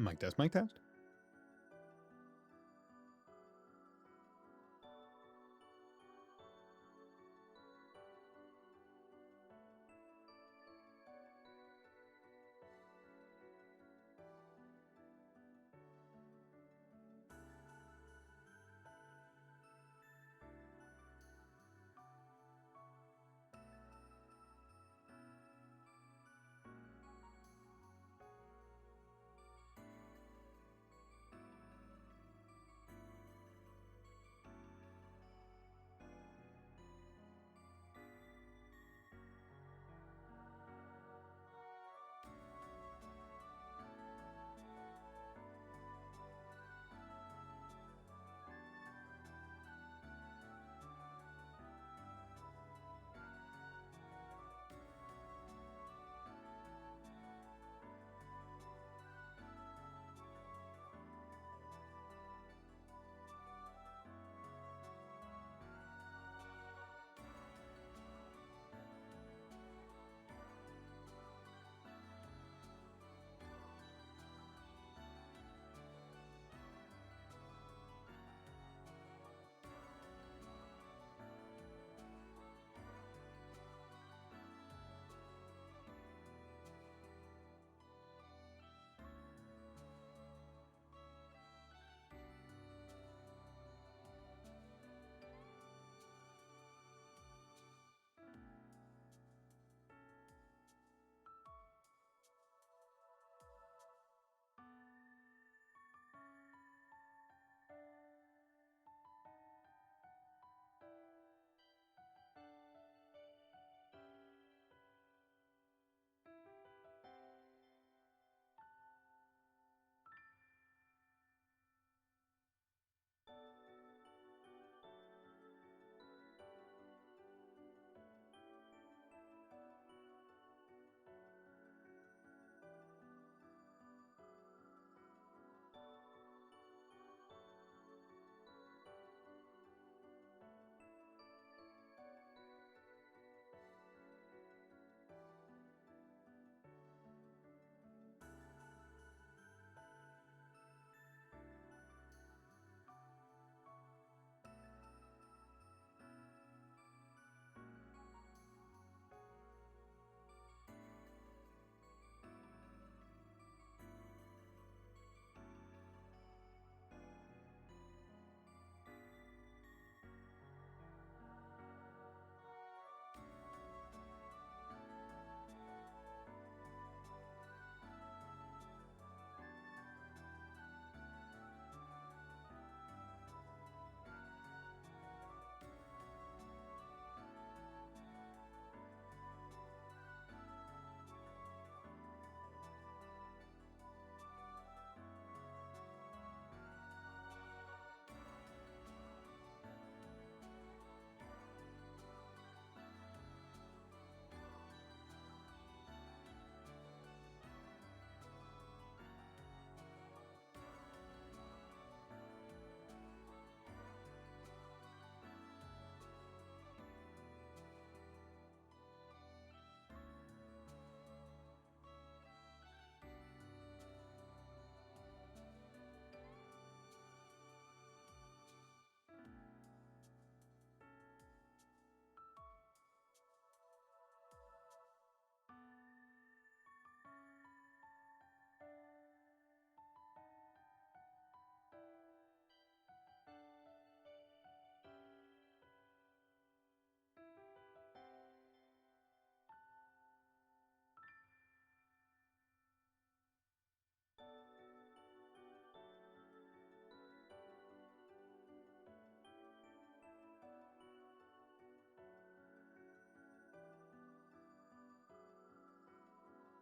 Mic test, mic test.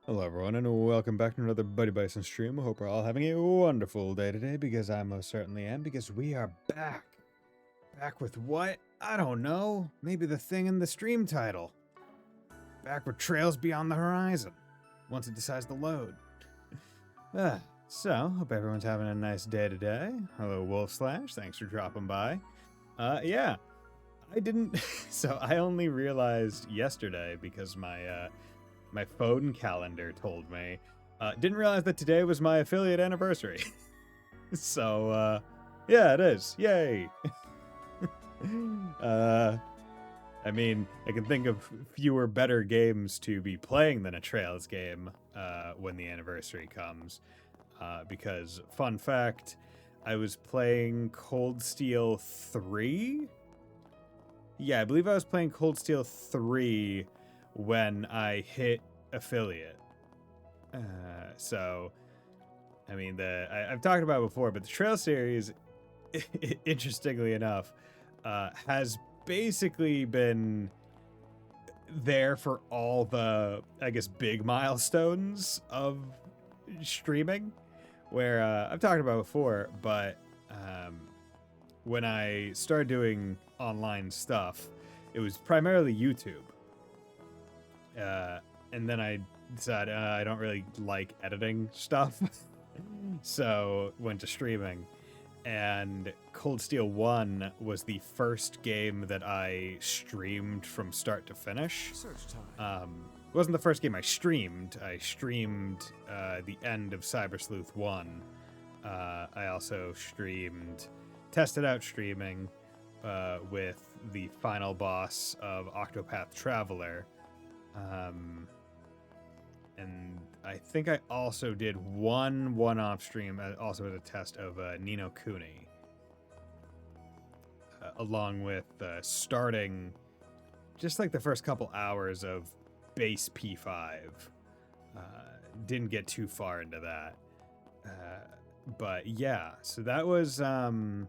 Hello everyone, and welcome back to another Buddy Bison stream. I hope we're all having a wonderful day today, because I most certainly am, because we are back. Back with what? I don't know. Maybe the thing in the stream title. Back with Trails Beyond the Horizon, once it decides to load. So, hope everyone's having a nice day today. Hello Wolf Slash, thanks for dropping by. Yeah, I didn't, so I only realized yesterday, because my phone calendar told me Didn't realize that today was my affiliate anniversary. So, yeah, it is. Yay! I mean, I can think of fewer better games to be playing than a Trails game when the anniversary comes. Because, fun fact, I was playing Cold Steel 3? Yeah, I believe I was playing Cold Steel 3 when I hit affiliate. So, I mean, I've talked about it before, but the Trail series, interestingly enough, has basically been there for all the, I guess, big milestones of streaming, where I've talked about before, but when I started doing online stuff, it was primarily YouTube. And then I decided I don't really like editing stuff, so went to streaming. And Cold Steel 1 was the first game that I streamed from start to finish. It wasn't the first game I streamed. I streamed the end of Cyber Sleuth 1. I also tested out streaming with the final boss of Octopath Traveler. And I think I also did one one-off stream, also as a test of Ni no Kuni, along with starting just like the first couple hours of base P5. Didn't get too far into that, but yeah. So that was that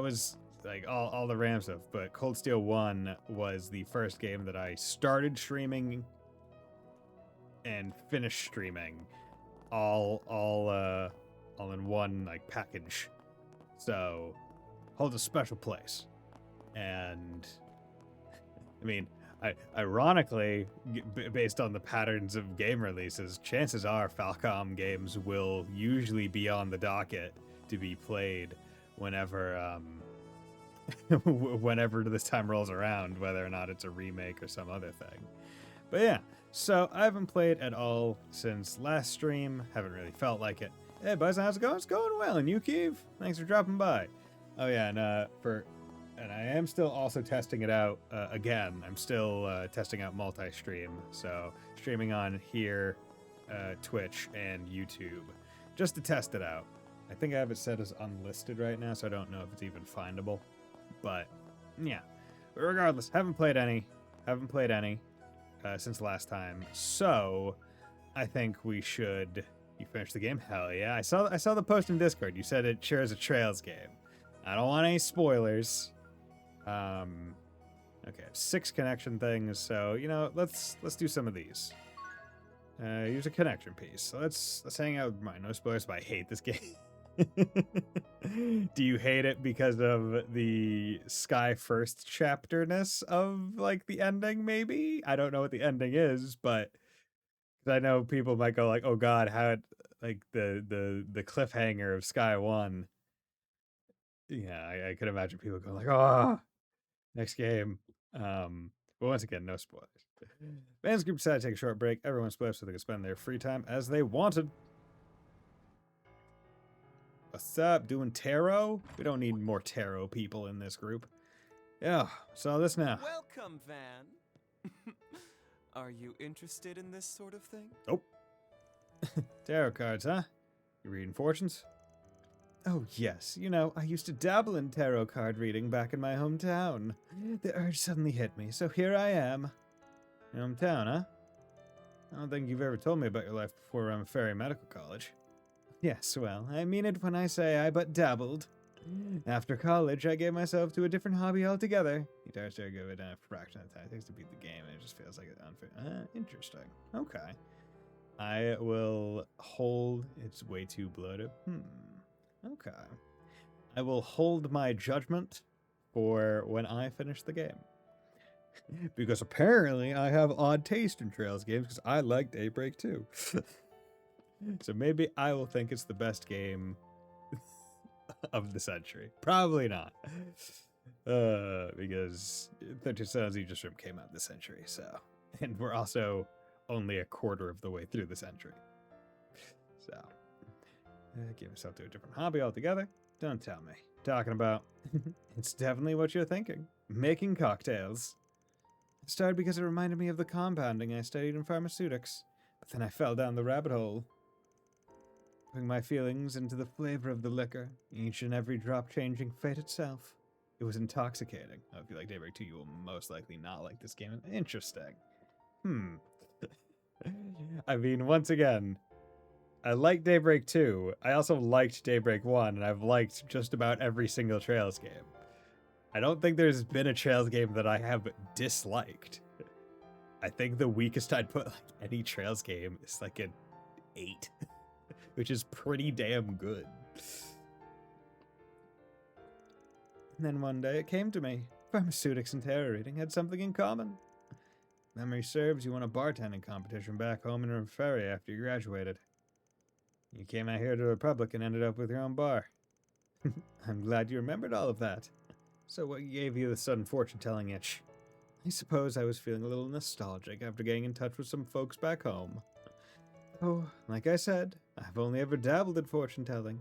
was like all the RAM stuff. But Cold Steel 1 was the first game that I started streaming and finish streaming all in one like package, so holds a special place. And I mean, ironically, based on the patterns of game releases, chances are Falcom games will usually be on the docket to be played whenever whenever this time rolls around, whether or not it's a remake or some other thing. But yeah, so I haven't played at all since last stream. Haven't really felt like it. Hey, Buzz, how's it going? It's going well. And you, Keeve? Thanks for dropping by. Oh yeah, and I am still also testing it out again. I'm still testing out multi-stream, so streaming on here, Twitch, and YouTube, just to test it out. I think I have it set as unlisted right now, so I don't know if it's even findable. But yeah, but regardless, haven't played any since last time. So I think we should. You finished the game? Hell yeah! I saw the post in Discord. You said it shares a Trails game. I don't want any spoilers. Okay, 6 connection things. So let's do some of these. Use a connection piece. So let's hang out with mine. No spoilers, but I hate this game. Do you hate it because of the Sky First chapterness of like the ending? Maybe I don't know what the ending is, but I know people might go like, "Oh God, how it like the cliffhanger of Sky 1." Yeah, I could imagine people going like, "Oh, next game." But once again, no spoilers. Fans group decided to take a short break. Everyone split up so they could spend their free time as they wanted. What's up? Doing tarot? We don't need more tarot people in this group. Yeah, saw this now. Welcome, Van. Are you interested in this sort of thing? Oh. Tarot cards, huh? You reading fortunes? Oh, yes. I used to dabble in tarot card reading back in my hometown. The urge suddenly hit me, so here I am. Your hometown, huh? I don't think you've ever told me about your life before around Fairy Medical College. Yes, well, I mean it when I say I but dabbled. After college, I gave myself to a different hobby altogether. Guitars are good at a fraction of the time it takes to beat the game, and it just feels like it's unfair. Interesting. Okay. I will hold... It's way too bloated. Okay. I will hold my judgment for when I finish the game. Because apparently I have odd taste in Trails games, because I like Daybreak too. So maybe I will think it's the best game of the century. Probably not. Because 13 Sons Aegis Rim came out this century, so. And we're also only a quarter of the way through this entry. So, give yourself to a different hobby altogether. Don't tell me. Talking about, it's definitely what you're thinking. Making cocktails. It started because it reminded me of the compounding I studied in pharmaceutics, but then I fell down the rabbit hole, putting my feelings into the flavor of the liquor, each and every drop changing fate itself. It was intoxicating. Oh, if you like Daybreak 2, you will most likely not like this game. Interesting. I mean, once again, I like Daybreak 2. I also liked Daybreak 1, and I've liked just about every single Trails game. I don't think there's been a Trails game that I have disliked. I think the weakest I'd put like any Trails game is like an 8, which is pretty damn good. And then one day it came to me. Pharmaceutics and tarot reading had something in common. Memory serves, you won a bartending competition back home in Ferry after you graduated. You came out here to the Republic and ended up with your own bar. I'm glad you remembered all of that. So what gave you the sudden fortune-telling itch? I suppose I was feeling a little nostalgic after getting in touch with some folks back home. Oh, like I said, I've only ever dabbled in fortune-telling.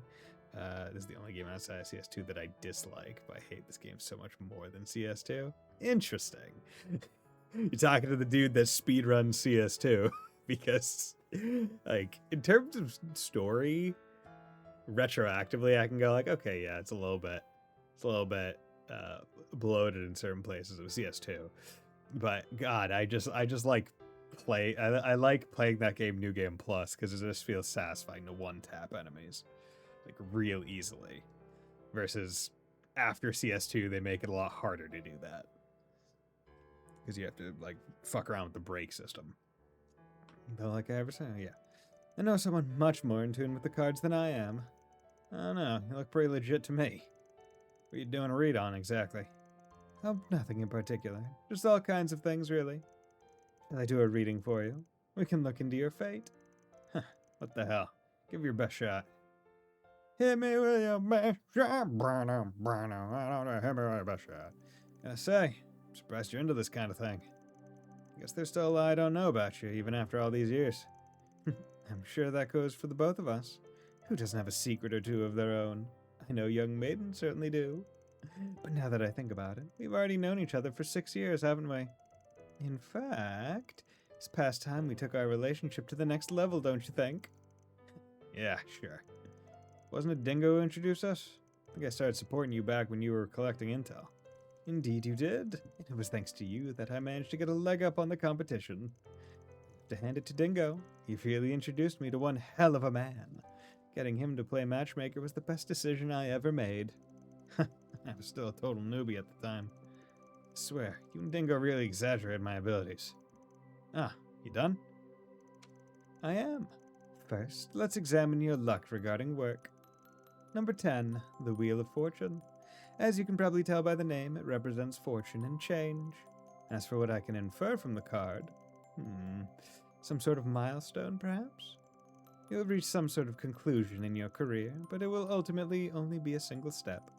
This is the only game outside of CS2 that I dislike, but I hate this game so much more than CS2. Interesting. You're talking to the dude that speedruns CS2, because, like, in terms of story, retroactively, I can go like, okay, yeah, it's a little bit bloated in certain places of CS2, but God, I just like I like playing that game New Game Plus because it just feels satisfying to one tap enemies like real easily, versus after CS2 they make it a lot harder to do that because you have to like fuck around with the brake system. Though, like I ever said, yeah, I know someone much more in tune with the cards than I am. I don't know, you look pretty legit to me. What are you doing a read on exactly? Oh, nothing in particular. Just all kinds of things, really. Shall I do a reading for you? We can look into your fate. Huh, what the hell? Give your best shot. Hit me with your best shot, Bruno. Hit me with your best shot. Gotta say, I'm surprised you're into this kind of thing. Guess there's still a lot I don't know about you, even after all these years. I'm sure that goes for the both of us. Who doesn't have a secret or two of their own? I know young maidens certainly do. But now that I think about it, we've already known each other for 6 years, haven't we? In fact, it's past time we took our relationship to the next level, don't you think? Yeah, sure. Wasn't it Dingo who introduced us? I think I started supporting you back when you were collecting intel. Indeed you did. And it was thanks to you that I managed to get a leg up on the competition. To hand it to Dingo, he really introduced me to one hell of a man. Getting him to play matchmaker was the best decision I ever made. I was still a total newbie at the time. I swear, you and Dingo really exaggerated my abilities. Ah, you done? I am. First, let's examine your luck regarding work. Number 10, the Wheel of Fortune. As you can probably tell by the name, it represents fortune and change. As for what I can infer from the card, some sort of milestone, perhaps? You'll reach some sort of conclusion in your career, but it will ultimately only be a single step.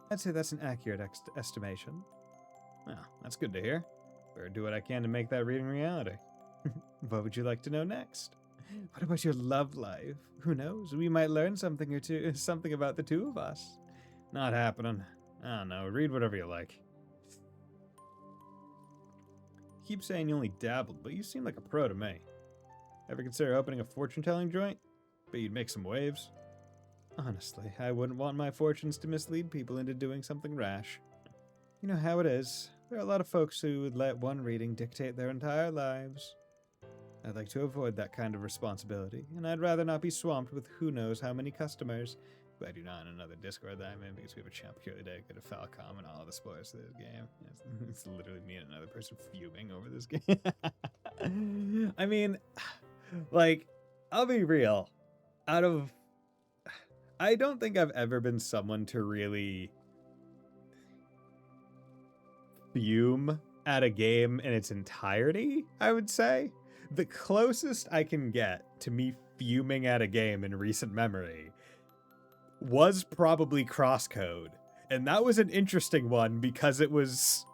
I'd say that's an accurate estimation. Well, that's good to hear. Better do what I can to make that reading reality. What would you like to know next? What about your love life? Who knows? We might learn something about the two of us. Not happening. I don't know. Read whatever you like. You keep saying you only dabbled, but you seem like a pro to me. Ever consider opening a fortune-telling joint? Bet you'd make some waves. Honestly, I wouldn't want my fortunes to mislead people into doing something rash. You know how it is. There are a lot of folks who would let one reading dictate their entire lives. I'd like to avoid that kind of responsibility, and I'd rather not be swamped with who knows how many customers. But I do not in another Discord that I'm in because we have a channel purely dedicated to Falcom and all the spoilers to this game. It's literally me and another person fuming over this game. I mean, like, I'll be real. I don't think I've ever been someone to really fume at a game in its entirety, I would say. The closest I can get to me fuming at a game in recent memory was probably Crosscode. And that was an interesting one because it was...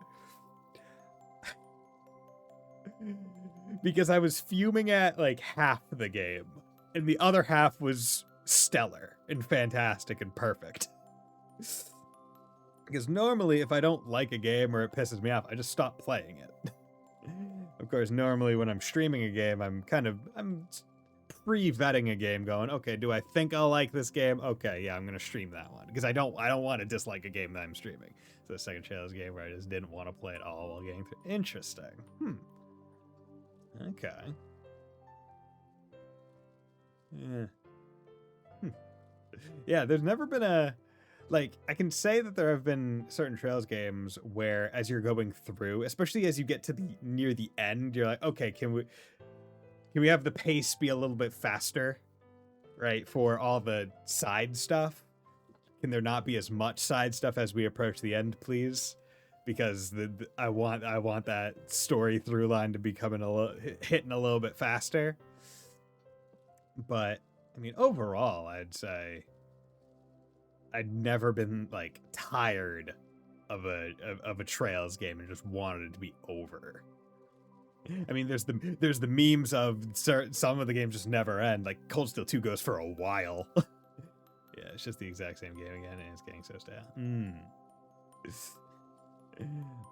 because I was fuming at like half the game, and the other half was stellar and fantastic and perfect. Because normally, if I don't like a game or it pisses me off, I just stop playing it. Of course, normally when I'm streaming a game, I'm pre-vetting a game, going, okay, do I think I'll like this game? Okay, yeah, I'm gonna stream that one because I don't want to dislike a game that I'm streaming. So the second challenge game where I just didn't want to play it all while getting through. Interesting. Okay. Yeah. Yeah, there's never been a like, I can say that there have been certain Trails games where as you're going through, especially as you get to the near the end, you're like, okay, can we have the pace be a little bit faster, right, for all the side stuff? Can there not be as much side stuff as we approach the end, please? Because I want that story through line to be hitting a little bit faster. But I mean, overall, I'd say I'd never been like tired of a Trails game and just wanted it to be over. I mean, there's the memes of some of the games just never end. Like Cold Steel 2 goes for a while. Yeah, it's just the exact same game again, and it's getting so stale.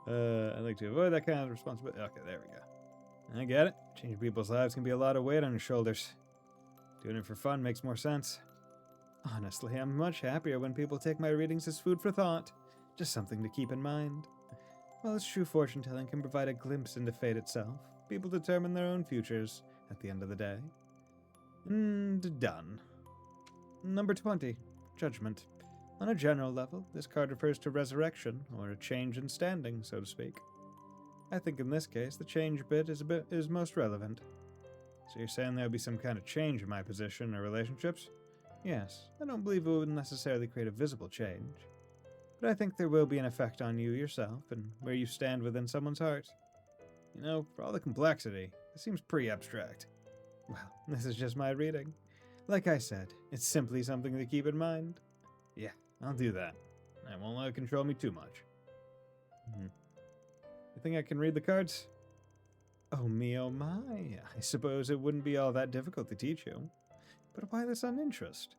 I'd like to avoid that kind of responsibility. Okay, there we go. I get it. Changing people's lives can be a lot of weight on your shoulders. Doing it for fun makes more sense. Honestly, I'm much happier when people take my readings as food for thought. Just something to keep in mind. While it's true fortune telling can provide a glimpse into fate itself, people determine their own futures at the end of the day. And done. Number 20. Judgment. On a general level, this card refers to resurrection, or a change in standing, so to speak. I think in this case, the change bit is most relevant. So you're saying there'll be some kind of change in my position or relationships? Yes, I don't believe it would necessarily create a visible change. But I think there will be an effect on you yourself and where you stand within someone's heart. You know, for all the complexity, it seems pretty abstract. Well, this is just my reading. Like I said, it's simply something to keep in mind. Yeah, I'll do that. I won't let it control me too much. You think I can read the cards? Oh me, oh my. I suppose it wouldn't be all that difficult to teach you. But why this uninterest?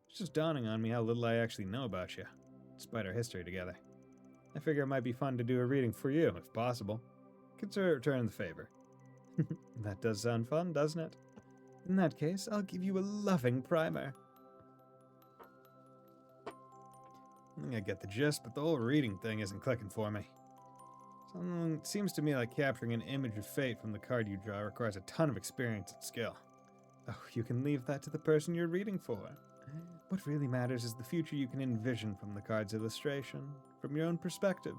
It's just dawning on me how little I actually know about you, despite our history together. I figure it might be fun to do a reading for you, if possible. Consider returning the favor. That does sound fun, doesn't it? In that case, I'll give you a loving primer. I think I get the gist, but the whole reading thing isn't clicking for me. It seems to me like capturing an image of fate from the card you draw requires a ton of experience and skill. Oh, you can leave that to the person you're reading for. What really matters is the future you can envision from the card's illustration, from your own perspective.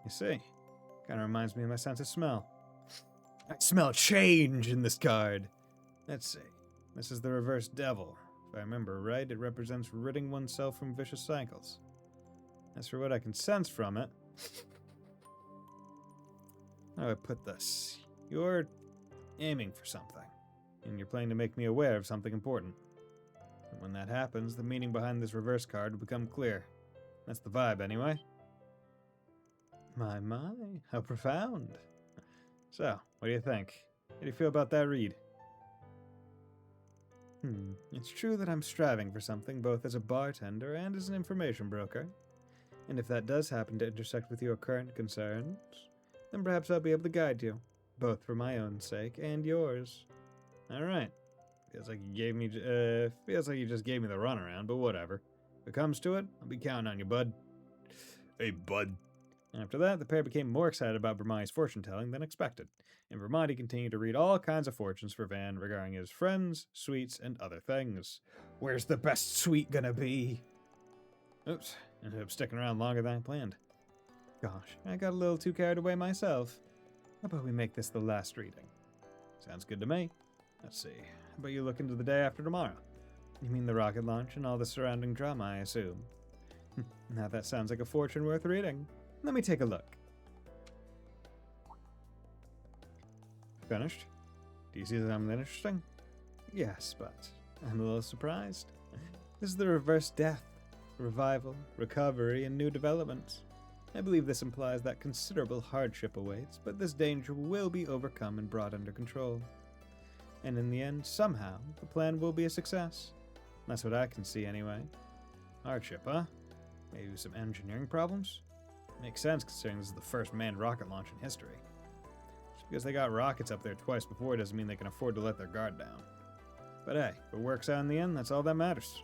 You see, kind of reminds me of my sense of smell. I smell change in this card. Let's see. This is the reverse devil. If I remember right, it represents ridding oneself from vicious cycles. As for what I can sense from it, how do I put this? You're aiming for something, and you're playing to make me aware of something important. And when that happens, the meaning behind this reverse card will become clear. That's the vibe, anyway. My, how profound. So, what do you think? How do you feel about that read? It's true that I'm striving for something both as a bartender and as an information broker. And if that does happen to intersect with your current concerns, then perhaps I'll be able to guide you, both for my own sake and yours. Alright. Feels like you just gave me the runaround, but whatever. If it comes to it, I'll be counting on you, bud. Hey, bud. After that, the pair became more excited about Bramani's fortune-telling than expected, and Bramani continued to read all kinds of fortunes for Van regarding his friends, sweets, and other things. Where's the best sweet gonna be? Oops, ended up sticking around longer than I planned. Gosh, I got a little too carried away myself. How about we make this the last reading? Sounds good to me. Let's see, how about you look into the day after tomorrow? You mean the rocket launch and all the surrounding drama, I assume? Now that sounds like a fortune worth reading. Let me take a look. Finished? Do you see something interesting? Yes, but I'm a little surprised. This is the reverse death, revival, recovery, and new developments. I believe this implies that considerable hardship awaits, but this danger will be overcome and brought under control. And in the end, somehow, the plan will be a success. That's what I can see anyway. Hardship, huh? Maybe some engineering problems? Makes sense considering this is the first manned rocket launch in history. Just because they got rockets up there twice before doesn't mean they can afford to let their guard down. But hey, if it works out in the end, that's all that matters.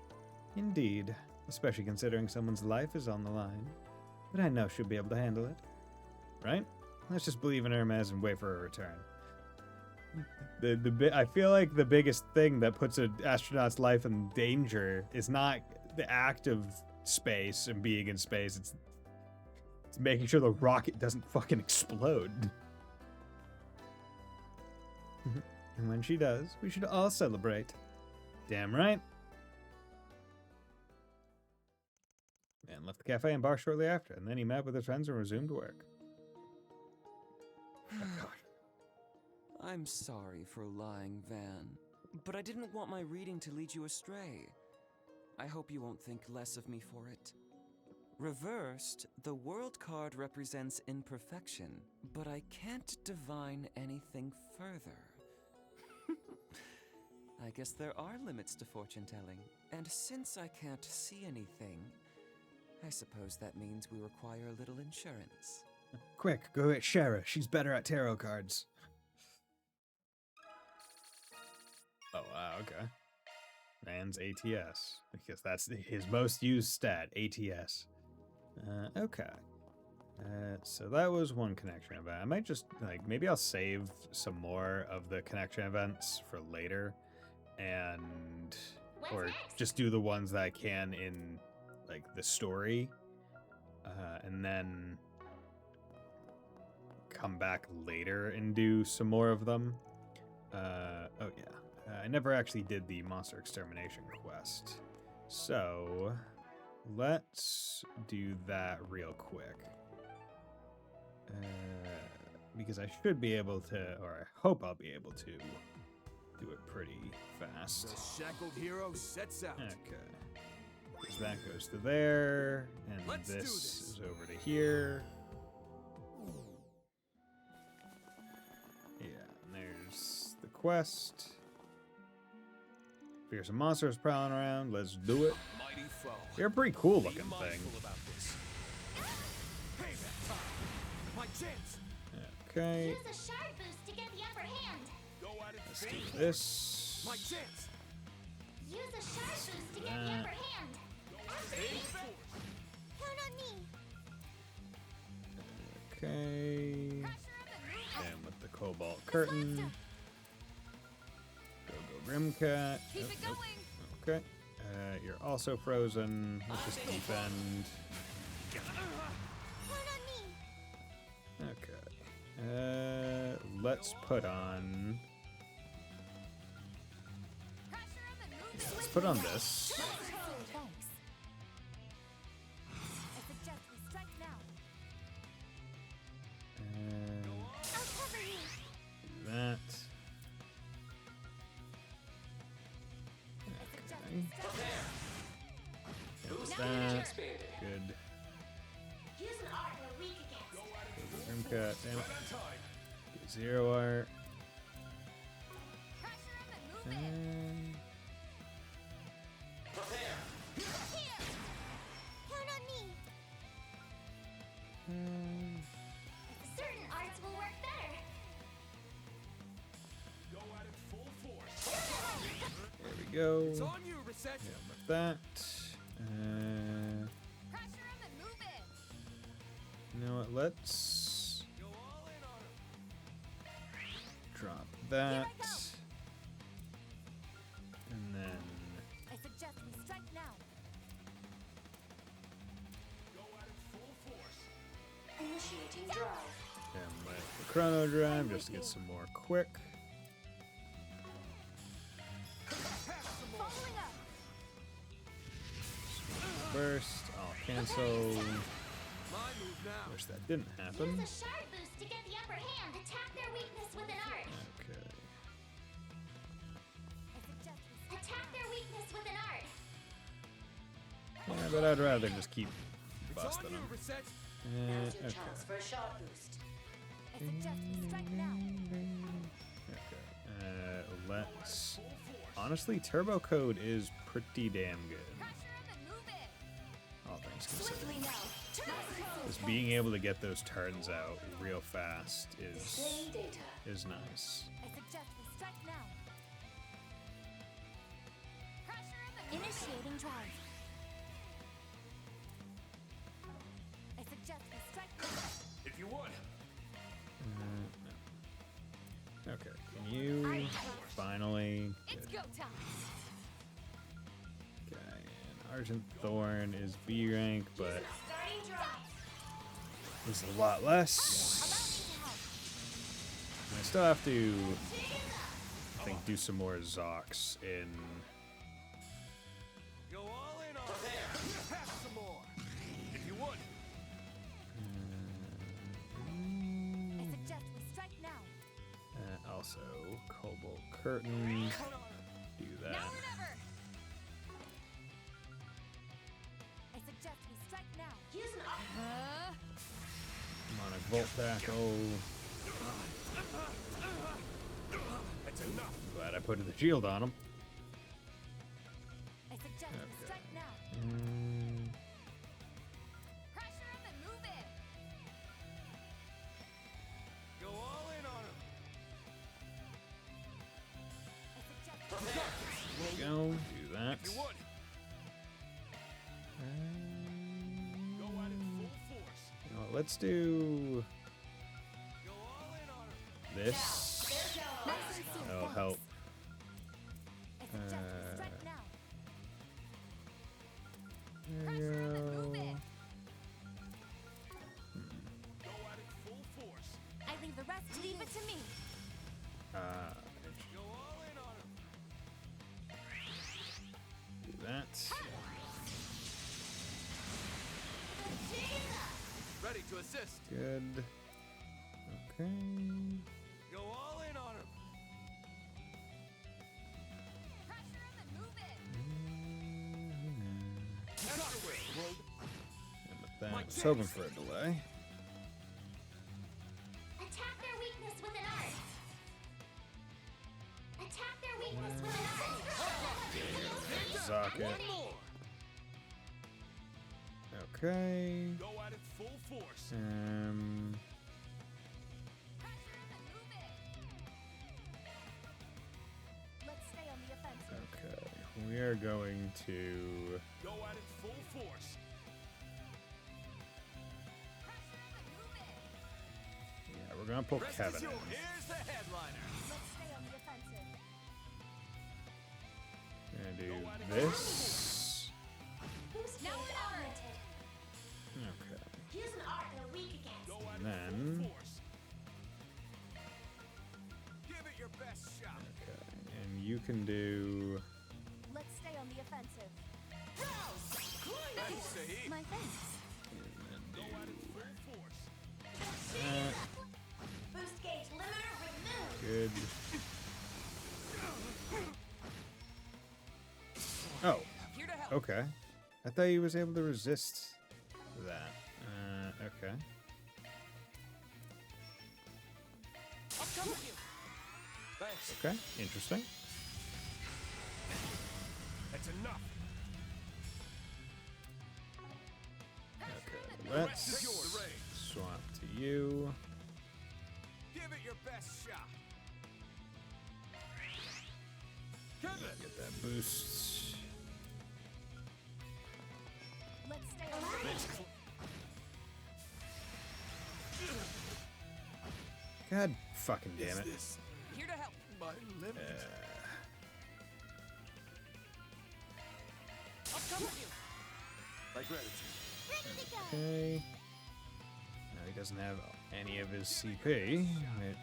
Indeed, especially considering someone's life is on the line. But I know she'll be able to handle it. Right? Let's just believe in Hermes and wait for her return. I feel like the biggest thing that puts an astronaut's life in danger is not the act of space and being in space. It's making sure the rocket doesn't fucking explode. And when she does, we should all celebrate. Damn right. And left the cafe and bar shortly after, and then he met with his friends and resumed work. Oh, God. I'm sorry for lying, Van, but I didn't want my reading to lead you astray. I hope you won't think less of me for it. Reversed, the world card represents imperfection, but I can't divine anything further. I guess there are limits to fortune-telling, and since I can't see anything, I suppose that means we require a little insurance. Quick, go get Shara. She's better at tarot cards. Oh, wow, okay. Man's ATS, because that's his most used stat, ATS. Okay. So that was one connection event. I might just, maybe I'll save some more of the connection events for later. And, or just do the ones that I can in, the story. And then come back later and do some more of them. Oh yeah. I never actually did the monster extermination quest. So, let's do that real quick. Because I should be able to, or I hope I'll be able to, do it pretty fast. The shackled hero sets out. Okay. Because that goes to there, and this is over to here. Yeah, and there's the quest. Fearsome monsters prowling around. Let's do it. Mighty foe. You're a pretty cool looking thing. My chance. Okay. Use a shard boost to get the upper hand. Go at it. Let's do this. My chance. Use a shard boost to get the upper hand. Count on me. Okay. And with the cobalt curtain. Go Grimcat. Keep it going. Okay. You're also frozen. Let's just defend. Count on me. Okay. Let's put on. Let's put on this. Thanks. I suggest we strike now. I'll cover you. Do that. Okay. That. Good. Use an art we're weak against. Grimcat. Damn it. Get 0 art. And Count on me. Certain arts will work better. Go at it full force. there we go. It's on you, Reset. Yeah, with that. Pressure him and move it. You know what? Let's Go all in on him. drop that. Here I go. And then I suggest we strike now. Go at it full force. Initiating drive. and let the chrono drive just to get some more quick. Following up. Burst. I'll cancel. My move now. Wish that didn't happen. Use a shard boost to get the upper hand. Attack their weakness with an art. Okay. Attack their weakness with an art. Yeah, but I'd rather just keep It's on busting you, them. Reset. Now's your Okay. chance for a shot boost. I suggest we strike now. Okay. Let's. Honestly, Turbo Code is pretty damn good. Pressure him and move it. All things Swiftly considered. now. Just being able to get those turns out real fast Displaying data. is nice. I suggest we strike now. Pressure him and initiating drive. I suggest we strike now. If you would. No. Okay. Can you finally? It's Good. go time. Okay. And Argent Thorn is B rank, but Starting drive. is a lot Allow less. me to help. I still have to, I think, do some more Zocs in. Go all in on there. Have some more. If you would. I suggest we strike now. Also, Cobalt Curtain. Do that. Now or never. I suggest we strike now. Use an arc. Demonic Volt Tackle. That's enough. Glad I put the shield on him. I suggest we Okay. strike now. Pressure him and move it. Go all in on him. I suggest There we go. Do that. If you would. Go at it full force. You know what, let's do Go all in on him. this. There's no nice and soon. That'll thanks. help. I suggest we strike now. There Pressure him and we move go. it. Go at it full force. I leave the rest. Leave it to me. Go all in on him. Do that. Ready to assist. Good. Okay. Go all in on him. Pressure him and move it. Another way. And with that, I was hoping for a delay. Attack their weakness with an art. Attack their weakness with an art. Zoc it. One more. Okay. Go at it full force. Pressure him and move it. Let's stay on the offensive. Okay. We are going to. Go at it full force. Pressure him and move it. Yeah, we're gonna pull Rest Kevin is in. yours. Here's the headliner. Let's stay on the offensive. Gonna do this. Boost Now gauge or never. augmented. Okay. Use an art they're weak against. Go at And it then- full force. Give it your best shot. Okay. And you can do. Let's stay on the offensive. Nice, Saheed. My thanks. Go at it full force. That. Boost gauge limiter removed. Good. Oh. Here to help. Okay. I thought he was able to resist that. Okay. I'll come with you. Thanks. Okay. Interesting. That's enough. Okay. Rest is yours. Let's swap to you. Give it your best shot. Kevin. Get that boost. Let's stay on the offensive. God fucking damn it. This Here to help. my limit? I'll come with you. My gratitude. Ready to go. Okay. Now he doesn't have any of his CP, which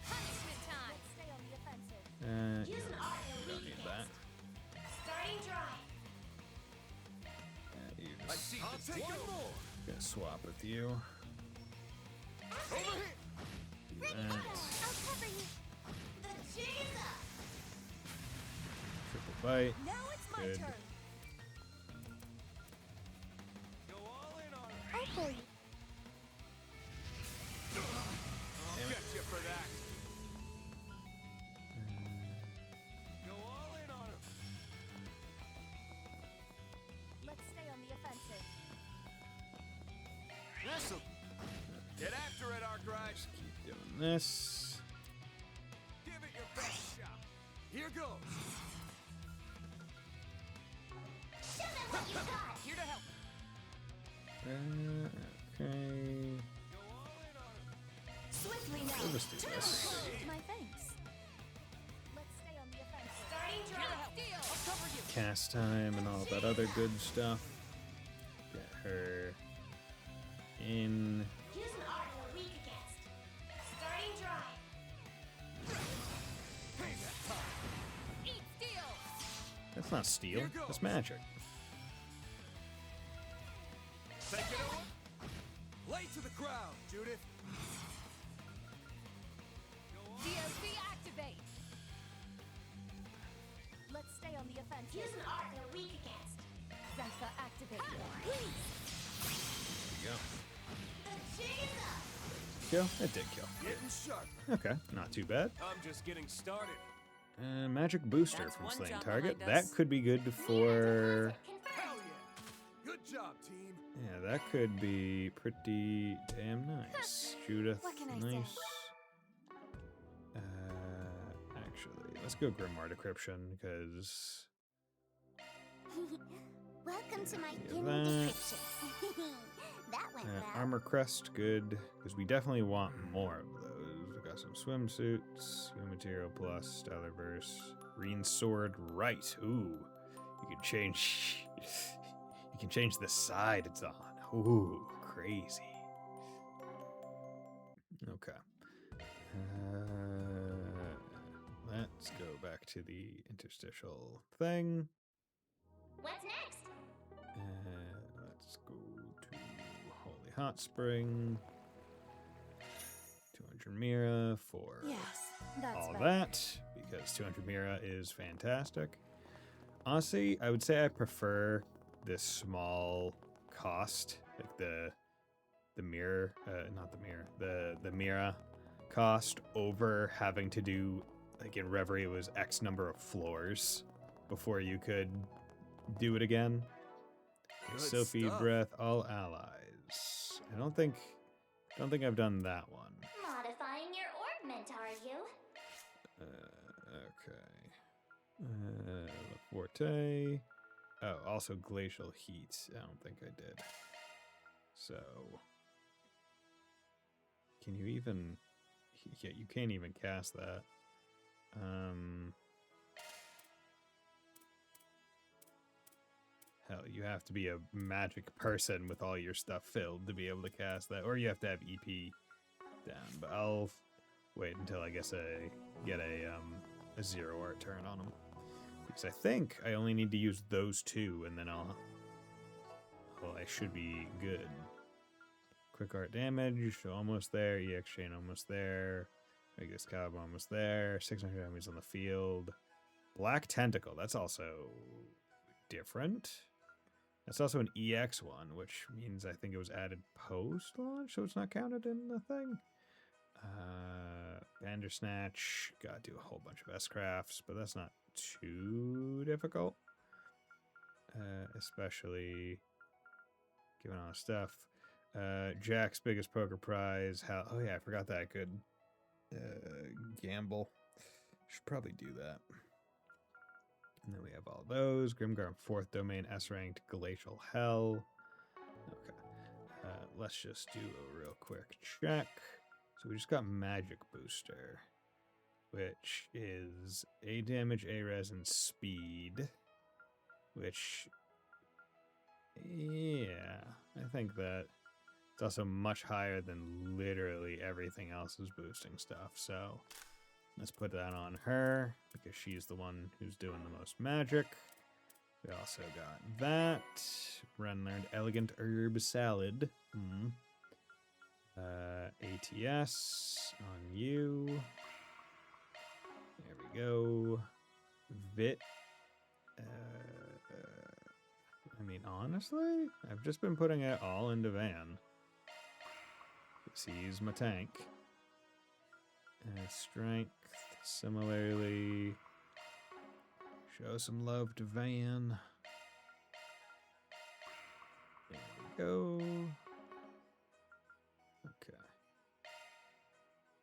Punishment time. Let's stay on the offensive. Use an art they're don't weak need that. against. Starting drive. You I just see. I'll take one more. gonna swap with you. Over here. Do Ready to that. go. I'll cover you. The jig is up. Triple bite. Now it's my Good. turn. Go all in on him. for you. I'll get you for that. Go all in on him. Let's stay on the offensive. This'll get after it, Arkwright. Keep doing this. Give it your best shot. Here goes. Show them what you got. Here to help. Okay. Go all in on him. Swiftly now. We'll just do this. My thanks. Let's stay on the offensive. Starting Here to drive. help. Deal. I'll cover you. Cast time and all that other good stuff. Get her in. Use an art we're weak against. Starting drive. Eat steel. That's not steel. Here goes. That's magic. Take it over. Lay to the crowd, Judith. DOC activate. Let's stay on the offensive. Use an art we're weak against. Zenfa activate. There you go. The jig is up. Kill? It did kill. Getting sharp. Okay, not too bad. I'm just getting started. Magic booster That's from one slain job target. behind That us. could be good for. Hell yeah. Good job, team. Yeah, that could be pretty damn nice. Judith, What can I say? nice. Actually, let's go Grimoire Decryption because Welcome to my Yeah, human that. decryption. That went well. Armor Crest, good because we definitely want more of those. We got some swimsuits, human material plus, stellar verse, green sword, right? Ooh, you can change. You can change the side it's on. Ooh, crazy. Okay. Let's go back to the interstitial thing. What's next? Let's go to Holy Hot Spring. 200 Mira for Yes, that's all better. that, because 200 Mira is fantastic. Honestly, I would say I prefer this small cost, like the mirror, not the mirror, the Mira cost over having to do, like in Reverie, it was X number of floors before you could do it again. Good Sophie stuff. Breath, all allies. I don't think I've done that one. Modifying your orbment, are you? Okay. Forte. Oh, also glacial heat. I don't think I did. So, can you even? Yeah, you can't even cast that. Hell, you have to be a magic person with all your stuff filled to be able to cast that, or you have to have EP down. But I'll wait until I guess I get a zero art turn on them, because I think I only need to use those two, and then I should be good. Quick art damage, so almost there. EX chain almost there. Vegas Cobb almost there. 600 enemies on the field. Black Tentacle, that's also different. That's also an EX one, which means I think it was added post-launch, so it's not counted in the thing. Bandersnatch, gotta do a whole bunch of S-crafts, but that's not too difficult. Especially given all the stuff. Jack's biggest poker prize. Oh yeah, I forgot that I could gamble. Should probably do that. And then we have all those. Grimgar 4th domain, S-ranked, Glacial Hell. Okay. Let's just do a real quick check. So we just got Magic Booster, which is A damage, A res, and speed. Which, yeah, I think that it's also much higher than literally everything else is boosting stuff. So let's put that on her, because she's the one who's doing the most magic. We also got that. Ren learned Elegant Herb Salad. ATS on you. There we go. Vit. I mean, honestly, I've just been putting it all into Van. 'cause he's my tank. Strength, similarly. Show some love to Van. There we go. Okay.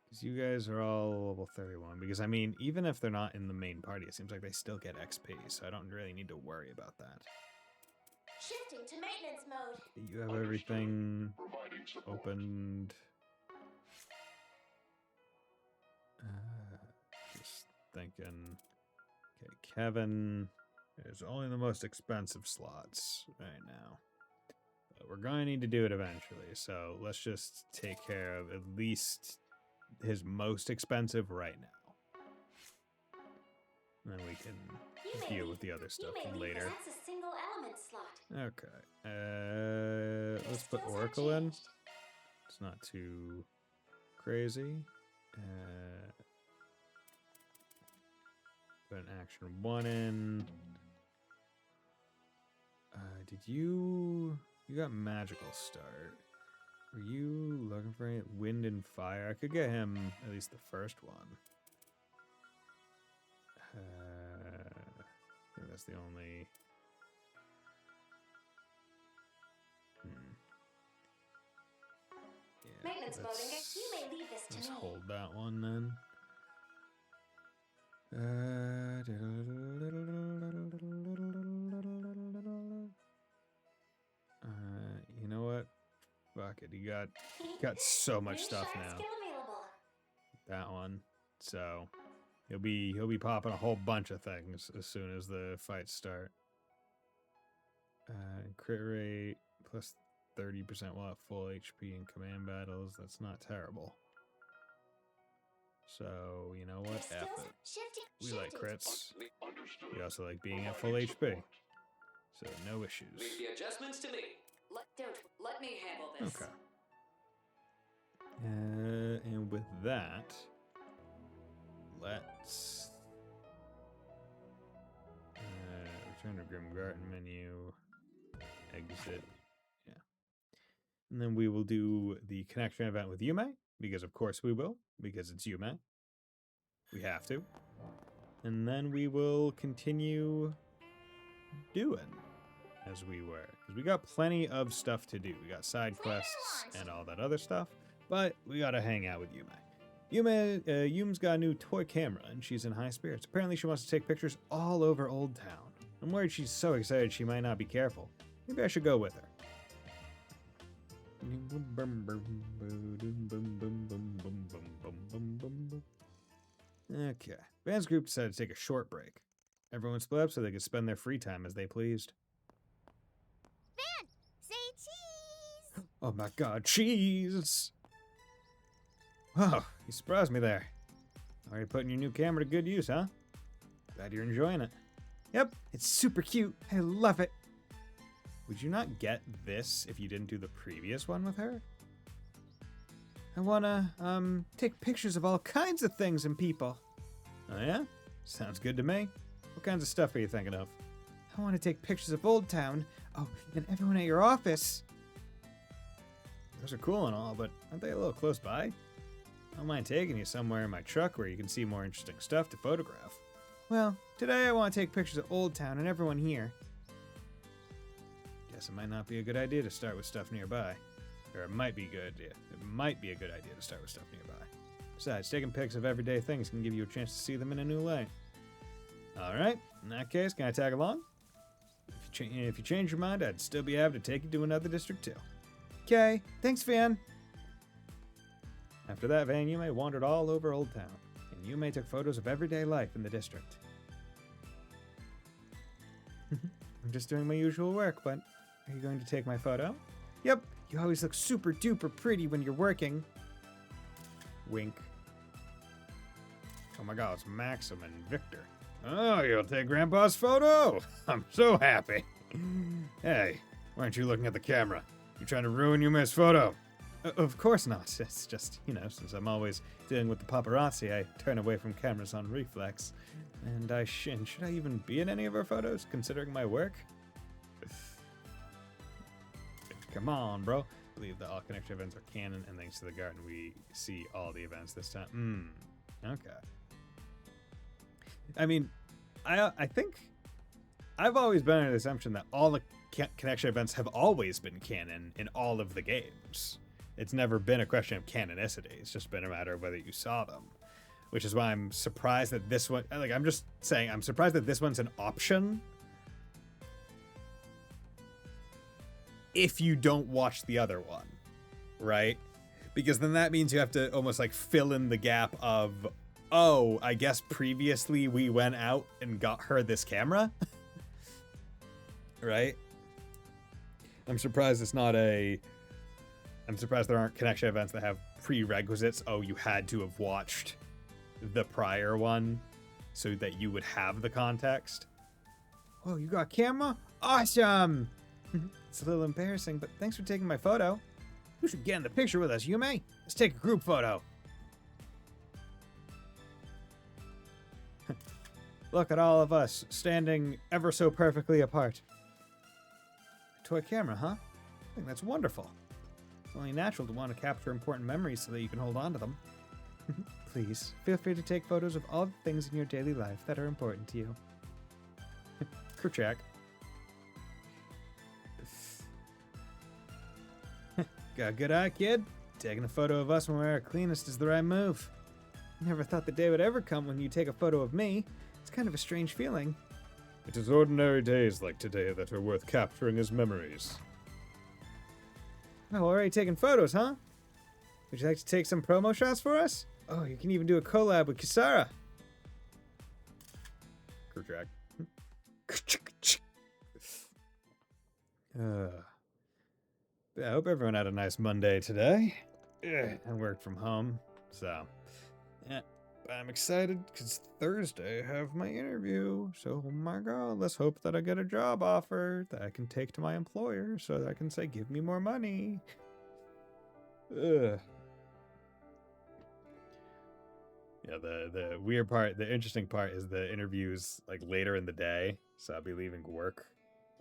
Because you guys are all level 31. Because, I mean, even if they're not in the main party, it seems like they still get XP. So I don't really need to worry about that. Shifting to maintenance mode. You have everything opened. Just thinking. Okay, Kevin is only the most expensive slots right now. But we're going to need to do it eventually. So let's just take care of at least his most expensive right now. And then we can deal with the other stuff later. That's a single element slot. Okay. Let's put Oracle in. It's not too crazy. Put an action 1 in. Did you got magical start? Were you looking for any wind and fire? I could get him at least the first one. I think that's the only. Yeah, Maintenance mode engaged. You may leave this to let's me. hold that one then. You know what? Fuck it. You got so much New stuff shard now. skill available. That one. So he'll be popping a whole bunch of things as soon as the fights start. Crit rate plus 30% while at full HP in command battles. That's not terrible. So, you know what? F Skills it. shifting. We like shifting. crits. We also like being at full HP. So, no issues. Leave the adjustments to me. Let me handle this. Okay. And with that, let's return to Grim Garten menu, exit, yeah. And then we will do the connection event with Yume, because of course we will, because it's Yume. We have to. And then we will continue doing as we were. Because we got plenty of stuff to do. We got side quests and all that other stuff. But we gotta hang out with Yume. Yume's got a new toy camera, and she's in high spirits. Apparently she wants to take pictures all over Old Town. I'm worried she's so excited she might not be careful. Maybe I should go with her. Okay. Van's group decided to take a short break. Everyone split up so they could spend their free time as they pleased. Van, say cheese. Oh my god, cheese! Wow, you surprised me there. Already putting your new camera to good use, huh? Glad you're enjoying it. Yep, it's super cute. I love it. Would you not get this if you didn't do the previous one with her? I wanna, take pictures of all kinds of things and people. Oh yeah? Sounds good to me. What kinds of stuff are you thinking of? I want to take pictures of Old Town. Oh, and everyone at your office. Those are cool and all, but aren't they a little close by? I don't mind taking you somewhere in my truck where you can see more interesting stuff to photograph. Well, today I want to take pictures of Old Town and everyone here. Guess it might not be a good idea to start with stuff nearby. Or it might be good. Yeah, it might be a good idea to start with stuff nearby. Besides, taking pics of everyday things can give you a chance to see them in a new light. Alright, in that case, can I tag along? If you change your mind, I'd still be happy to take you to another district too. Okay, thanks, Van. After that, Van Yume wandered all over Old Town, and Yume took photos of everyday life in the district. I'm just doing my usual work, but are you going to take my photo? Yep, you always look super duper pretty when you're working. Wink. Oh my god, it's Maxim and Victor. Oh, you'll take Grandpa's photo? I'm so happy. Hey, why aren't you looking at the camera? You trying to ruin Yume's photo? Of course not. It's just, since I'm always dealing with the paparazzi, I turn away from cameras on reflex. And should I even be in any of her photos, considering my work? Come on, bro. believe that all connection events are canon, and thanks to the Garten, we see all the events this time. Okay. I mean, I think I've always been under the assumption that all the connection events have always been canon in all of the games. It's never been a question of canonicity. It's just been a matter of whether you saw them. Which is why I'm surprised that this one... Like, I'm just saying, I'm surprised that this one's an option if you don't watch the other one, right? Because then that means you have to almost, like, fill in the gap of, oh, I guess previously we went out and got her this camera? Right? I'm surprised it's not a... I'm surprised there aren't connection events that have prerequisites. Oh, you had to have watched the prior one so that you would have the context. Oh, you got a camera? Awesome! It's a little embarrassing, but thanks for taking my photo. You should get in the picture with us, Yume. Let's take a group photo. Look at all of us standing ever so perfectly apart. A toy camera, huh? I think that's wonderful. It's only natural to want to capture important memories so that you can hold on to them. Please, feel free to take photos of all the things in your daily life that are important to you. Kerchak. Got a good eye, kid? Taking a photo of us when we're our cleanest is the right move. Never thought the day would ever come when you take a photo of me. It's kind of a strange feeling. It is ordinary days like today that are worth capturing as memories. Oh, already taking photos, huh? Would you like to take some promo shots for us? Oh, you can even do a collab with Kisara. Kerchak. I hope everyone had a nice Monday today. I worked from home, so yeah. But I'm excited because Thursday I have my interview. So, oh my God, let's hope that I get a job offer that I can take to my employer so that I can say, give me more money. Ugh. Yeah, the weird part, the interesting part is the interviews like later in the day. So I'll be leaving work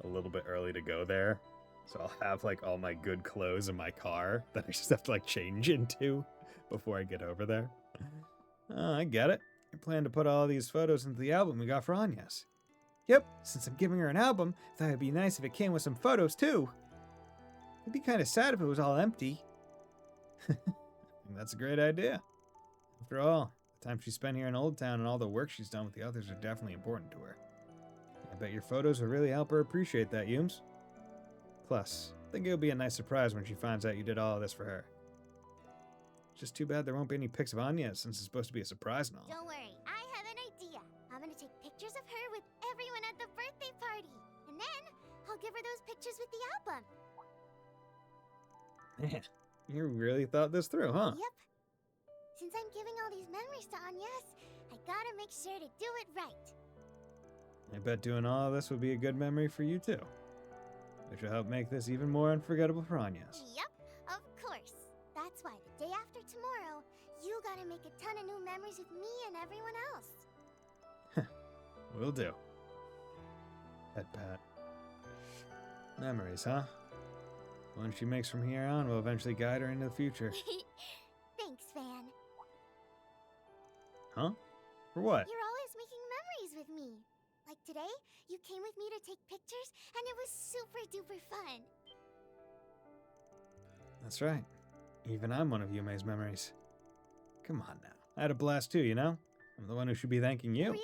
a little bit early to go there. So I'll have like all my good clothes in my car that I just have to like change into before I get over there. Oh, I get it. I plan to put all these photos into the album we got for Anya's. Yep, since I'm giving her an album, I thought it'd be nice if it came with some photos too. It'd be kind of sad if it was all empty. I think that's a great idea. After all, the time she spent here in Old Town and all the work she's done with the others are definitely important to her. I bet your photos will really help her appreciate that, Yums. Plus, I think it'll be a nice surprise when she finds out you did all of this for her. It's just too bad there won't be any pics of Anya since it's supposed to be a surprise and all. Don't worry, I have an idea. I'm gonna take pictures of her with everyone at the birthday party. And then, I'll give her those pictures with the album. Man, you really thought this through, huh? Yep. Since I'm giving all these memories to Anya's, I gotta make sure to do it right. I bet doing all of this would be a good memory for you too. Which will help make this even more unforgettable for Anya's. Yep, of course. That's why the day after tomorrow, you gotta make a ton of new memories with me and everyone else. Will do. Head pat. Memories, huh? One she makes from here on will eventually guide her into the future. Thanks, Van. Huh? For what? You're always making memories with me. Like today, you came with me to take pictures, and it was super duper fun. That's right. Even I'm one of Yume's memories. Come on now. I had a blast too, you know? I'm the one who should be thanking you. Really?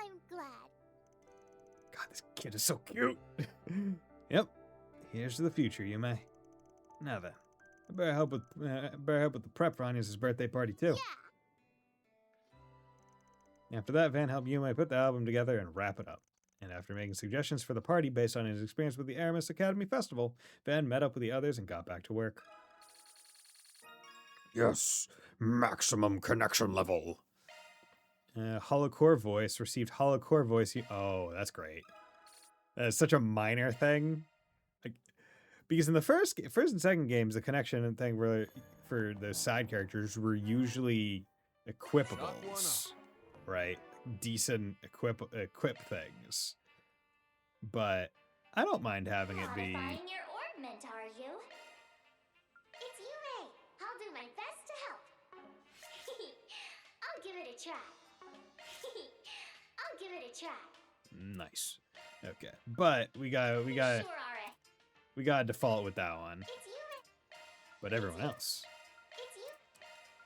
I'm glad. God, this kid is so cute. Yep. Here's to the future, Yume. Now then, I better help with the prep for Anya's birthday party too. Yeah. After that, Van helped Yume put the album together and wrap it up. And after making suggestions for the party based on his experience with the Aramis Academy Festival, Van met up with the others and got back to work. Yes, maximum connection level. Holocore voice received holocore voice. Oh, that's great. That's such a minor thing. Like, because in the first and second games, the connection thing were for the side characters were usually equipables. Right, decent equip things, but I don't mind having it be. Modifying your ornament, are you? It's you, Ray. I'll do my best to help. I'll give it a try. I'll give it a try. Nice. Okay, but we got Sure, Ari. we got to default with that one. It's you, Ray. But everyone else. It's you.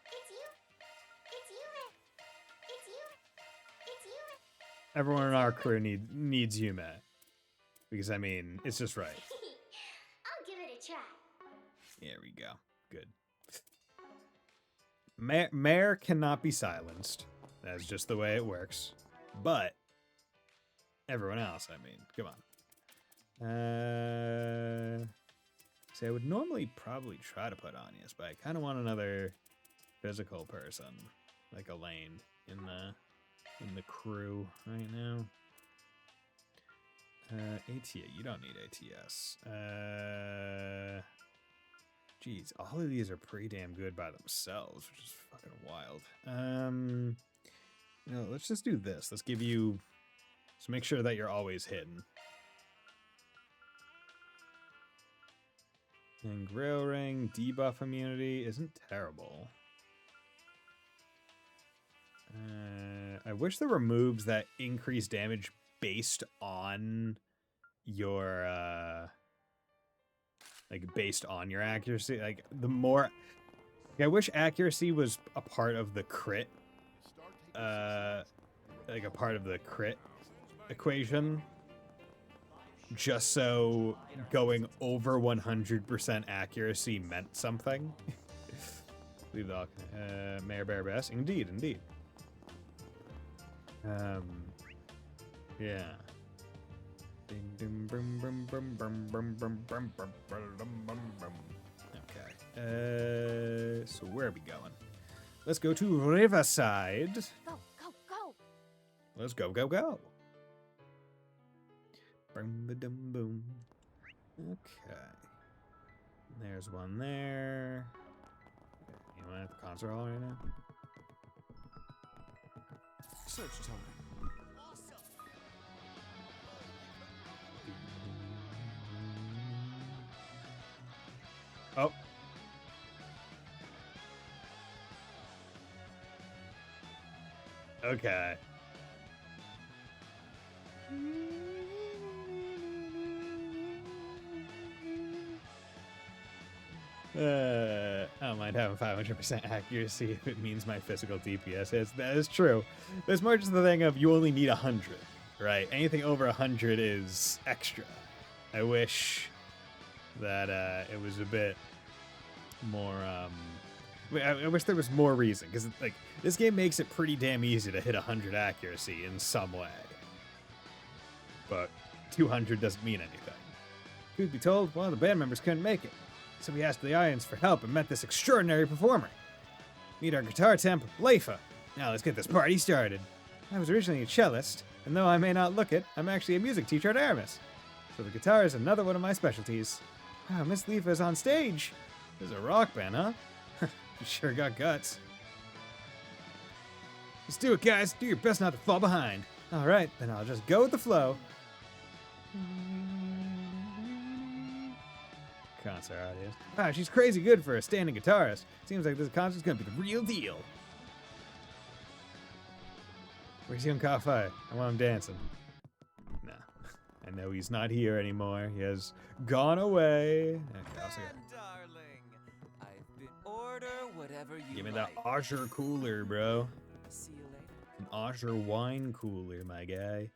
It's you. It's you, Ray. It's you. It's you, Ray. Everyone in our crew needs Yume. Because I mean, it's just right. I'll give it a try. There we go. Good. Mayor cannot be silenced. That's just the way it works. But everyone else, I mean, come on. See, I would normally probably try to put Anya's, but I kind of want another physical person, like Elaine, in the crew right now. ATA, you don't need ATS. Geez, all of these are pretty damn good by themselves, which is fucking wild. You know, let's just do this. Let's give you, so make sure that you're always hidden. And Grail Ring, debuff immunity isn't terrible. I wish there were moves that increase damage based on your like based on your accuracy. Like the more, like, I wish accuracy was a part of the crit, like a part of the crit equation, just so going over 100% accuracy meant something. Leave the Mayor Bear Best. Indeed. Yeah. Okay. So where are we going? Let's go to Riverside. Go, go, go. Let's go. Boom. Okay. There's one there. You want at the concert hall right now? Search time. Oh. Okay. I don't mind having 500% accuracy if it means my physical DPS hits. That is true. There's more just the thing of you only need 100, right? Anything over 100 is extra. I wish that it was a bit more. I wish there was more reason, because like this game makes it pretty damn easy to hit 100 accuracy in some way, but 200 doesn't mean anything. Truth be told, one of the band members couldn't make it, so we asked the audience for help and met this extraordinary performer. Meet our guitar temp, Leifa. Now let's get this party started. I was originally a cellist, and though I may not look it, I'm actually a music teacher at Aramis. So the guitar is another one of my specialties. Wow, Miss Leifa's on stage. There's a rock band, huh? You sure got guts. Let's do it, guys. Do your best not to fall behind. All right, then I'll just go with the flow. Concert audience. Wow, she's crazy good for a standing guitarist. Seems like this concert's gonna be the real deal. Where's Young Ka-Fi? I want him dancing. Nah. I know he's not here anymore. He has gone away. Okay, I'll see Then, darling, I've been order whatever you Give me like. that Osher cooler, bro. See you later. An Osher wine cooler, my guy.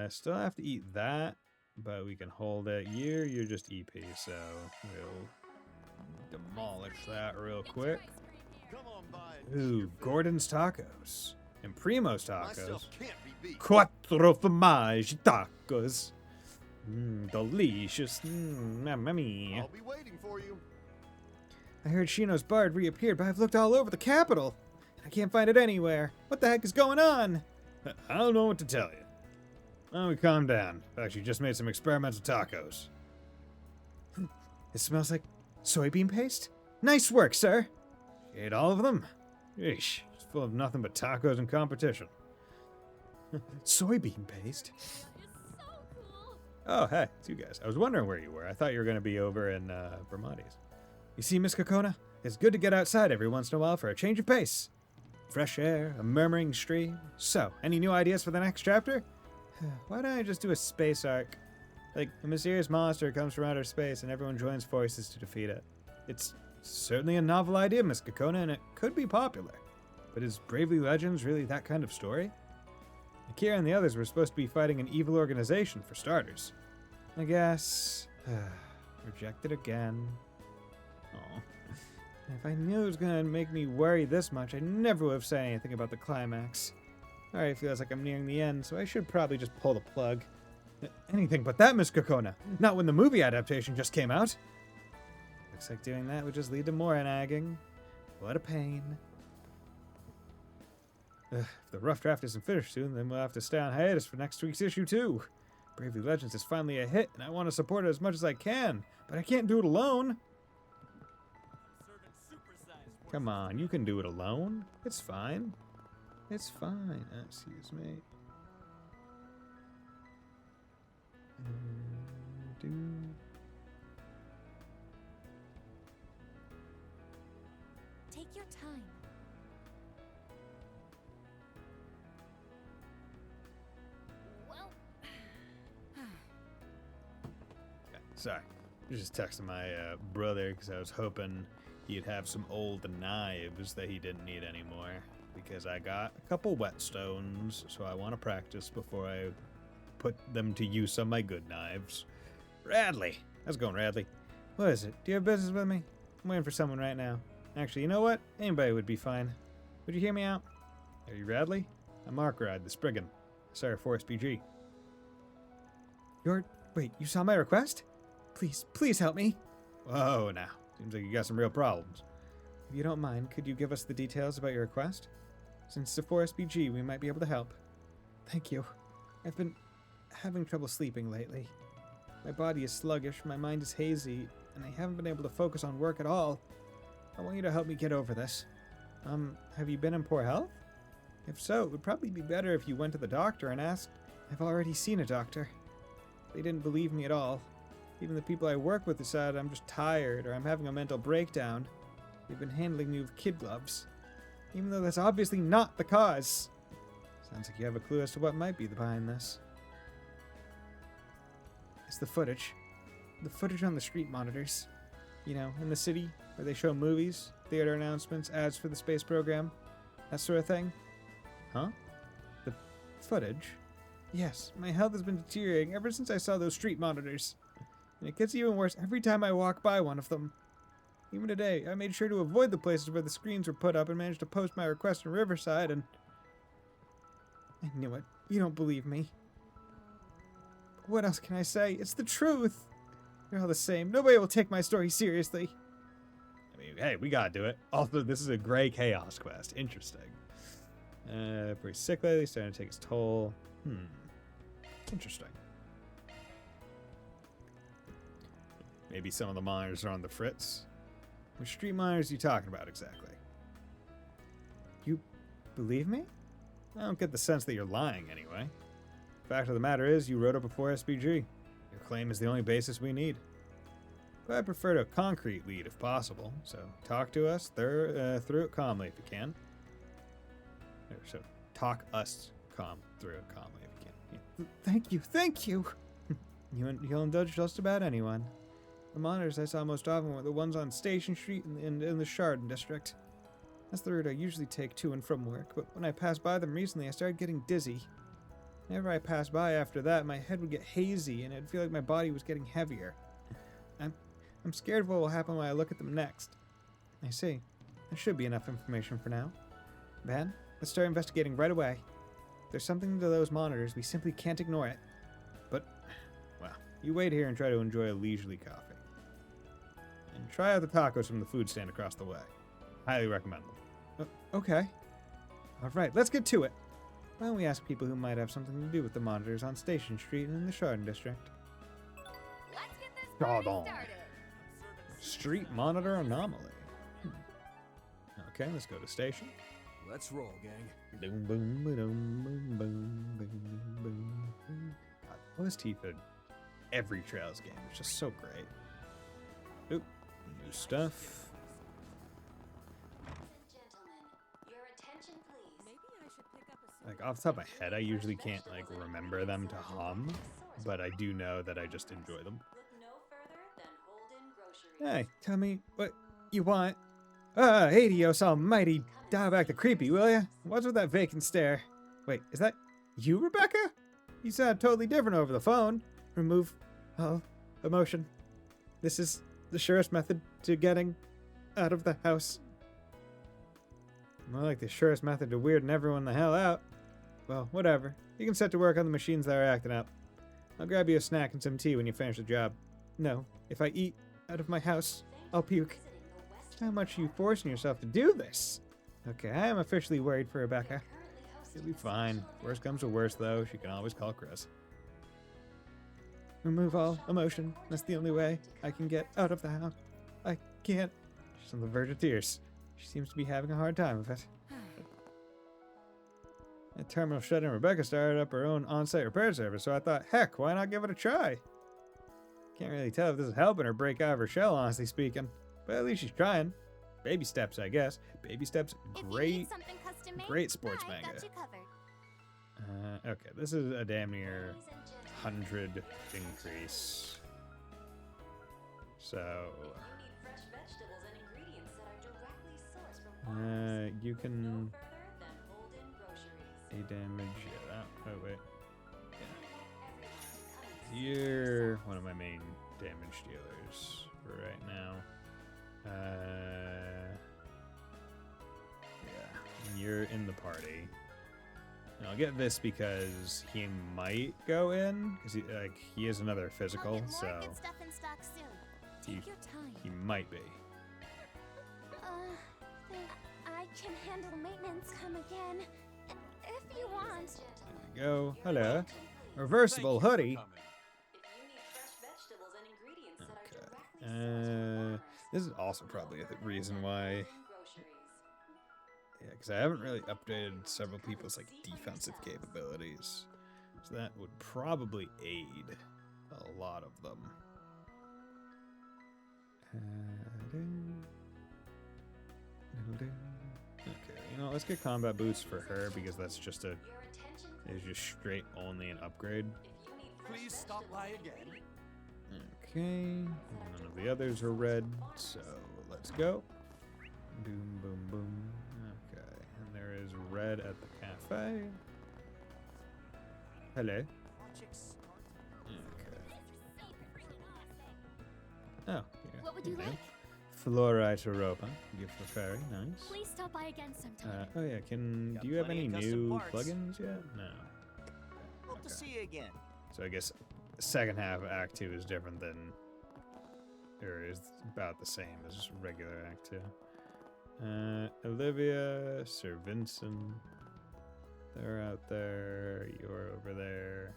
Still have to eat that, but we can hold it. You're just EP, so we'll demolish that real quick. Come on by. Ooh, Gordon's Tacos. And Primo's Tacos. Myself can't be beat. Quattro formaggi tacos. Delicious. Mamma mia. I'll be waiting for you. I heard Shino's bard reappeared, but I've looked all over the capital. I can't find it anywhere. What the heck is going on? I don't know what to tell you. Oh, calm down. I've actually just made some experimental tacos. It smells like soybean paste? Nice work, sir. You ate all of them? Yeesh, it's full of nothing but tacos and competition. Soybean paste? Oh, hey, it's you guys. I was wondering where you were. I thought you were going to be over in Vermonti's. You see, Miss Kokona, it's good to get outside every once in a while for a change of pace. Fresh air, a murmuring stream. So, any new ideas for the next chapter? Why don't I just do a space arc? Like, a mysterious monster comes from outer space and everyone joins forces to defeat it. It's certainly a novel idea, Miss Kokona, and it could be popular. But is Bravely Legends really that kind of story? Akira and the others were supposed to be fighting an evil organization, for starters. I guess... rejected again. Oh. If I knew it was gonna make me worry this much, I never would have said anything about the climax. Alright, feels like I'm nearing the end, so I should probably just pull the plug. Anything but that, Miss Kokona. Not when the movie adaptation just came out. Looks like doing that would just lead to more nagging. What a pain. If the rough draft isn't finished soon, then we'll have to stay on hiatus for next week's issue, too. Bravely Legends is finally a hit, and I want to support it as much as I can, but I can't do it alone. Come on, you can do it alone. It's fine. It's fine. Excuse me. Take your time. Well, Okay, sorry. I just texted my brother because I was hoping he'd have some old knives that he didn't need anymore. Because I got a couple whetstones, so I want to practice before I put them to use on my good knives. Radley! How's it going, Radley? What is it? Do you have business with me? I'm waiting for someone right now. Actually, you know what? Anybody would be fine. Would you hear me out? Are you Radley? I'm Mark Ride, the Spriggan. Sorry, Forest BG. Wait, you saw my request? Please help me. Whoa, now. Seems like you got some real problems. If you don't mind, could you give us the details about your request? Since it's a Forest BG, we might be able to help. Thank you. I've been having trouble sleeping lately. My body is sluggish, my mind is hazy, and I haven't been able to focus on work at all. I want you to help me get over this. Have you been in poor health? If so, it would probably be better if you went to the doctor and asked. I've already seen a doctor. They didn't believe me at all. Even the people I work with decided I'm just tired or I'm having a mental breakdown. They've been handling me with kid gloves. Even though that's obviously not the cause. Sounds like you have a clue as to what might be behind this. It's the footage. The footage on the street monitors. You know, in the city, where they show movies, theater announcements, ads for the space program. That sort of thing. Huh? The footage? Yes, my health has been deteriorating ever since I saw those street monitors. And it gets even worse every time I walk by one of them. Even today, I made sure to avoid the places where the screens were put up and managed to post my request in Riverside and... I knew it. You don't believe me. But what else can I say? It's the truth. You're all the same. Nobody will take my story seriously. I mean, hey, we gotta do it. Also, this is a gray chaos quest. Interesting. Pretty sick lately, starting to take its toll. Interesting. Maybe some of the monitors are on the fritz. Which street monitors are you talking about exactly? You believe me? I don't get the sense that you're lying anyway. Fact of the matter is, you wrote up before SBG. Your claim is the only basis we need. But I prefer to a concrete lead if possible, so talk to us through it calmly if you can. So talk us through it calmly if you can. Yeah. Thank you. You'll indulge just about anyone. The monitors I saw most often were the ones on Station Street in the Garten district. That's the route I usually take to and from work, but when I passed by them recently, I started getting dizzy. Whenever I passed by after that, my head would get hazy and it'd feel like my body was getting heavier. I'm scared of what will happen when I look at them next. I see. That should be enough information for now. Van, let's start investigating right away. If there's something to those monitors, we simply can't ignore it. But, well, you wait here and try to enjoy a leisurely coffee. And try out the tacos from the food stand across the way. Highly recommend them. Okay. Alright, let's get to it. Why don't we ask people who might have something to do with the monitors on Station Street in the Garten district? let's get this party started. Street monitor anomaly. Okay, let's go to station. Let's roll, gang. Boom, boom, boom, boom, boom, boom, boom, boom. God, those teeth are every Trails game. It's just so great. Oop, new stuff. Your attention, please. Maybe I should pick up a Like off the top of my head, I usually can't like remember them to hum, but I do know that I just enjoy them. Look no further than Holden Groceries. Hey, tell me what you want. Hey, Dios almighty, dial back the creepy, will ya? What's with that vacant stare? Wait, is that you, Rebecca? You sound totally different over the phone. Remove all emotion. This is the surest method to getting out of the house. More like the surest method to weirding everyone the hell out. Well, whatever. You can set to work on the machines that are acting up. I'll grab you a snack and some tea when you finish the job. No, if I eat out of my house, I'll puke. How much are you forcing yourself to do this? Okay, I am officially worried for Rebecca. She'll be fine. Worst comes to worst, though. She can always call Chris. Remove all emotion. That's the only way I can get out of the house. I can't. She's on the verge of tears. She seems to be having a hard time with it. That terminal shut in. Rebecca started up her own on-site repair service, so I thought, heck, why not give it a try? Can't really tell if this is helping her break out of her shell, honestly speaking. But at least she's trying. Baby steps, I guess. Baby steps, If you need great. something custom made, great sports I manga. got you covered. Okay, this is a damn near 100 increase. So, Fresh vegetables and ingredients that are directly sourced from you can further than Holden Groceries. a damage. Yeah, that. Oh wait. Yeah. You're one of my main damage dealers for right now. Yeah, you're in the party. And I'll get this because he might go in because he is another I'll physical, get more so good stuff in stock soon. he, Take your time. he might be. Think I can handle maintenance. Come again, if you want. There we go. Hello. Reversible hoodie. If you need fresh vegetables and ingredients that are Okay. directly sourced from This is also probably a reason why. groceries. Yeah, because I haven't really updated several people's like defensive capabilities, so that would probably aid a lot of them. Okay, you know, let's get combat boots for her because that's just a is just straight only an upgrade. Please stop by again. Okay, none of the others are red, so let's go. Boom, boom, boom. Okay, and there is red at the cafe. Hello. Okay. Oh, yeah. What would you like? Fluorite Europa. Gift for fairy. Nice. Please stop by again sometime. Oh yeah. Do Got you have any plenty of custom new parts. plugins yet? No. Hope Okay. to see you again. So I guess the second half of Act 2 is different than, or is about the same as regular Act 2. Olivia, Sir Vincent, they're out there. You're over there.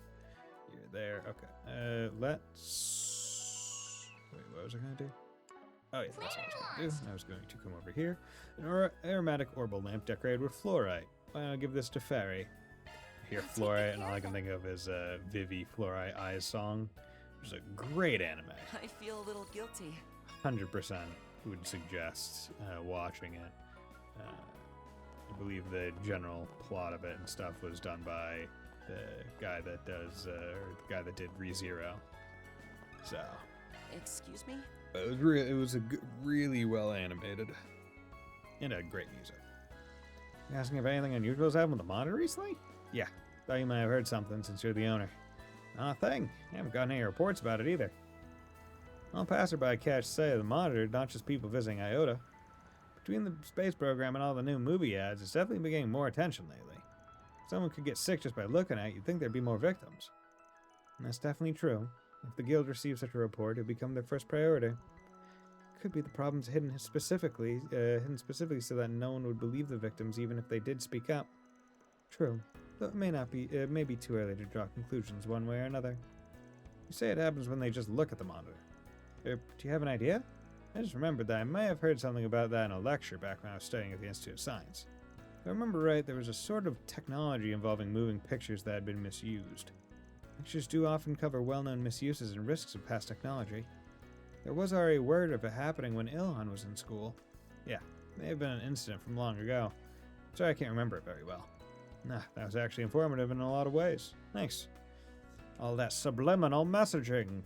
You're there. Okay. Let's. Wait, what was I gonna do? Oh yeah, that's what I was gonna do. I was going to come over here. An aromatic orbital lamp decorated with fluorite. Why don't I give this to Fairy? I hear fluorite, and all I can think of is Vivi Fluorite Eyes song, which is a great anime. I feel a little guilty. 100% would suggest watching it. I believe the general plot of it and stuff was done by the guy that does, or the guy that did ReZero. So Excuse me? it was really well animated, and had great music. You asking if anything unusual has happened with the monitor recently? Yeah, thought you might have heard something since you're the owner. Not a thing. I haven't gotten any reports about it either. All passerby catch say of the monitor, not just people visiting Iota. Between the space program and all the new movie ads, it's definitely been getting more attention lately. If someone could get sick just by looking at it, you'd think there'd be more victims. And that's definitely true. If the guild receives such a report, it'd become their first priority. Could be the problems hidden specifically so that no one would believe the victims even if they did speak up. True. Though it may be too early to draw conclusions one way or another. You say it happens when they just look at the monitor. Do you have an idea? I just remembered that I may have heard something about that in a lecture back when I was studying at the Institute of Science. If I remember right, there was a sort of technology involving moving pictures that had been misused. Lectures do often cover well-known misuses and risks of past technology. There was already word of it happening when Ilhan was in school. Yeah, may have been an incident from long ago. Sorry I can't remember it very well. Nah, that was actually informative in a lot of ways. Thanks. All that subliminal messaging.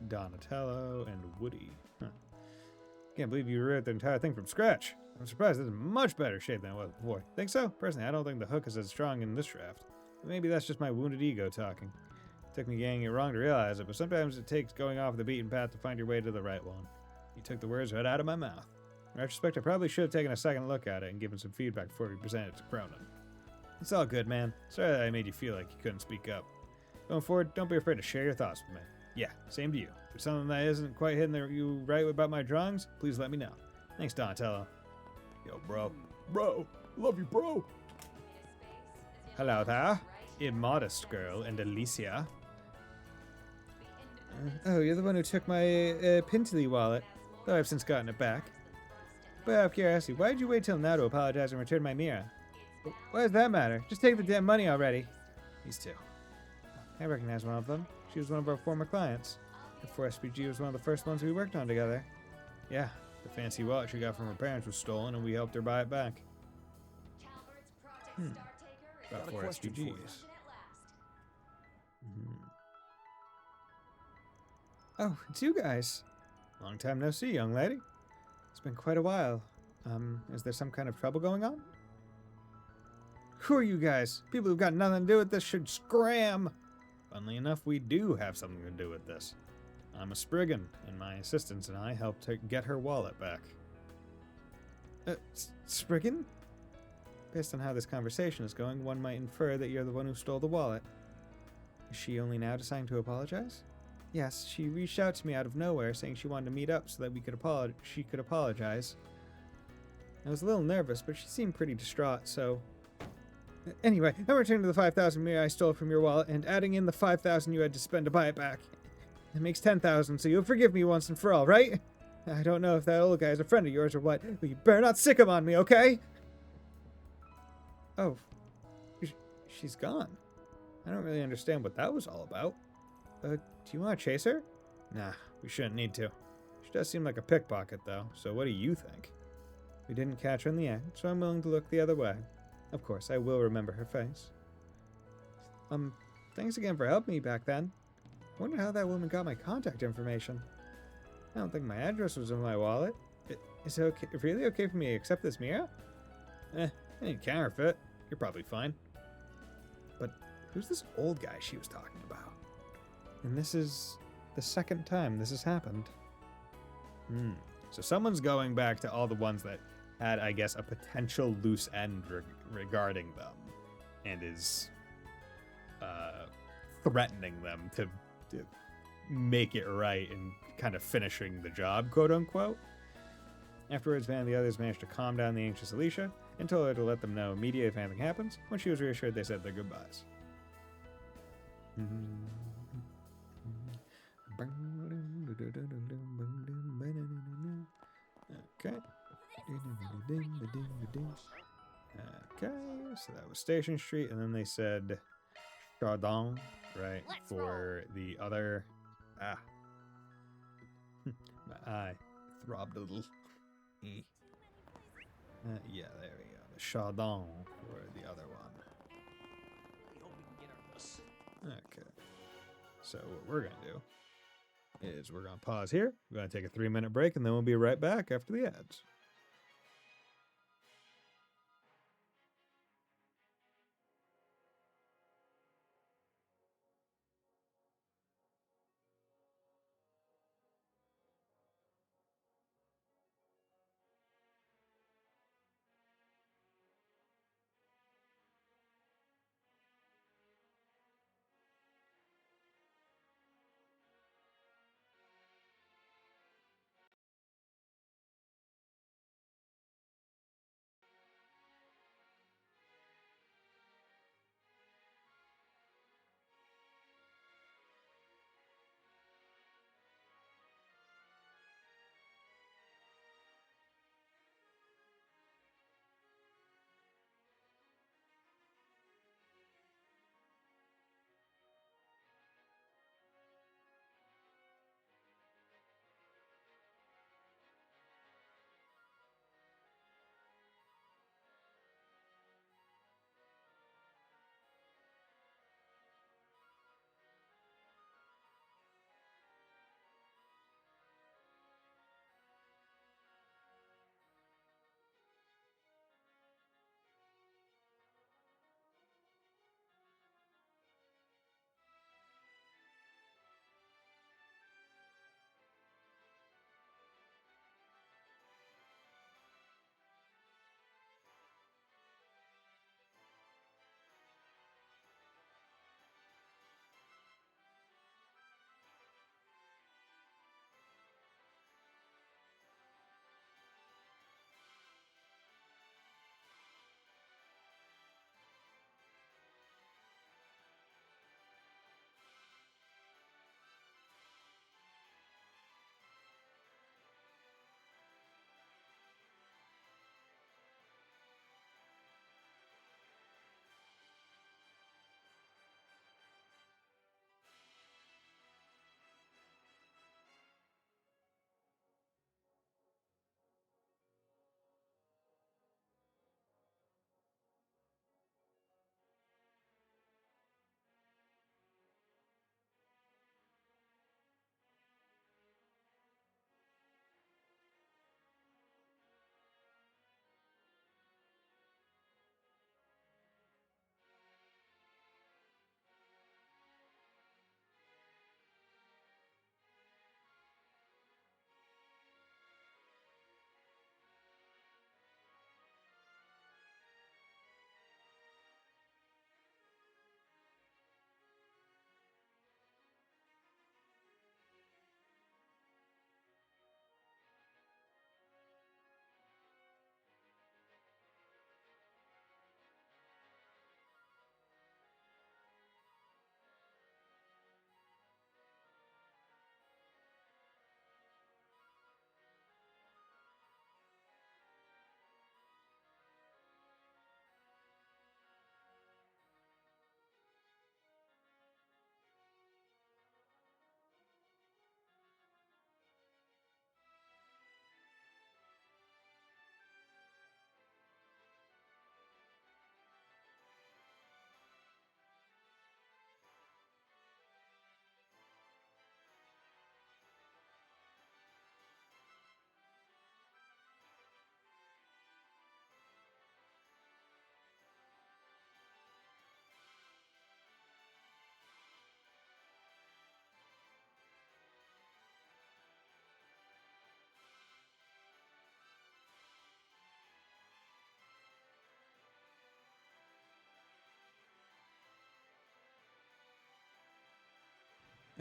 Donatello and Woody. Huh. Can't believe you rewrote the entire thing from scratch. I'm surprised it's in much better shape than it was before. Think so? Personally, I don't think the hook is as strong in this draft. But maybe that's just my wounded ego talking. It took me getting it wrong to realize it, but sometimes it takes going off the beaten path to find your way to the right one. You took the words right out of my mouth. In retrospect, I probably should have taken a second look at it and given some feedback before we presented it to Cronin. It's all good, man. Sorry that I made you feel like you couldn't speak up. Going forward, don't be afraid to share your thoughts with me. Yeah, same to you. If there's something that isn't quite hitting you right about my drawings, please let me know. Thanks, Donatello. Yo, bro. Bro. Love you, bro. Hello there. Immodest girl and Alicia. Oh, you're the one who took my Pintley wallet, though I've since gotten it back. But out of curiosity, why did you wait till now to apologize and return my mirror? Why does that matter? Just take the damn money already. These two. I recognize one of them. She was one of our former clients. Before SPG was one of the first ones we worked on together. Yeah, the fancy wallet she got from her parents was stolen and we helped her buy it back. About Got a 4 question for you. SPGs. Oh, it's you guys. Long time no see, young lady. It's been quite a while. Is there some kind of trouble going on? Who are you guys? People who've got nothing to do with this should scram! Funnily enough, we do have something to do with this. I'm a Spriggan, and my assistants and I helped get her wallet back. Spriggan? Based on how this conversation is going, one might infer that you're the one who stole the wallet. Is she only now deciding to apologize? Yes, she reached out to me out of nowhere, saying she wanted to meet up so that she could apologize. I was a little nervous, but she seemed pretty distraught, so... Anyway, I'm returning to the 5,000 mirror I stole from your wallet and adding in the 5,000 you had to spend to buy it back. That makes 10,000, so you'll forgive me once and for all, right? I don't know if that old guy is a friend of yours or what, but you better not sick him on me, okay? Oh, she's gone. I don't really understand what that was all about. Do you want to chase her? Nah, we shouldn't need to. She does seem like a pickpocket, though, so what do you think? We didn't catch her in the end, so I'm willing to look the other way. Of course, I will remember her face. Thanks again for helping me back then. I wonder how that woman got my contact information. I don't think my address was in my wallet. Is it okay, really okay for me to accept this mirror? Any counterfeit. You're probably fine. But who's this old guy she was talking about? And this is the second time this has happened. So someone's going back to all the ones that had, I guess, a potential loose end regarding them, and is threatening them to make it right and kind of finishing the job, quote unquote. Afterwards, Van and the others managed to calm down the anxious Alicia and told her to let them know immediately if anything happens. When she was reassured, they said their goodbyes. Okay. Okay, so that was Station Street, and then they said Garten, right, for the other... my eye throbbed a little. Yeah, there we go. The Chardon for the other one. Okay. So what we're going to do is we're going to pause here. We're going to take a 3-minute break, and then we'll be right back after the ads.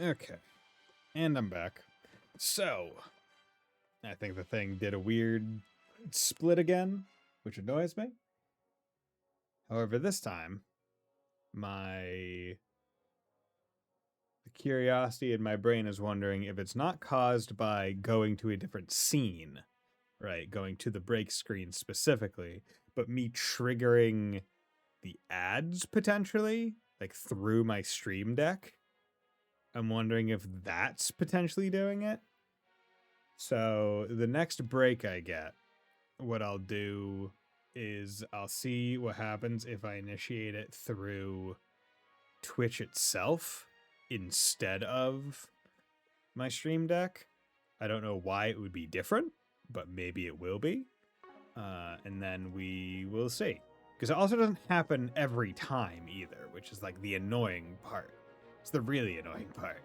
Okay. And I'm back. So, I think the thing did a weird split again, which annoys me. However, this time, the curiosity in my brain is wondering if it's not caused by going to a different scene, right? Going to the break screen specifically, but me triggering the ads potentially, like through my stream deck. I'm wondering if that's potentially doing it. So the next break I get, what I'll do is I'll see what happens if I initiate it through Twitch itself instead of my stream deck. I don't know why it would be different, but maybe it will be. And then we will see. Because it also doesn't happen every time either, which is like the annoying part. It's the really annoying part.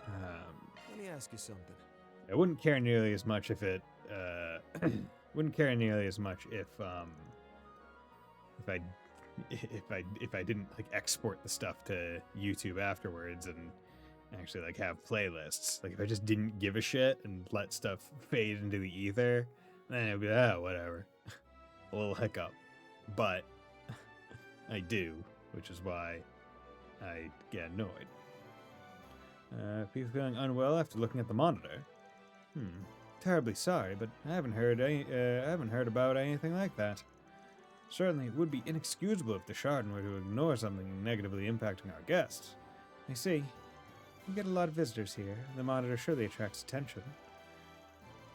Let me ask you something. I wouldn't care nearly as much if it wouldn't care nearly as much if I didn't like export the stuff to YouTube afterwards and actually like have playlists. Like if I just didn't give a shit and let stuff fade into the ether, then it'd be whatever. A little hiccup. But I do, which is why I get annoyed. People feeling unwell after looking at the monitor. Terribly sorry, but I haven't heard about anything like that. Certainly, it would be inexcusable if the Garten were to ignore something negatively impacting our guests. I see. We get a lot of visitors here. The monitor surely attracts attention.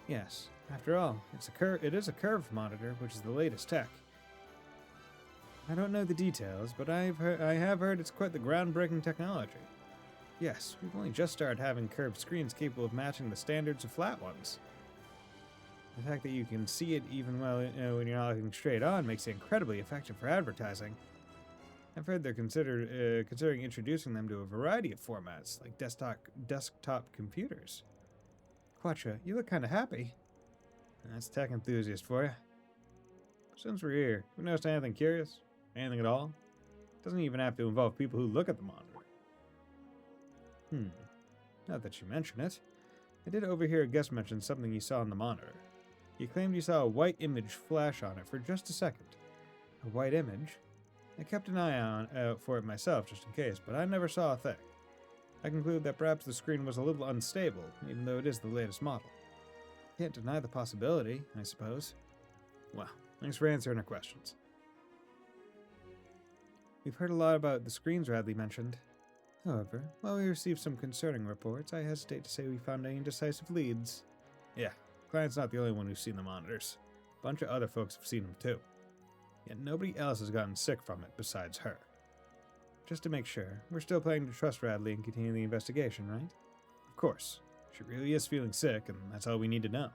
Yes, after all, it is a curved monitor, which is the latest tech. I don't know the details, but I have heard it's quite the groundbreaking technology. Yes, we've only just started having curved screens capable of matching the standards of flat ones. The fact that you can see it even when you're not looking straight on makes it incredibly effective for advertising. I've heard they're considering introducing them to a variety of formats, like desktop computers. Quattro, you look kind of happy. That's tech enthusiast for you. Since we're here, have you noticed anything curious? Anything at all? Doesn't even have to involve people who look at the monitor. Now that you mention it, I did overhear a guest mention something he saw on the monitor. He claimed he saw a white image flash on it for just a second. A white image? I kept an eye out for it myself just in case, but I never saw a thing. I conclude that perhaps the screen was a little unstable, even though it is the latest model. Can't deny the possibility, I suppose. Well, thanks for answering our questions. We've heard a lot about the screens Radley mentioned. However, while we received some concerning reports, I hesitate to say we found any decisive leads. Yeah, client's not the only one who's seen the monitors. A bunch of other folks have seen them too. Yet nobody else has gotten sick from it besides her. Just to make sure, we're still planning to trust Radley and continue the investigation, right? Of course. She really is feeling sick, and that's all we need to know.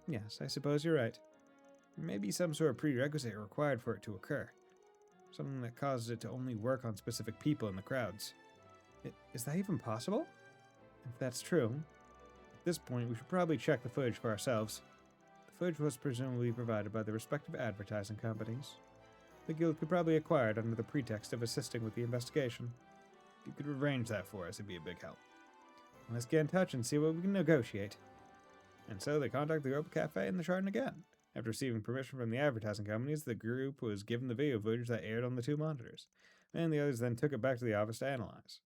Yes, I suppose you're right. There may be some sort of prerequisite required for it to occur. Something that causes it to only work on specific people in the crowds. Is that even possible? If that's true, at this point we should probably check the footage for ourselves. The footage was presumably provided by the respective advertising companies. The guild could probably acquire it under the pretext of assisting with the investigation. If you could arrange that for us, it'd be a big help. Let's get in touch and see what we can negotiate. And so they contact the Europa Cafe and the Garten again. After receiving permission from the advertising companies, the group was given the video footage that aired on the two monitors, and the others then took it back to the office to analyze.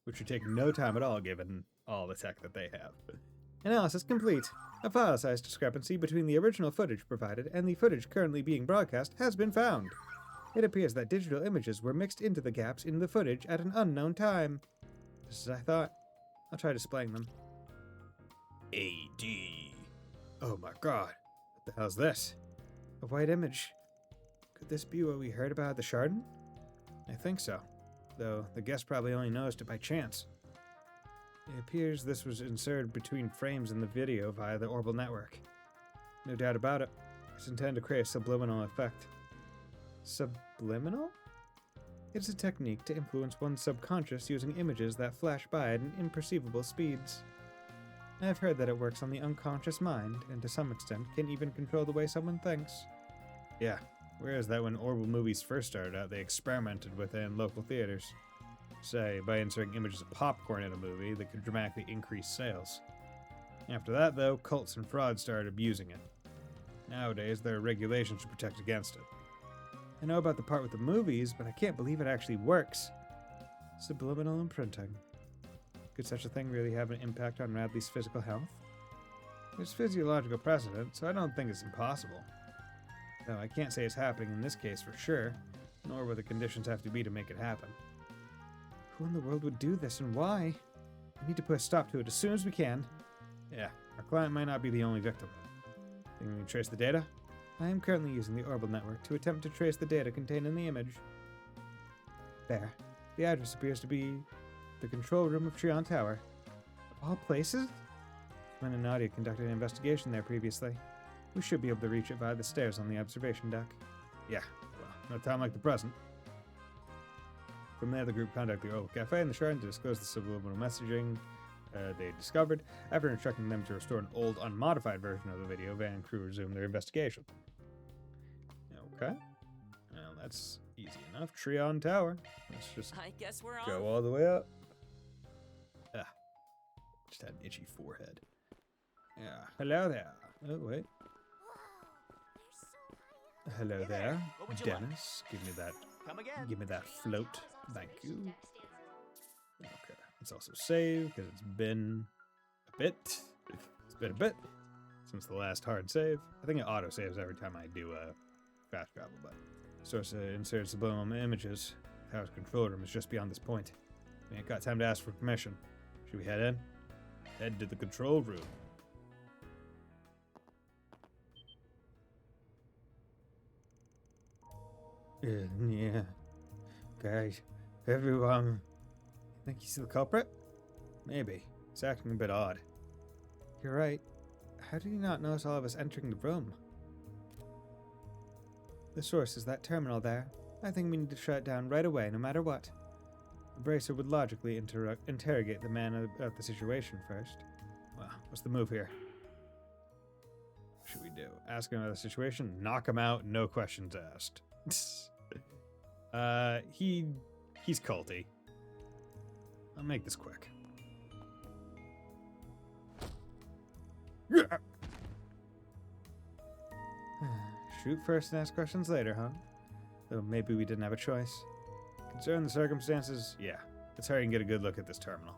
Which would take no time at all given all the tech that they have. Analysis complete. A file size discrepancy between the original footage provided and the footage currently being broadcast has been found. It appears that digital images were mixed into the gaps in the footage at an unknown time. Just as I thought. I'll try displaying them. AD. Oh my god. What the hell's this? A white image. Could this be what we heard about at the Garten? I think so. Though the guest probably only noticed it by chance. It appears this was inserted between frames in the video via the Orbital network. No doubt about it. It's intended to create a subliminal effect. Subliminal? It's a technique to influence one's subconscious using images that flash by at imperceivable speeds. I've heard that it works on the unconscious mind, and to some extent can even control the way someone thinks. Yeah, Whereas that when Orbital movies first started out, they experimented with it in local theaters. Say, by inserting images of popcorn in a movie that could dramatically increase sales. After that, though, cults and frauds started abusing it. Nowadays, there are regulations to protect against it. I know about the part with the movies, but I can't believe it actually works. Subliminal imprinting. Could such a thing really have an impact on Radley's physical health? There's physiological precedent, so I don't think it's impossible. Though I can't say it's happening in this case for sure, nor will the conditions have to be to make it happen. Who in the world would do this and why? We need to put a stop to it as soon as we can. Yeah, our client might not be the only victim. Think we can trace the data? I am currently using the Orbital network to attempt to trace the data contained in the image. There. The address appears to be the control room of Trion Tower. Of all places? Flynn and Nadia conducted an investigation there previously. We should be able to reach it via the stairs on the observation deck. Yeah, well, no time like the present. From there, the group contacted the Orbital Cafe in the Shrine to disclose the subliminal messaging they discovered. After instructing them to restore an old, unmodified version of the video, Van and crew resumed their investigation. Okay. Well, that's easy enough. Trion Tower. Let's just I guess we're on. go all the way up. Ah. Just had an itchy forehead. Yeah. Hello there. Oh, wait. Hello Hey there. there. What would you like? Dennis, give me that. Come again. Give me that float. Thank you. Okay. Let's also save, because it's been a bit. It's been a bit since the last hard save. I think it auto-saves every time I do a fast travel, but source insert subliminal images. Tower's control room is just beyond this point. We ain't got time to ask for permission. Should we head in? Head to the control room. Yeah. Guys, everyone. Think he's the culprit? Maybe. It's acting a bit odd. You're right. How did he not notice all of us entering the room? The source is that terminal there. I think we need to shut it down right away, no matter what. The bracer would logically interrogate the man about the situation first. Well, what's the move here? What should we do? Ask him about the situation? Knock him out? No questions asked. He's culty. I'll make this quick. Shoot first and ask questions later, huh? Though maybe we didn't have a choice. Considering the circumstances, yeah. Let's hurry and get a good look at this terminal.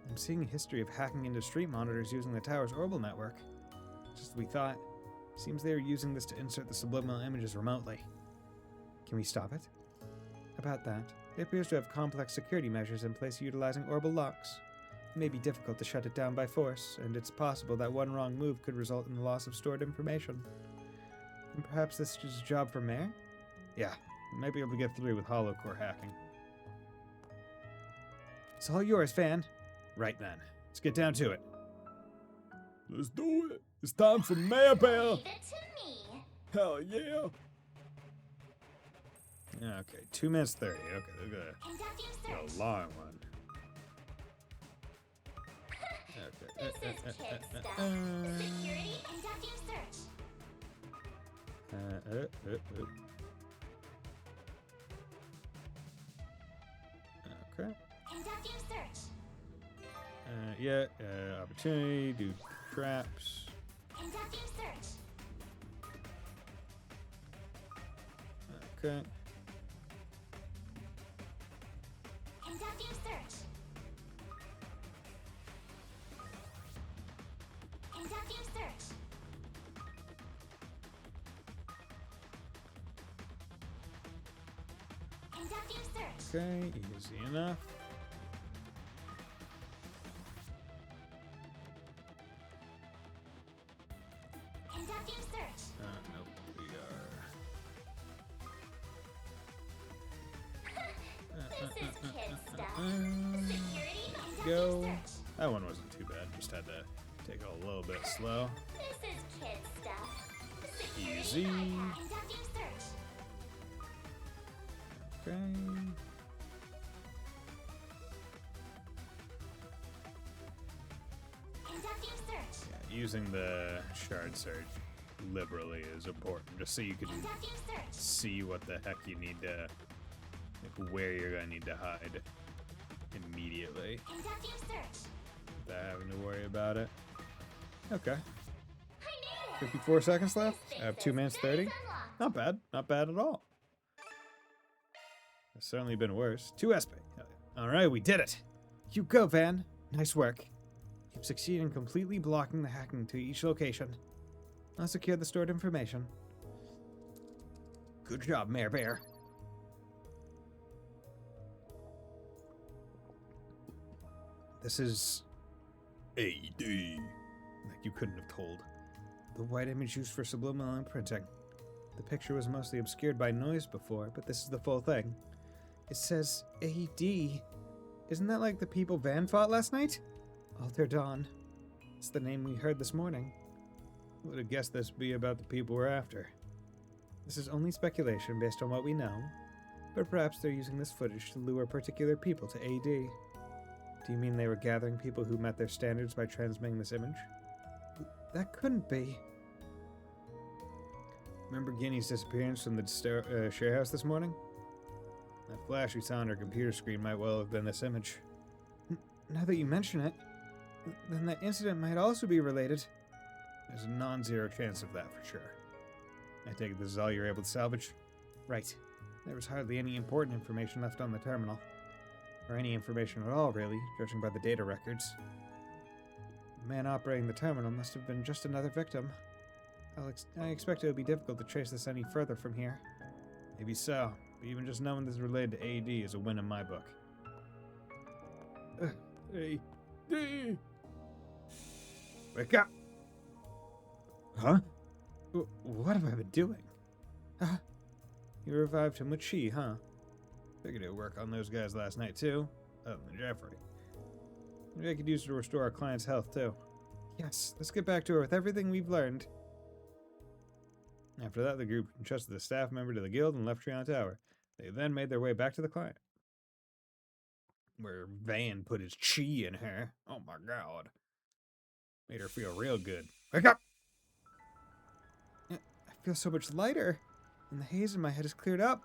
I'm seeing a history of hacking into street monitors using the tower's orbital network. Just as we thought. Seems they are using this to insert the subliminal images remotely. Can we stop it? About that, it appears to have complex security measures in place utilizing orbital locks. It may be difficult to shut it down by force, and it's possible that one wrong move could result in the loss of stored information. And perhaps this is just a job for Mare? Yeah, we might be able to get through with hollow core hacking. It's all yours, Van. Right then, let's get down to it. Let's do it. It's time for Mare Bell. Leave it to me. Hell yeah. Okay, 2 minutes 30. Okay, look at Conducting that. search. A long one. This is kid stuff. Security. Conducting search. Okay. Conducting search. Yeah, opportunity, do traps. Conducting search. Okay. Conducting search. Conducting search. Conducting search. Okay, easy enough. Conducting search. Nope, we This is kid stuff. are. Security. Go. Conducting search. That one wasn't too bad, just had to take it a little bit slow. This is kid stuff. Security. Easy. Conducting search. Okay. Conducting search. Yeah, using the shard search liberally is important, just so you can Conducting search. see what the heck you need to, like, where you're gonna need to hide immediately Conducting search. without having to worry about it. Okay. I knew it. 54 seconds left. This I have space 2 is minutes very 30. unlocked. Not bad. Not bad at all. It's certainly been worse. 2 SP. Alright, we did it. You go, Van. Nice work. You've succeeded in completely blocking the hacking to each location. I'll secure the stored information. Good job, Mayor Bear. This is AD. Like you couldn't have told. The white image used for subliminal imprinting. The picture was mostly obscured by noise before, but this is the full thing. It says AD. Isn't that like the people Van fought last night? Alter Dawn. It's the name we heard this morning. Would have guessed this be about the people we're after. This is only speculation based on what we know, but perhaps they're using this footage to lure particular people to AD. Do you mean they were gathering people who met their standards by transmitting this image? That couldn't be. Remember Guinea's disappearance from the share house this morning? That flash we saw on her computer screen might well have been this image. Now that you mention it, then that incident might also be related. There's a non-zero chance of that for sure. I take it this is all you're able to salvage? Right. There was hardly any important information left on the terminal. Or any information at all, really, judging by the data records. The man operating the terminal must have been just another victim. I expect it would be difficult to trace this any further from here. Maybe so, but even just knowing this is related to AD is a win in my book. AD! Wake up! Huh? What have I been doing? You revived him with Chi, huh? Figured it would work on those guys last night, too. Other than Jeffrey. Maybe I could use it to restore our client's health, too. Yes, let's get back to her with everything we've learned. After that, the group entrusted the staff member to the guild and left Trion Tower. They then made their way back to the client, where Van put his chi in her. Oh my god. Made her feel real good. Wake up! I feel so much lighter, and the haze in my head is cleared up.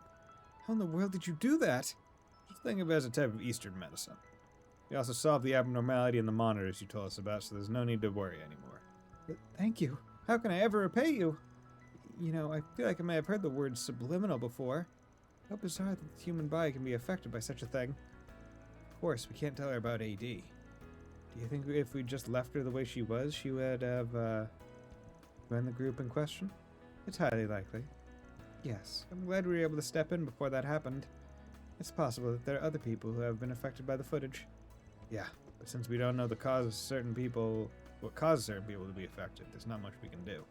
How in the world did you do that? Just think of it as a type of Eastern medicine. We also solved the abnormality in the monitors you told us about, so there's no need to worry anymore. Thank you. How can I ever repay you? You know, I feel like I may have heard the word subliminal before. How bizarre that the human body can be affected by such a thing. Of course, we can't tell her about AD. Do you think if we just left her the way she was, she would have, joined the group in question? It's highly likely. Yes, I'm glad we were able to step in before that happened. It's possible that there are other people who have been affected by the footage. Yeah, but since we don't know what causes certain people to be affected, there's not much we can do.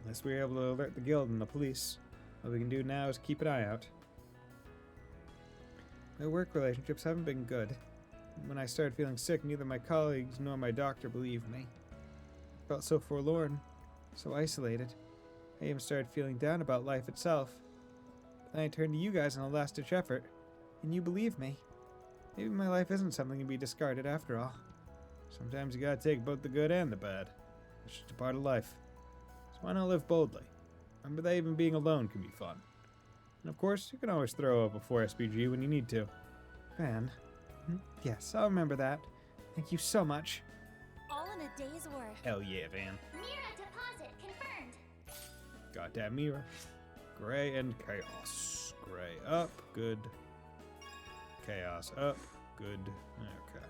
Unless we're able to alert the guild and the police, what we can do now is keep an eye out. My work relationships haven't been good. When I started feeling sick, neither my colleagues nor my doctor believed me. I felt so forlorn, so isolated. I even started feeling down about life itself. Then I turned to you guys in a last-ditch effort, and you believed me. Maybe my life isn't something to be discarded after all. Sometimes you gotta take both the good and the bad. It's just a part of life. So why not live boldly? Remember that even being alone can be fun. And of course, you can always throw up a 4SPG when you need to. Van. Yes, I'll remember that. Thank you so much. All in a day's work. Hell yeah, Van. Mira deposit confirmed. Got that mirror. Gray and chaos. Gray up, good. Chaos up, good. Okay.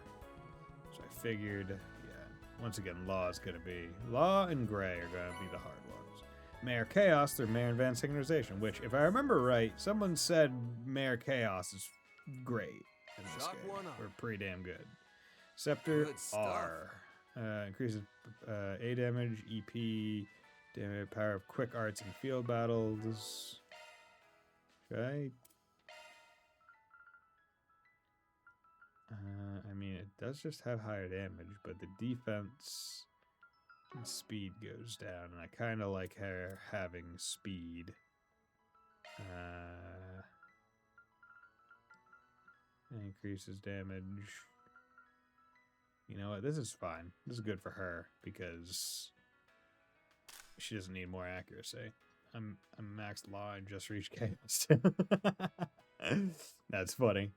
So I figured, yeah. Once again, Law is gonna be. Law and Gray are gonna be the hard ones. Mayor Chaos through Mayor and Van synchronization, which, if I remember right, someone said Mayor Chaos is great in this Chalk game. one up. Or pretty damn good. Scepter Good stuff. R. Increases A damage, EP, damage, power of quick arts and field battles. Okay. I mean, it does just have higher damage, but the defense and speed goes down, and I kind of like her having speed. Increases damage. You know what? This is fine. This is good for her because She doesn't need more accuracy. I'm maxed law and just reached chaos. That's funny.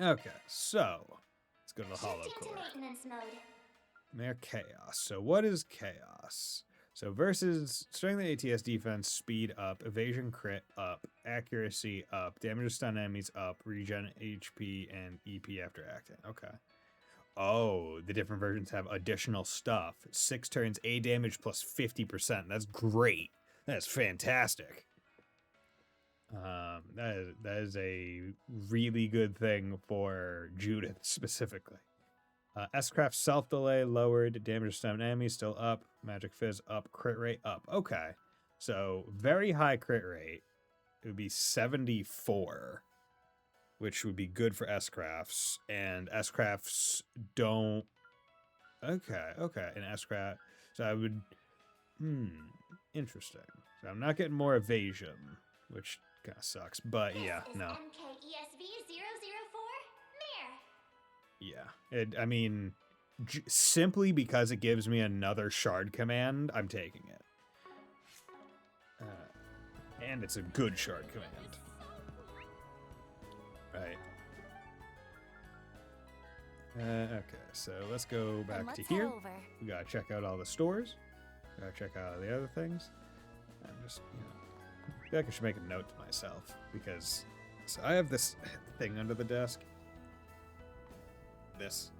Okay, so let's go to the hollow Shifting to core. maintenance mode. Mere chaos. So what is chaos? So versus strength and ATS defense, speed up, evasion crit up, accuracy up, damage to stun enemies up, regen HP and EP after acting. Okay. Oh, the different versions have additional stuff. 6 turns, A damage plus 50%. That's great. That's fantastic. That is a really good thing for Judith specifically. S-Craft self-delay lowered, damage to stun enemies still up, magic fizz up, crit rate up. Okay, so very high crit rate. It would be 74, which would be good for S-Crafts, and S-Crafts don't... Okay, and S-Craft... So I would... interesting. So I'm not getting more evasion, which kind of sucks, but yeah, This is no. MKESV004 Mirror. Yeah, I mean, simply because it gives me another shard command, I'm taking it. And it's a good shard command. Right. Okay, so let's go Then back let's to head here. over. We gotta check out all the stores. Gotta check out the other things. I'm just, I feel like I should make a note to myself because so I have this thing under the desk. It's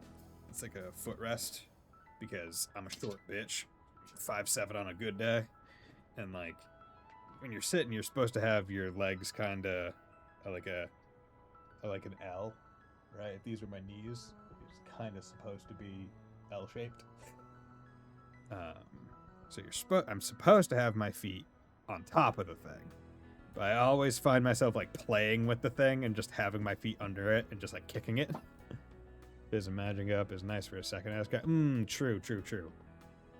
like a footrest because I'm a short bitch, 5'7" on a good day, and like when you're sitting, you're supposed to have your legs kind of like an L, right? If these are my knees, it's kind of supposed to be L-shaped. So I'm supposed to have my feet on top of the thing, but I always find myself like playing with the thing and just having my feet under it and just like kicking it. Biz and magic up is nice for a second. True.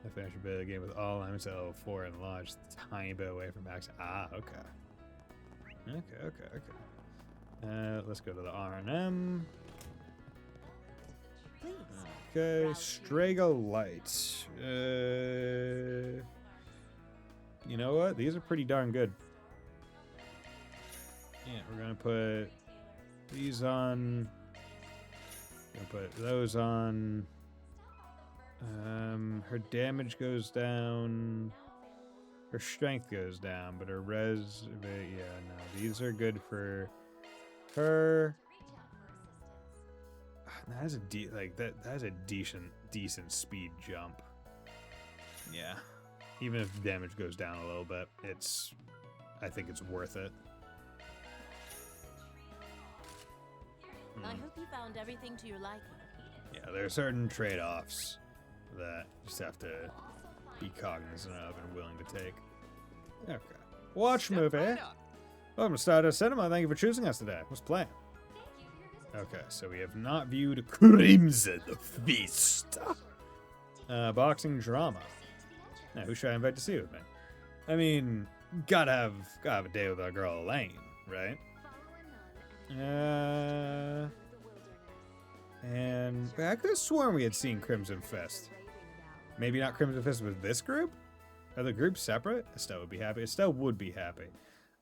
I finished a bit of the game with all I'm so 4 and launch, a tiny bit away from max. Okay. Let's go to the R&M. Please. Okay, Strago Light. You know what? These are pretty darn good. Yeah, we're gonna put these on. Gonna put those on. Her damage goes down. Her strength goes down, but her res. But yeah, no, these are good for her. That is that is a decent speed jump. Yeah, even if damage goes down a little bit, I think it's worth it. I hope you found everything to your liking. Yeah, there are certain trade-offs that you just have to be cognizant of and willing to take. Okay. Watch movie. Welcome to Stardust Cinema. Thank you for choosing us today. What's playing? Okay, so we have not viewed Crimson Feast. Boxing drama. Now, who should I invite to see with me? I mean, gotta have a day with our girl Elaine, right? And I could have sworn we had seen Crimson Fist. Maybe not Crimson Fist with this group? Are the groups separate? Estelle would be happy. Estelle would be happy.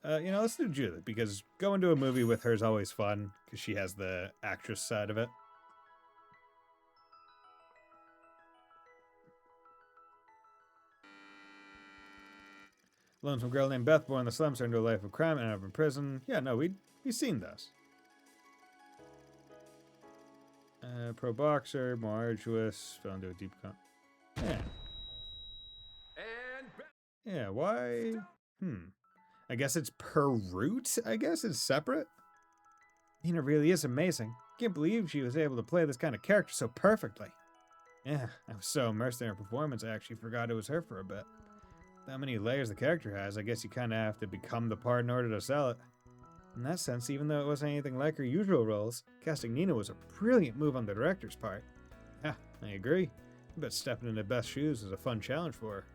Let's do Judith, because going to a movie with her is always fun, because she has the actress side of it. Lonesome girl named Beth, born in the slums, turned to a life of crime and ended up in prison. Yeah, no, we've seen this. Pro boxer, more arduous, fell into a deep Yeah. And Yeah, why? I guess it's per route, I guess? It's separate? Nina really is amazing. Can't believe she was able to play this kind of character so perfectly. Yeah, I was so immersed in her performance, I actually forgot it was her for a bit. How many layers the character has, I guess you kind of have to become the part in order to sell it. In that sense, even though it wasn't anything like her usual roles, casting Nina was a brilliant move on the director's part. Yeah, I agree. I bet stepping into Beth's shoes is a fun challenge for her.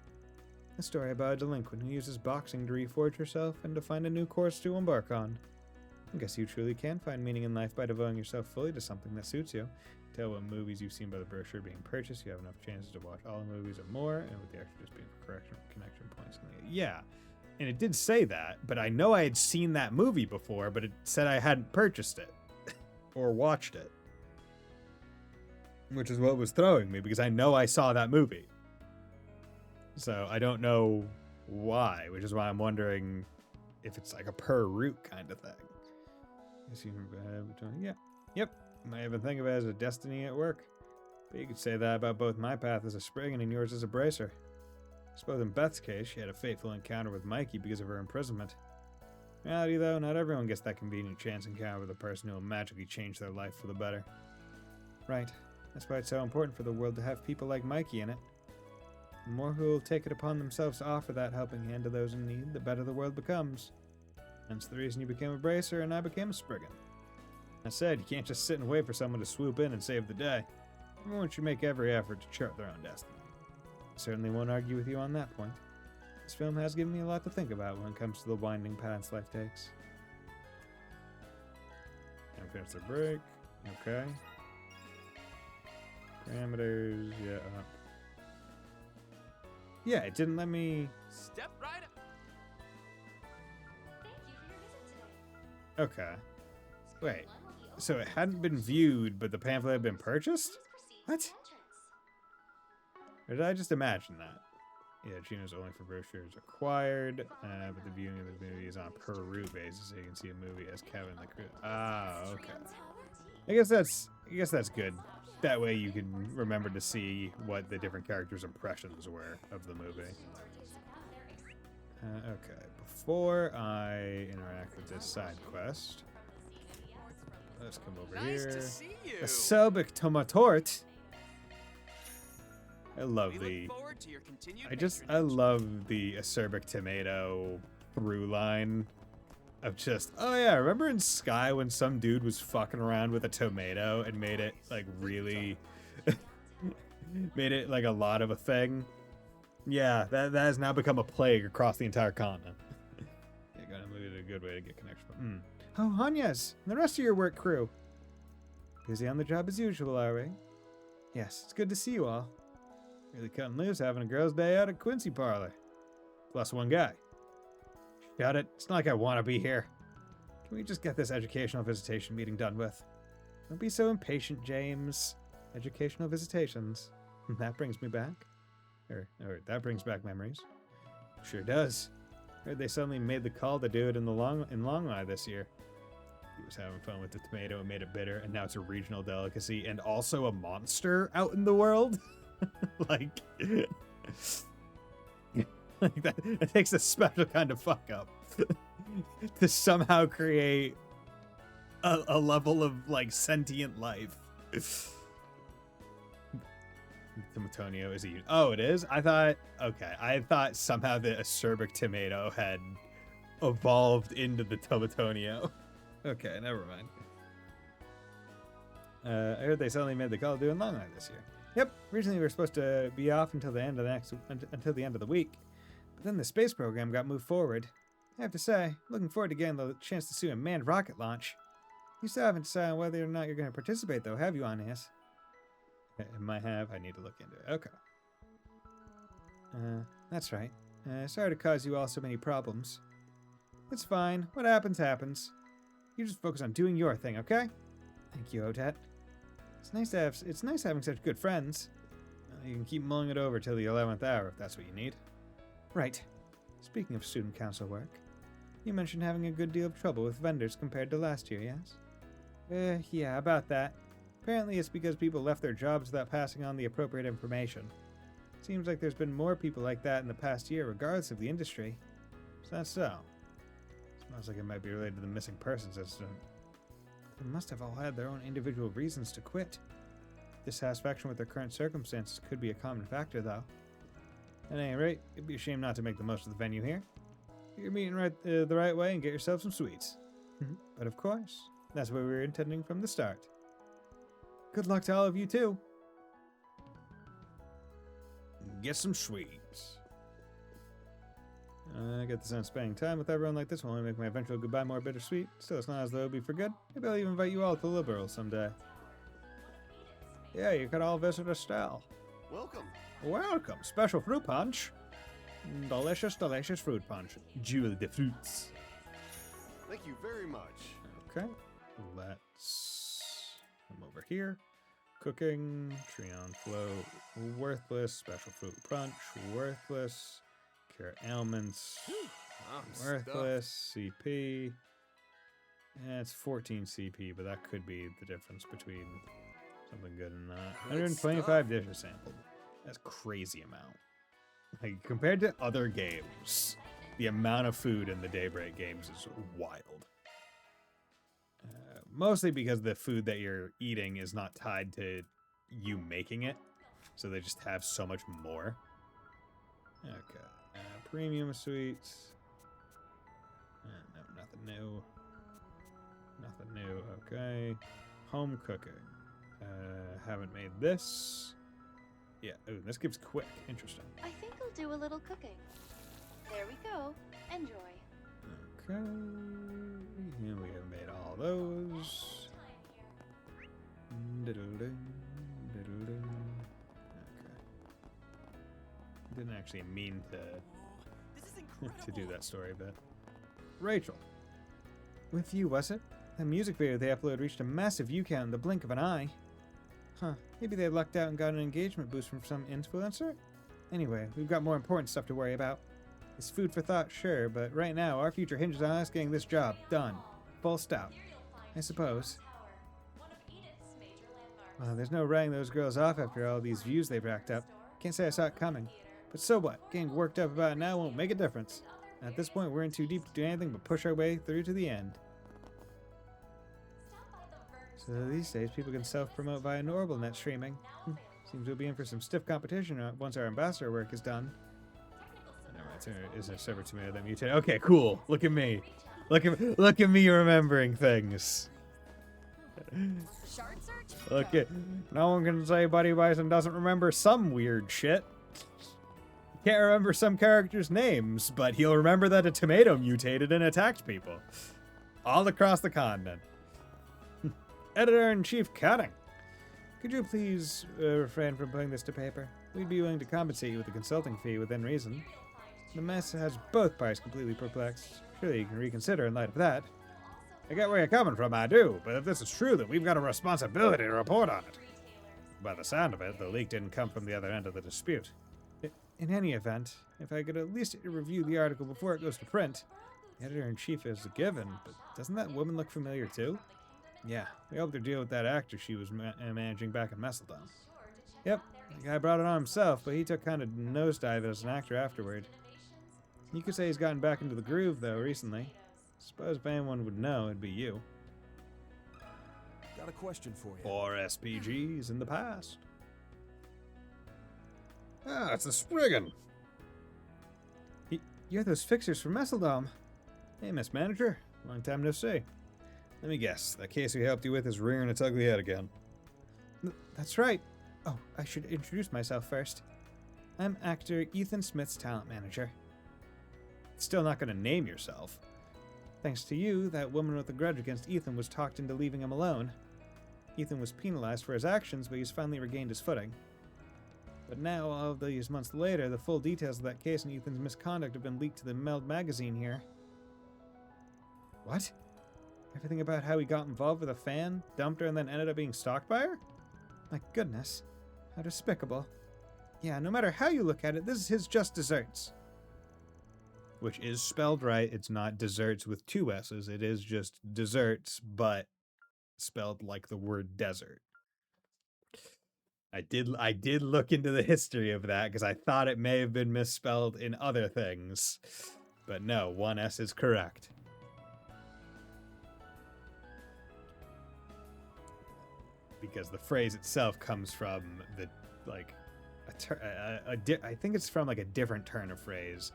A story about a delinquent who uses boxing to reforge herself and to find a new course to embark on. I guess you truly can find meaning in life by devoting yourself fully to something that suits you. Tell what movies you've seen by the brochure being purchased. You have enough chances to watch all the movies and more, and with the extra just being for connection points. Yeah, and it did say that, but I know I had seen that movie before, but it said I hadn't purchased it or watched it, which is what was throwing me because I know I saw that movie. So I don't know why, which is why I'm wondering if it's like a per route kind of thing. Yeah. Yep. Might even think of it as a destiny at work. But you could say that about both my path as a Spriggan and yours as a Bracer. I suppose in Beth's case, she had a fateful encounter with Mikey because of her imprisonment. In reality, though, not everyone gets that convenient chance encounter with a person who will magically change their life for the better. Right. That's why it's so important for the world to have people like Mikey in it. The more who will take it upon themselves to offer that helping hand to those in need, the better the world becomes. Hence the reason you became a Bracer and I became a Spriggan. I said, you can't just sit and wait for someone to swoop in and save the day. Everyone should make every effort to chart their own destiny. I certainly won't argue with you on that point. This film has given me a lot to think about when it comes to the winding paths life takes. And finish their break. Okay. Parameters, yeah. Yeah, it didn't let me... Step right up. Thank you for your visit today. Okay. Wait. So it hadn't been viewed, but the pamphlet had been purchased? What? Or did I just imagine that? Yeah, Chino's only for brochures acquired, but the viewing of the movie is on a per route basis, so you can see a movie as Kevin the crew. Ah, okay. I guess that's good. That way you can remember to see what the different characters' impressions were of the movie. Okay, before I interact with this side quest, let's come over here. To see you. A Selbig Tomatort. I love We look forward to your continued I love the acerbic tomato through line of just, oh yeah, remember in Sky when some dude was fucking around with a tomato and made it like really made it like a lot of a thing? Yeah, that has now become a plague across the entire continent. Yeah, gonna move it a good way to get connection. Oh, Hanya's and the rest of your work crew. Busy on the job as usual, are we? Yes, it's good to see you all. Really cutting loose, having a girls' day out at Quincy Parlor. Plus one guy. Got it. It's not like I want to be here. Can we just get this educational visitation meeting done with? Don't be so impatient, James. Educational visitations. That brings me back. Or that brings back memories. Sure does. Heard they suddenly made the call to do it in Longeye this year. He was having fun with the tomato and made it bitter, and now it's a regional delicacy and also a monster out in the world. like that, it takes a special kind of fuck up to somehow create a level of like sentient life. Tomatonio is a oh, it is? I thought somehow the acerbic tomato had evolved into the Tomatonio. Okay, never mind. I heard they suddenly made the call to do in Longeye this year. Yep, originally we were supposed to be off until the end of the week, but then the space program got moved forward. I have to say, looking forward to getting the chance to see a manned rocket launch. You still haven't decided whether or not you're going to participate, though, have you, Anias? I might have. I need to look into it. Okay. That's right. Sorry to cause you all so many problems. It's fine. What happens, happens. You just focus on doing your thing, okay? Thank you, Odette. It's nice having such good friends. You can keep mulling it over till the 11th hour if that's what you need. Right. Speaking of student council work, you mentioned having a good deal of trouble with vendors compared to last year, yes? Yeah, about that. Apparently it's because people left their jobs without passing on the appropriate information. Seems like there's been more people like that in the past year, regardless of the industry. Is that so? Smells like it might be related to the missing persons incident. They must have all had their own individual reasons to quit. Dissatisfaction with their current circumstances could be a common factor, though. At any rate, it'd be a shame not to make the most of the venue here. Get your meeting the right way and get yourself some sweets. But of course, that's what we were intending from the start. Good luck to all of you, too. Get some sweets. I get the sense spending time with everyone like this will only make my eventual goodbye more bittersweet. Still, it's not as though it'll be for good. Maybe I'll even invite you all to the Liberals someday. Yeah, you could all visit Estelle. Welcome. Welcome. Special fruit punch. Delicious, delicious fruit punch. Jewel de fruits. Thank you very much. Okay. Let's come over here. Cooking. Treon float. Worthless. Special fruit punch. Worthless. Carrot almonds. I'm Worthless. CP. Yeah, it's 14 CP, but that could be the difference between something good and not. Good 125 stuff. dishes sampled. That's crazy amount. Like, compared to other games, the amount of food in the Daybreak games is wild. Mostly because the food that you're eating is not tied to you making it, so they just have so much more. Okay. Premium sweets. No, nothing new. Nothing new. Okay. Home cooking. Haven't made this. Yeah. Ooh, this gives quick. Interesting. I think I'll do a little cooking. There we go. Enjoy. Okay. And we have made all those. Diddle-ding, diddle-ding. Okay. Didn't actually mean to do that story, but Rachel. With you, was it? That music video they uploaded reached a massive view count in the blink of an eye. Huh. Maybe they lucked out and got an engagement boost from some influencer? Anyway, we've got more important stuff to worry about. It's food for thought, sure, but right now our future hinges on us getting this job done. Full stop. I suppose. Well, there's no writing those girls off after all these views they've racked up. Can't say I saw it coming. But so what? Getting worked up about it now won't make a difference. At this point, we're in too deep to do anything but push our way through to the end. So these days, people can self-promote via normal net streaming. Seems we'll be in for some stiff competition once our ambassador work is done. Is there server too many of them mutated? Okay, cool. Look at me. Look at me remembering things. Okay, no one can say Buddy Bison doesn't remember some weird shit. He can't remember some characters' names, but he'll remember that a tomato mutated and attacked people. All across the continent. Editor-in-Chief Cutting. Could you please refrain from putting this to paper? We'd be willing to compensate you with a consulting fee within reason. The mess has both parties completely perplexed. Surely you can reconsider in light of that. I get where you're coming from, I do, but if this is true, then we've got a responsibility to report on it. By the sound of it, the leak didn't come from the other end of the dispute. In any event, if I could at least review the article before it goes to print. The editor-in-chief is a given, but doesn't that woman look familiar too? Yeah, we helped her deal with that actor she was managing back in Messeldom. Yep, the guy brought it on himself, but he took kind of nosedive as an actor afterward. You could say he's gotten back into the groove, though, recently. Suppose if anyone would know, it'd be you. Got a question for you. 4 SPGs in the past. Ah, it's the Spriggan. You're those fixers from Messeldom. Hey, Miss Manager. Long time no see. Let me guess. That case we helped you with is rearing its ugly head again. That's right. Oh, I should introduce myself first. I'm actor Ethan Smith's talent manager. Still not going to name yourself. Thanks to you, that woman with a grudge against Ethan was talked into leaving him alone. Ethan was penalized for his actions, but he's finally regained his footing. But now, all of these months later, the full details of that case and Ethan's misconduct have been leaked to the Meld magazine here. What? Everything about how he got involved with a fan, dumped her, and then ended up being stalked by her? My goodness. How despicable. Yeah, no matter how you look at it, this is his just desserts. Which is spelled right. It's not desserts with 2 S's. It is just desserts, but spelled like the word desert. I did look into the history of that because I thought it may have been misspelled in other things. But no, 1 S is correct. Because the phrase itself comes from the, like, I think it's from like a different turn of phrase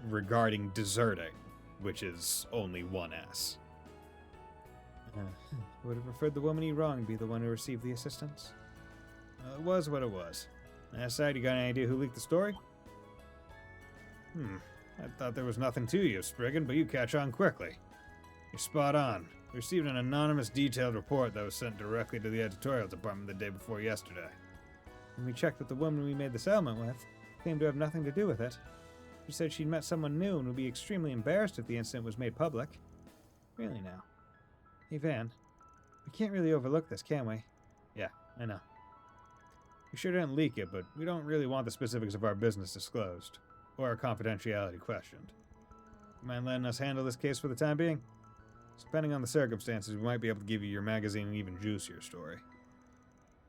regarding deserting, which is only 1 S. Would have preferred the woman he wronged be the one who received the assistance. It was what it was. Aside, you got any idea who leaked the story? I thought there was nothing to you, Spriggan, but you catch on quickly. You're spot on. We received an anonymous detailed report that was sent directly to the editorial department the day before yesterday. When we checked with the woman we made the settlement with, it claimed to have nothing to do with it. She said she'd met someone new and would be extremely embarrassed if the incident was made public. Really now? Hey, Van. We can't really overlook this, can we? Yeah, I know. We sure didn't leak it, but we don't really want the specifics of our business disclosed, or our confidentiality questioned. You mind letting us handle this case for the time being? Depending on the circumstances, we might be able to give you your magazine an even juicier story.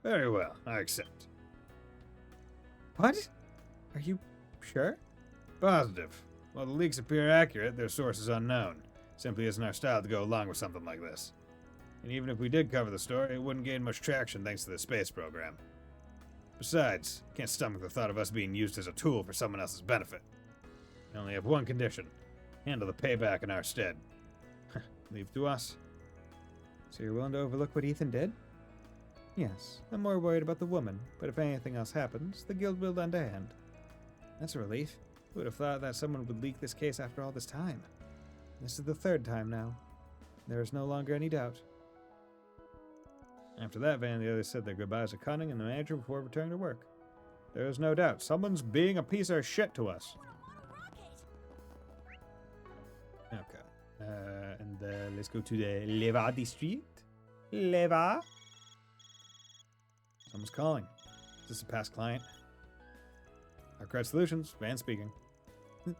Very well, I accept. What? Are you sure? Positive. While the leaks appear accurate, their source is unknown. Simply isn't our style to go along with something like this. And even if we did cover the story, it wouldn't gain much traction thanks to the space program. Besides, can't stomach the thought of us being used as a tool for someone else's benefit. We only have one condition. Handle the payback in our stead. Leave to us. So you're willing to overlook what Ethan did? Yes, I'm more worried about the woman, but if anything else happens, the guild will lend a hand. That's a relief. Who would have thought that someone would leak this case after all this time? This is the third time now. There is no longer any doubt. After that, Van and the others said their goodbyes to Cunning and the manager before returning to work. There is no doubt someone's being a piece of shit to us. Okay. And let's go to the Leva district. Leva. Someone's calling. Is this a past client? Arcade Solutions, Van speaking.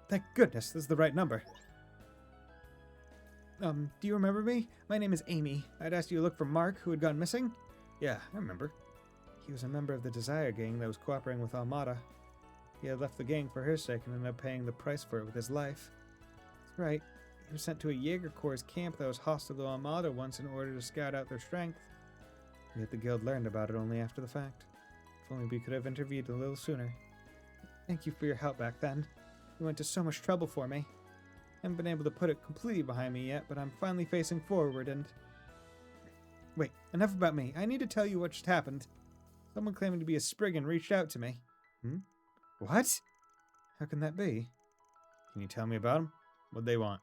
Thank goodness, this is the right number. Do you remember me? My name is Amy. I'd asked you to look for Mark, who had gone missing. Yeah, I remember. He was a member of the Desire gang that was cooperating with Almada. He had left the gang for her sake and ended up paying the price for it with his life. That's right. He was sent to a Jaeger Corps camp that was hostile to Almada once in order to scout out their strength. Yet the guild learned about it only after the fact. If only we could have intervened a little sooner. Thank you for your help back then. You went to so much trouble for me. I haven't been able to put it completely behind me yet, but I'm finally facing forward and... Wait, enough about me. I need to tell you what just happened. Someone claiming to be a Spriggan reached out to me. What? How can that be? Can you tell me about him? What'd they want?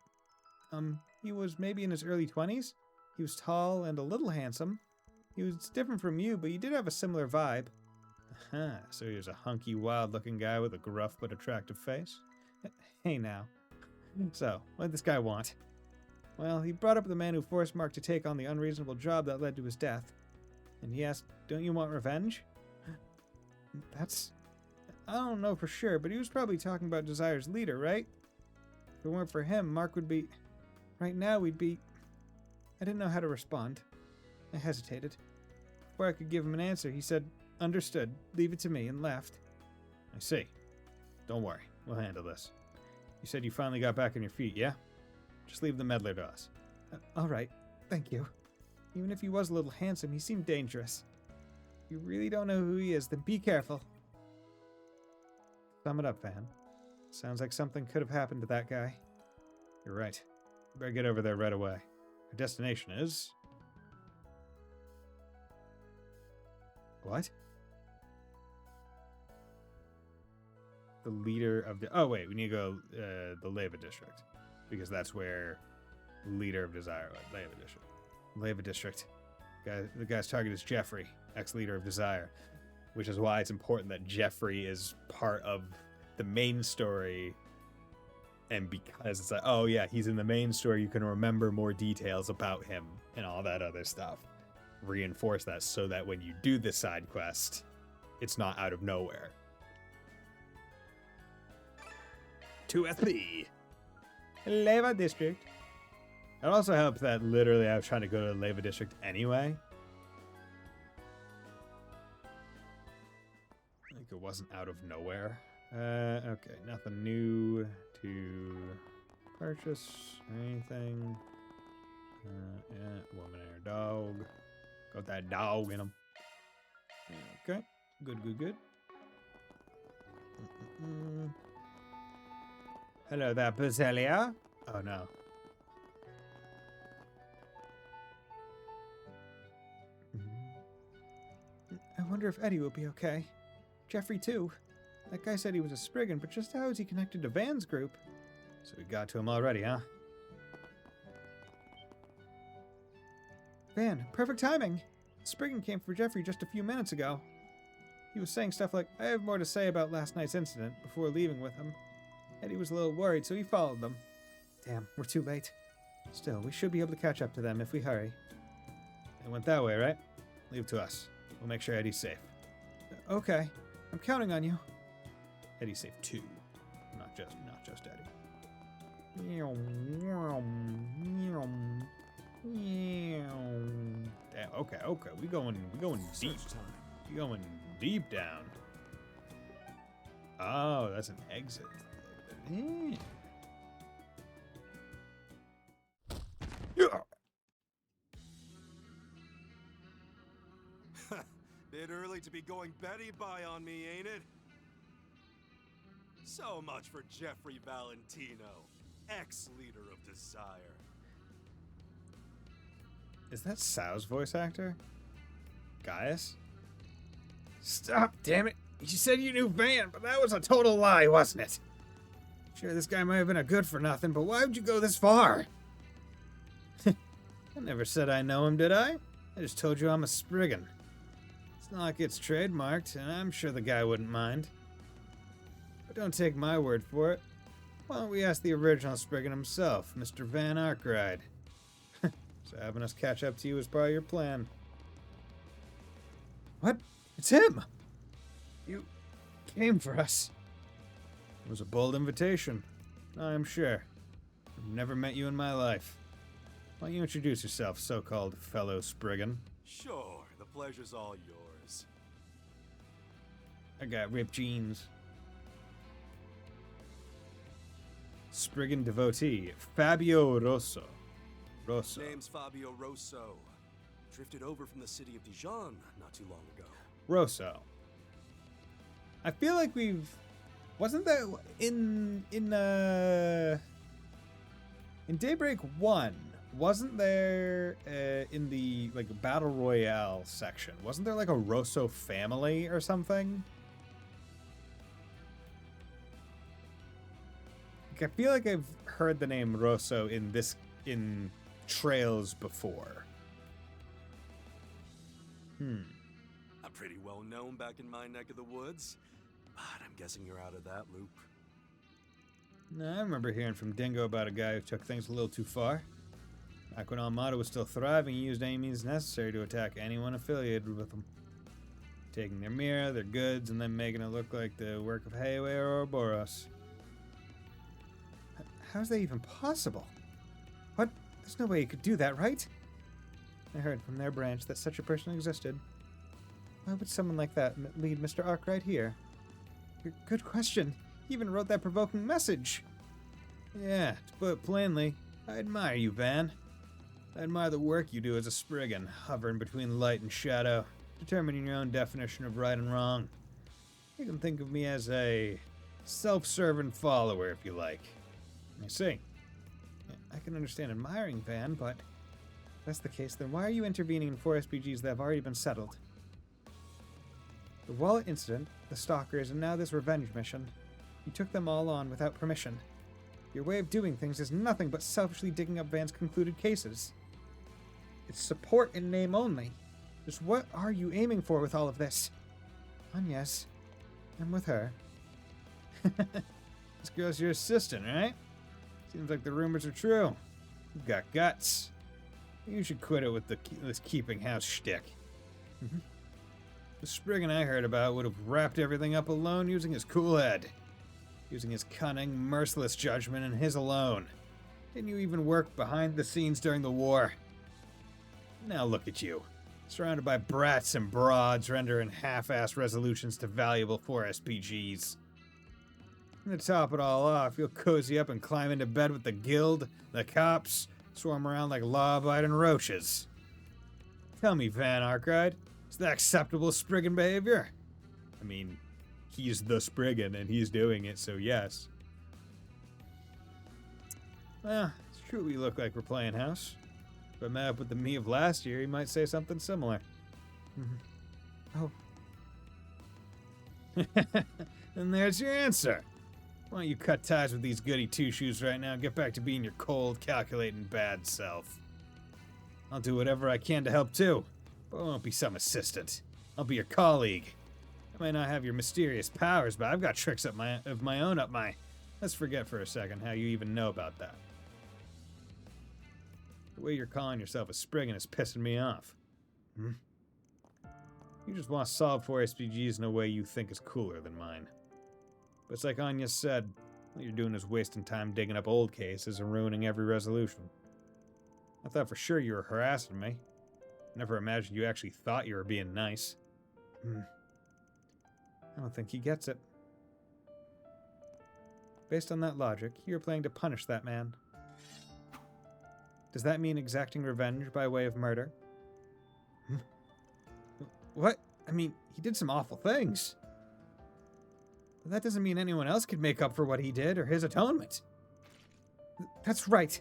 He was maybe in his early 20s. He was tall and a little handsome. He was different from you, but he did have a similar vibe. So he was a hunky, wild-looking guy with a gruff but attractive face? Hey now. So, what did this guy want? Well, he brought up the man who forced Mark to take on the unreasonable job that led to his death. And he asked, don't you want revenge? That's... I don't know for sure, but he was probably talking about Desire's leader, right? If it weren't for him, Mark would be... Right now, we'd be... I didn't know how to respond. I hesitated. Before I could give him an answer, he said, understood, leave it to me, and left. I see. Don't worry, we'll handle this. You said you finally got back on your feet, yeah? Just leave the meddler to us. All right, thank you. Even if he was a little handsome, he seemed dangerous. If you really don't know who he is, then be careful. Sum it up, Van. Sounds like something could have happened to that guy. You're right. We better get over there right away. Our destination is... What? The leader of the... Oh, wait, we need to go the Leva district. Because that's where leader of Desire was. Leva district. Leva district. The guy's target is Jeffrey, ex-leader of Desire. Which is why it's important that Jeffrey is part of the main story. And because it's like, oh yeah, he's in the main story, you can remember more details about him and all that other stuff. Reinforce that so that when you do the side quest, it's not out of nowhere. 2SB. Leva District. It also helps that literally I was trying to go to the Leva District anyway. Like it wasn't out of nowhere. Okay, nothing new to purchase or anything. Yeah, woman and her dog. Got that dog in him. Okay, good. Hello there, Bezelia. Oh no. I wonder if Eddie will be okay. Jeffrey too. That guy said he was a Spriggan, but just how is he connected to Van's group? So we got to him already, huh? Van, perfect timing. Spriggan came for Jeffrey just a few minutes ago. He was saying stuff like, I have more to say about last night's incident before leaving with him. Eddie was a little worried, so he followed them. Damn, we're too late. Still, we should be able to catch up to them if we hurry. It went that way, right? Leave it to us. We'll make sure Eddie's safe. Okay. I'm counting on you. Eddie's safe too. Not just Eddie. Damn, okay. We going deep. We going deep down. Oh, that's an exit. Yeah. Bit early to be going Betty by on me, ain't it? So much for Jeffrey Valentino, ex-leader of Desire. Is that Sao's voice actor? Gaius? Stop, damn it! You said you knew Van, but that was a total lie, wasn't it? Sure, this guy might have been a good-for-nothing, but why would you go this far? I never said I know him, did I? I just told you I'm a Spriggan. It's not like it's trademarked, and I'm sure the guy wouldn't mind. But don't take my word for it. Why don't we ask the original Spriggan himself, Mr. Van Arkwright? So having us catch up to you is part of your plan. What? It's him! You came for us. It was a bold invitation, I am sure. I've never met you in my life. Why don't you introduce yourself, so-called fellow Spriggan? Sure, the pleasure's all yours. I got ripped jeans. Spriggan devotee, Fabio Rosso. Name's Fabio Rosso. Drifted over from the city of Dijon not too long ago. Rosso. I feel like wasn't that in Daybreak 1, wasn't there in the battle royale section, wasn't there like a Rosso family or something? I feel like I've heard the name Rosso in trails before. I'm pretty well known back in my neck of the woods, but I'm guessing you're out of that loop. No, I remember hearing from Dingo about a guy who took things a little too far. Back when Armada was still thriving, he used any means necessary to attack anyone affiliated with them. Taking their mirror, their goods, and then making it look like the work of Heiwe or Ouroboros. How's that even possible? What? There's no way you could do that, right? I heard from their branch that such a person existed. Why would someone like that lead Mr. Arkwright here? Good question. He even wrote that provoking message. Yeah, to put it plainly, I admire you, Van. I admire the work you do as a Spriggan, hovering between light and shadow, determining your own definition of right and wrong. You can think of me as a self-serving follower, if you like. I see. I can understand admiring Van, but if that's the case, then why are you intervening in 4 SPGs that have already been settled? The wallet incident, the stalkers, and now this revenge mission. You took them all on without permission. Your way of doing things is nothing but selfishly digging up Van's concluded cases. It's support in name only. Just what are you aiming for with all of this? Yes, I'm with her. This girl's your assistant, right? Seems like the rumors are true. You've got guts. You should quit it with this keeping house shtick. The Spriggan I heard about would have wrapped everything up alone using his cool head. Using his cunning, merciless judgment and his alone. Didn't you even work behind the scenes during the war? Now look at you. Surrounded by brats and broads rendering half-assed resolutions to valuable 4 SPGs. And to top it all off, you'll cozy up and climb into bed with the guild, the cops, swarm around like law-abiding roaches. Tell me, Van Arkwright, is that acceptable Spriggan behavior? I mean, he's the Spriggan and he's doing it, so yes. Well, it's true we look like we're playing house. If I met up with the me of last year, he might say something similar. Oh. And there's your answer. Why don't you cut ties with these goody two-shoes right now and get back to being your cold, calculating, bad self? I'll do whatever I can to help too, but I won't be some assistant. I'll be your colleague. I might not have your mysterious powers, but I've got tricks of my own up my... Let's forget for a second how you even know about that. The way you're calling yourself a Spriggan is pissing me off. Hmm? You just want to solve 4 SPGs in a way you think is cooler than mine. But it's like Anya said, what you're doing is wasting time digging up old cases and ruining every resolution. I thought for sure you were harassing me. Never imagined you actually thought you were being nice. I don't think he gets it. Based on that logic, you're planning to punish that man. Does that mean exacting revenge by way of murder? What? I mean, he did some awful things. But that doesn't mean anyone else could make up for what he did or his atonement. That's right.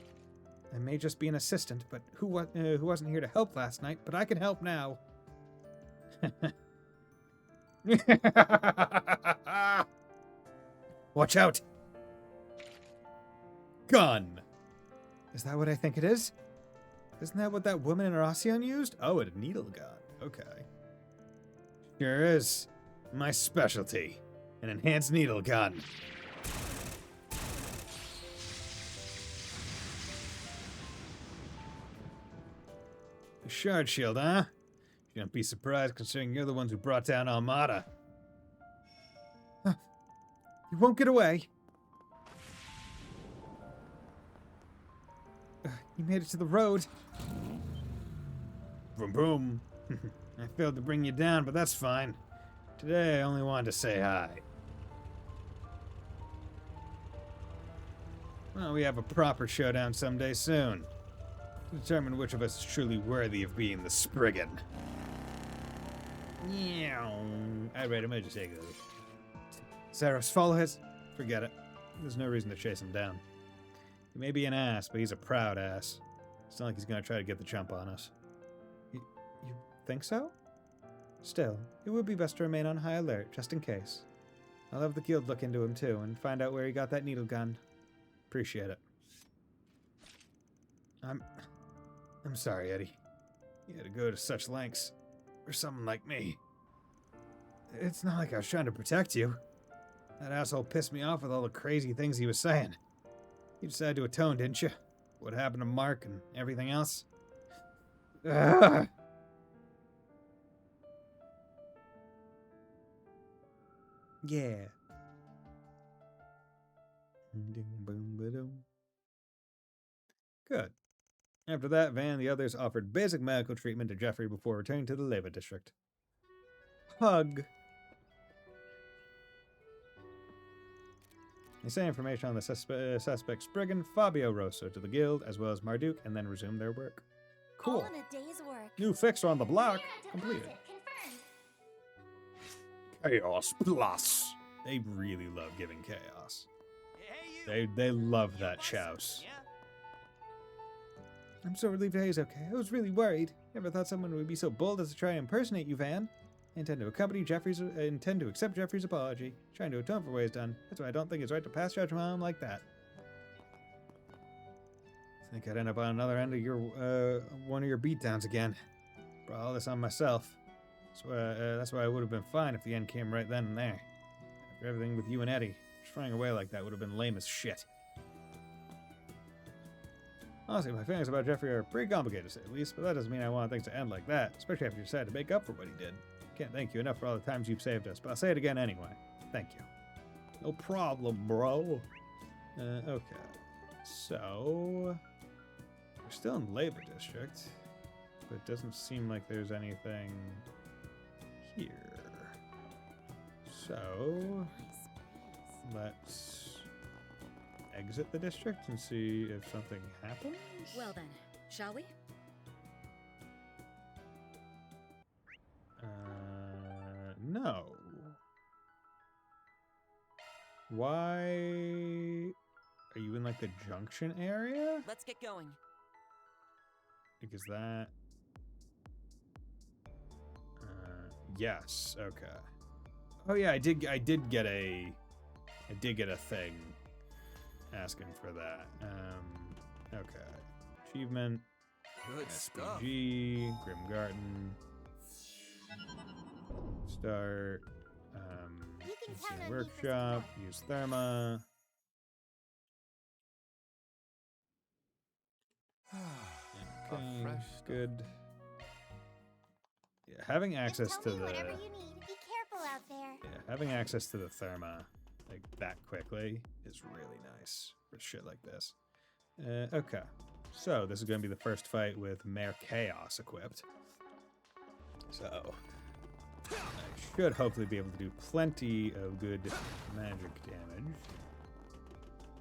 I may just be an assistant, but who wasn't here to help last night, but I can help now. Watch out! Gun! Is that what I think it is? Isn't that what that woman in Arasion used? Oh, a needle gun. Okay. Sure is. My specialty. An enhanced needle gun. A shard shield, huh? You don't be surprised considering you're the ones who brought down Armada. Huh. You won't get away. You made it to the road. Boom, boom. I failed to bring you down, but that's fine. Today, I only wanted to say hi. Well, we have a proper showdown someday soon. To determine which of us is truly worthy of being the Spriggan. Yeah. Alright, I'm gonna just take it. Zaros, follow his... Forget it. There's no reason to chase him down. He may be an ass, but he's a proud ass. It's not like he's gonna try to get the jump on us. You think so? Still, it would be best to remain on high alert, just in case. I'll have the guild look into him too, and find out where he got that needle gun. Appreciate it. I'm sorry, Eddie. You had to go to such lengths for someone like me. It's not like I was trying to protect you. That asshole pissed me off with all the crazy things he was saying. You decided to atone, didn't you? What happened to Mark and everything else? Ugh. Yeah. Good. After that, Van and the others offered basic medical treatment to Jeffrey before returning to the Leva District. Hug. They sent information on the suspect Spriggan, Fabio Rosso to the guild, as well as Marduk, and then resumed their work. Cool. All in a day's work. New fixer on the block. Zero Completed. deposit confirmed. Chaos Plus. They really love giving chaos. They love that chouse. I'm so relieved to hear he's okay. I was really worried. Never thought someone would be so bold as to try and impersonate you, Van. I intend to accept Jeffrey's apology, trying to atone for what he's done. That's why I don't think it's right to pass judgment on him like that. I think I'd end up on another end of your one of your beatdowns again. Brought all this on myself. That's why I would have been fine if the end came right then and there. After everything with you and Eddie, just running away like that would have been lame as shit. Honestly, my feelings about Jeffrey are pretty complicated to say the least, but that doesn't mean I want things to end like that, especially after you decided to make up for what he did. Can't thank you enough for all the times you've saved us, but I'll say it again anyway. Thank you. No problem, bro. Okay. So... we're still in Leva District, but it doesn't seem like there's anything here. So... let's exit the district and see if something happens? Well then, shall we? No. Why are you in like the junction area? Let's get going. Because that... yes, okay. Oh yeah, I did get a I did get a thing asking for that. Okay. Achievement. Good stuff. SPG. Grim Garten. Start. You can Use count the on me for workshop. support. Use Therma. Okay, fresh stuff. good. Yeah, having access Just to tell me the whatever you need. Be careful out there. having access to the Therma like that quickly is really nice for shit like this. Okay, so this is gonna be the first fight with Mare Chaos equipped. So I should hopefully be able to do plenty of good magic damage.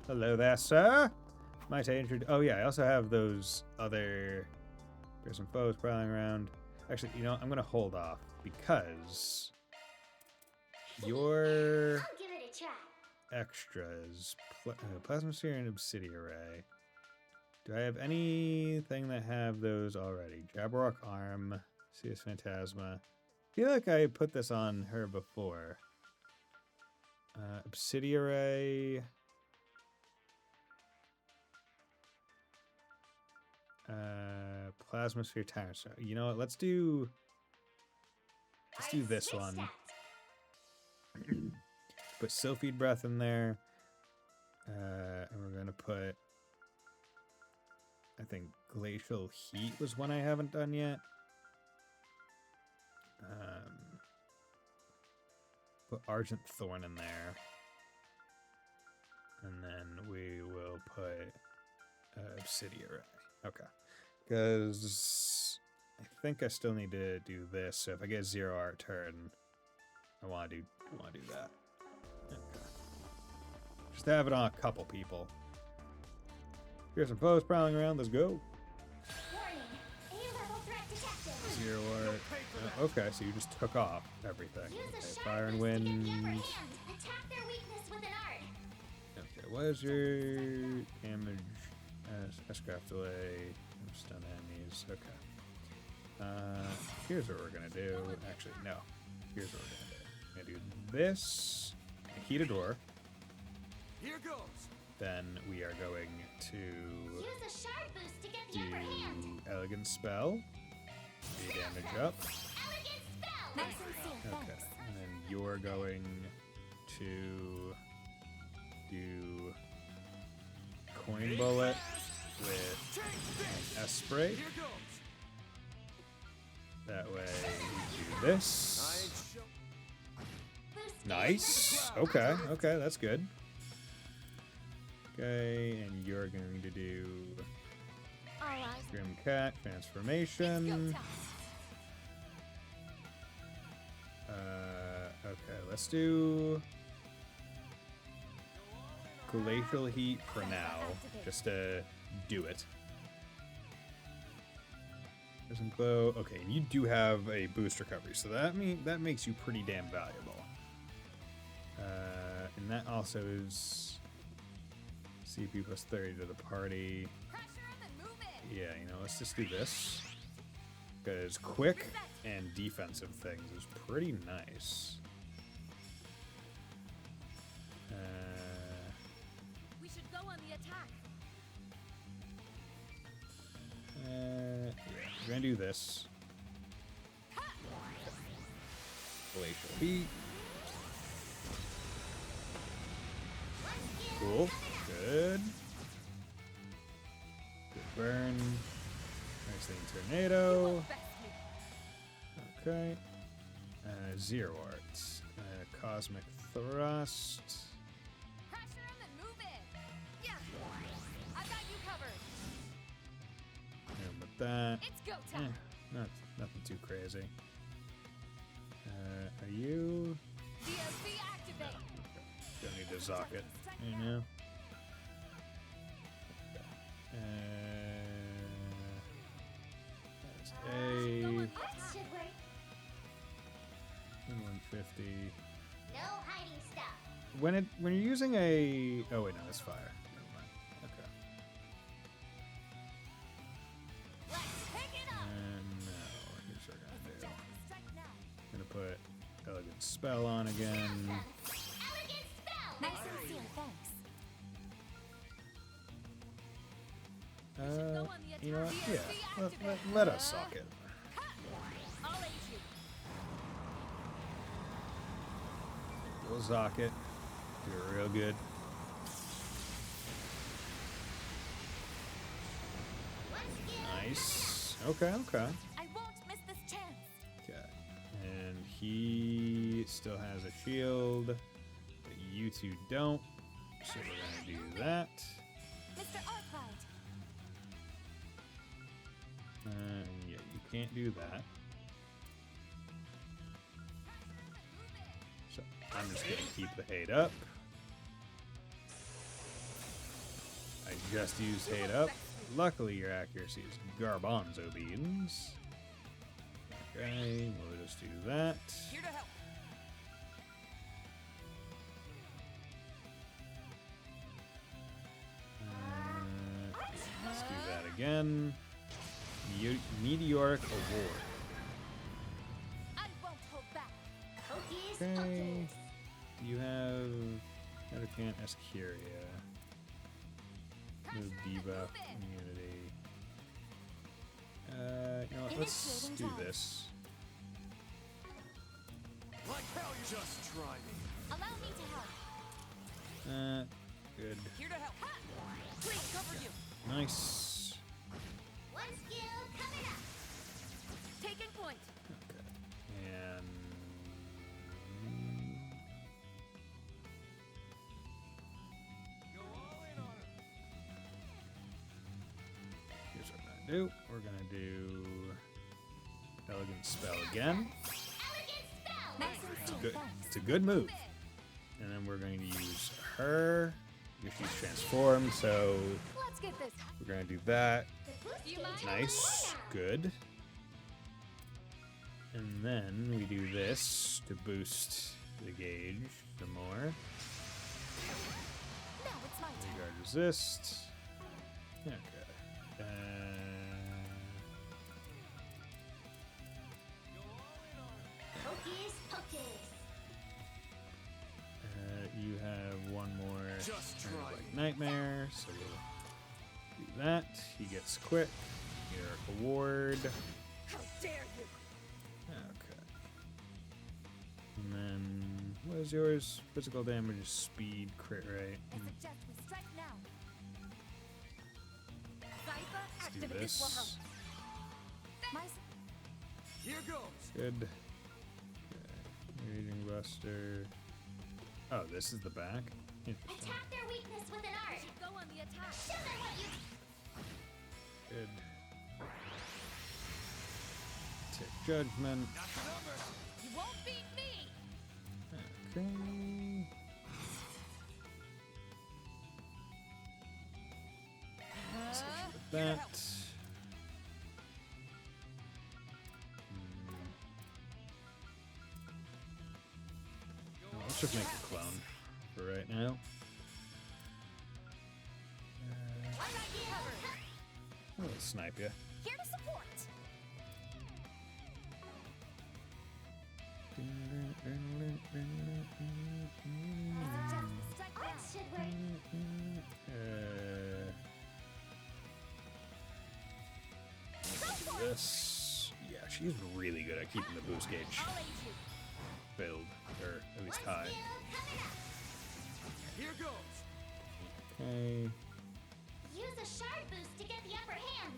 Hello there, sir. Might I introduce? Oh yeah, I also have those other. There's some foes prowling around. Actually, you know, I'm gonna hold off because your I'll give it a try. extras, plasma sphere and obsidian ray. Do I have anything that have those already? Jabberwock arm, CS Phantasma. I feel like I put this on her before. Obsidian ray. Plasma sphere tire. So you know what? Let's do this Switch one. that. Put Sylphid Breath in there. And we're gonna put, I think Glacial Heat was one I haven't done yet. Put Argent Thorn in there. And then we will put Obsidian Ray. Okay. Because I think I still need to do this. So if I get 0 art turn, I want to do that. Okay. Just have it on a couple people. Here's some foes prowling around. Let's go. Warning. A-level threat detected. 0 art. Okay, so you just took off everything. Use a Okay, sharp fire and boost to get the upper wind. hand. Attack their weakness with an art. Okay, what is your damage? S-craft delay. Stun enemies. Okay. Here's what we're gonna do. Actually, no. Here's what we're gonna do. We're gonna do this. Heat a door. Here goes. Then we are going to Use a shard boost to get the do upper hand. Elegant Spell. Do damage up. Elegant spell. Nice and sealed, Okay. thanks. And then you're going to do Coin Bullet with an S-Spray. Here goes. That way we do this. Boost Nice. Okay, okay, that's good. Okay, and you're going to do All eyes. Grim Cat Transformation. Okay, let's do Glacial Heat for now, just to do it. Doesn't glow. Okay, and you do have a boost recovery, so that makes you pretty damn valuable. And that also is CP plus 30 to the party. Yeah, you know, let's just do this. Because quick and defensive things is pretty nice. We should go on the attack. Yeah, we're gonna do this. Glacial Heat. Cool. Good. Good burn. Nice thing, tornado. Okay. 0 arts. Cosmic Thrust. Pressure him and move in. Yeah. I got you covered. And with that, It's go time. nothing too crazy. Are you? DSB activate. Don't need to zock it, you know. That's A. That should work. 150. No hiding stuff. When you're using a, oh wait, no, that's fire. Never mind. Okay. Let's pick it up. And no, here's what we're gonna do. Strike now. I'm gonna put Elegant Spell on again. Elegant spell. Nice and You know what? Yeah, let us sock it. I'll aid you. We'll sock it. Do it real good. Nice. Okay, okay. I won't miss this chance. Okay. And he still has a shield, but you two don't. So we're gonna do that. Mr. Arclight. Yeah, you can't do that. So I'm just gonna keep the hate up. I just used hate up. Luckily, your accuracy is garbanzo beans. Okay, we'll just do that. Here to help. Let's do that again. Meteoric Award. I won't hold back. Hocus Okay. pocus. You have Ettercant Escuria. Move debuff immunity. You know what? Let's do this. Like hell, you just try me. Allow me to help. Good. Here to help. Please cover you. Nice. One skill coming up. Taking point. Okay. And here's what we're gonna do. We're gonna do Elegant Spell again. Elegant spell. Nice and Good. thanks. It's a good move. And then we're going to use her because she's transformed. So Let's get this. we're going to do that. Do you mind? Nice. Good. And then we do this to boost the gauge some more. Now it's my turn. Guard resist. Okay. Hocus pocus. You have one more Just kind of try like me. nightmare, so we'll do that. He gets quick. Your award. How dare you? Okay. And then what is yours? Physical damage, speed, crit rate. I suggest we strike now. Cypher, Let's do activate this will help. this. My Here goes. Good. Okay. Raging Buster. Oh, this is the back? Interesting. Attack their weakness with an art. go on the attack. Show them what you. Good. Take judgment. Not the number. You won't beat me. Okay. With that. Let's just make a clone for right now. I'm not covered. I'll snipe you. Here to support. I suggest we strike now. Art should work. This. Yeah, she's really good at keeping the boost gauge I'll aid you. filled, or at least high. Skill coming up. Here goes. Okay. Use a shard boost to get the upper hand.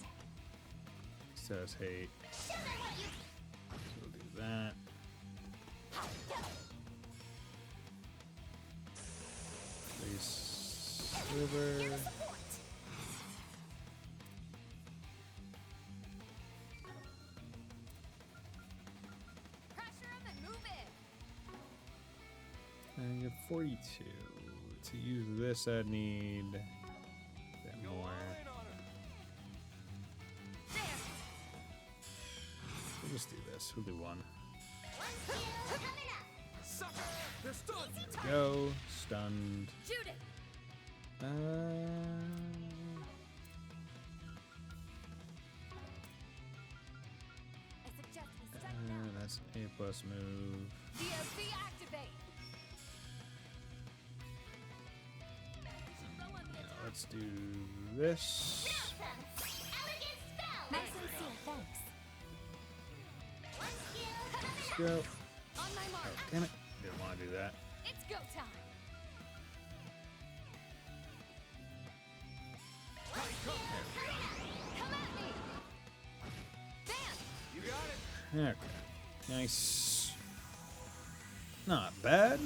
Says hate. Show them what you. So we'll do that. Place sliver. Here to support. Pressure him and move in. And you have 42. To use this, I'd need a bit Go more. all in on her. There. We'll just do this. We'll do one. One skill coming up. Sucker. They're stunned. There we go. Stunned. Shoot it. I suggest we strike now. That's an A plus move. DSC activate. We should go on the Now attack. let's do this. Awesome. Elegant go. On my mark. Oh, damn it. Didn't want to do that. It's go time. Come at me. Van. Okay. Nice. Not bad.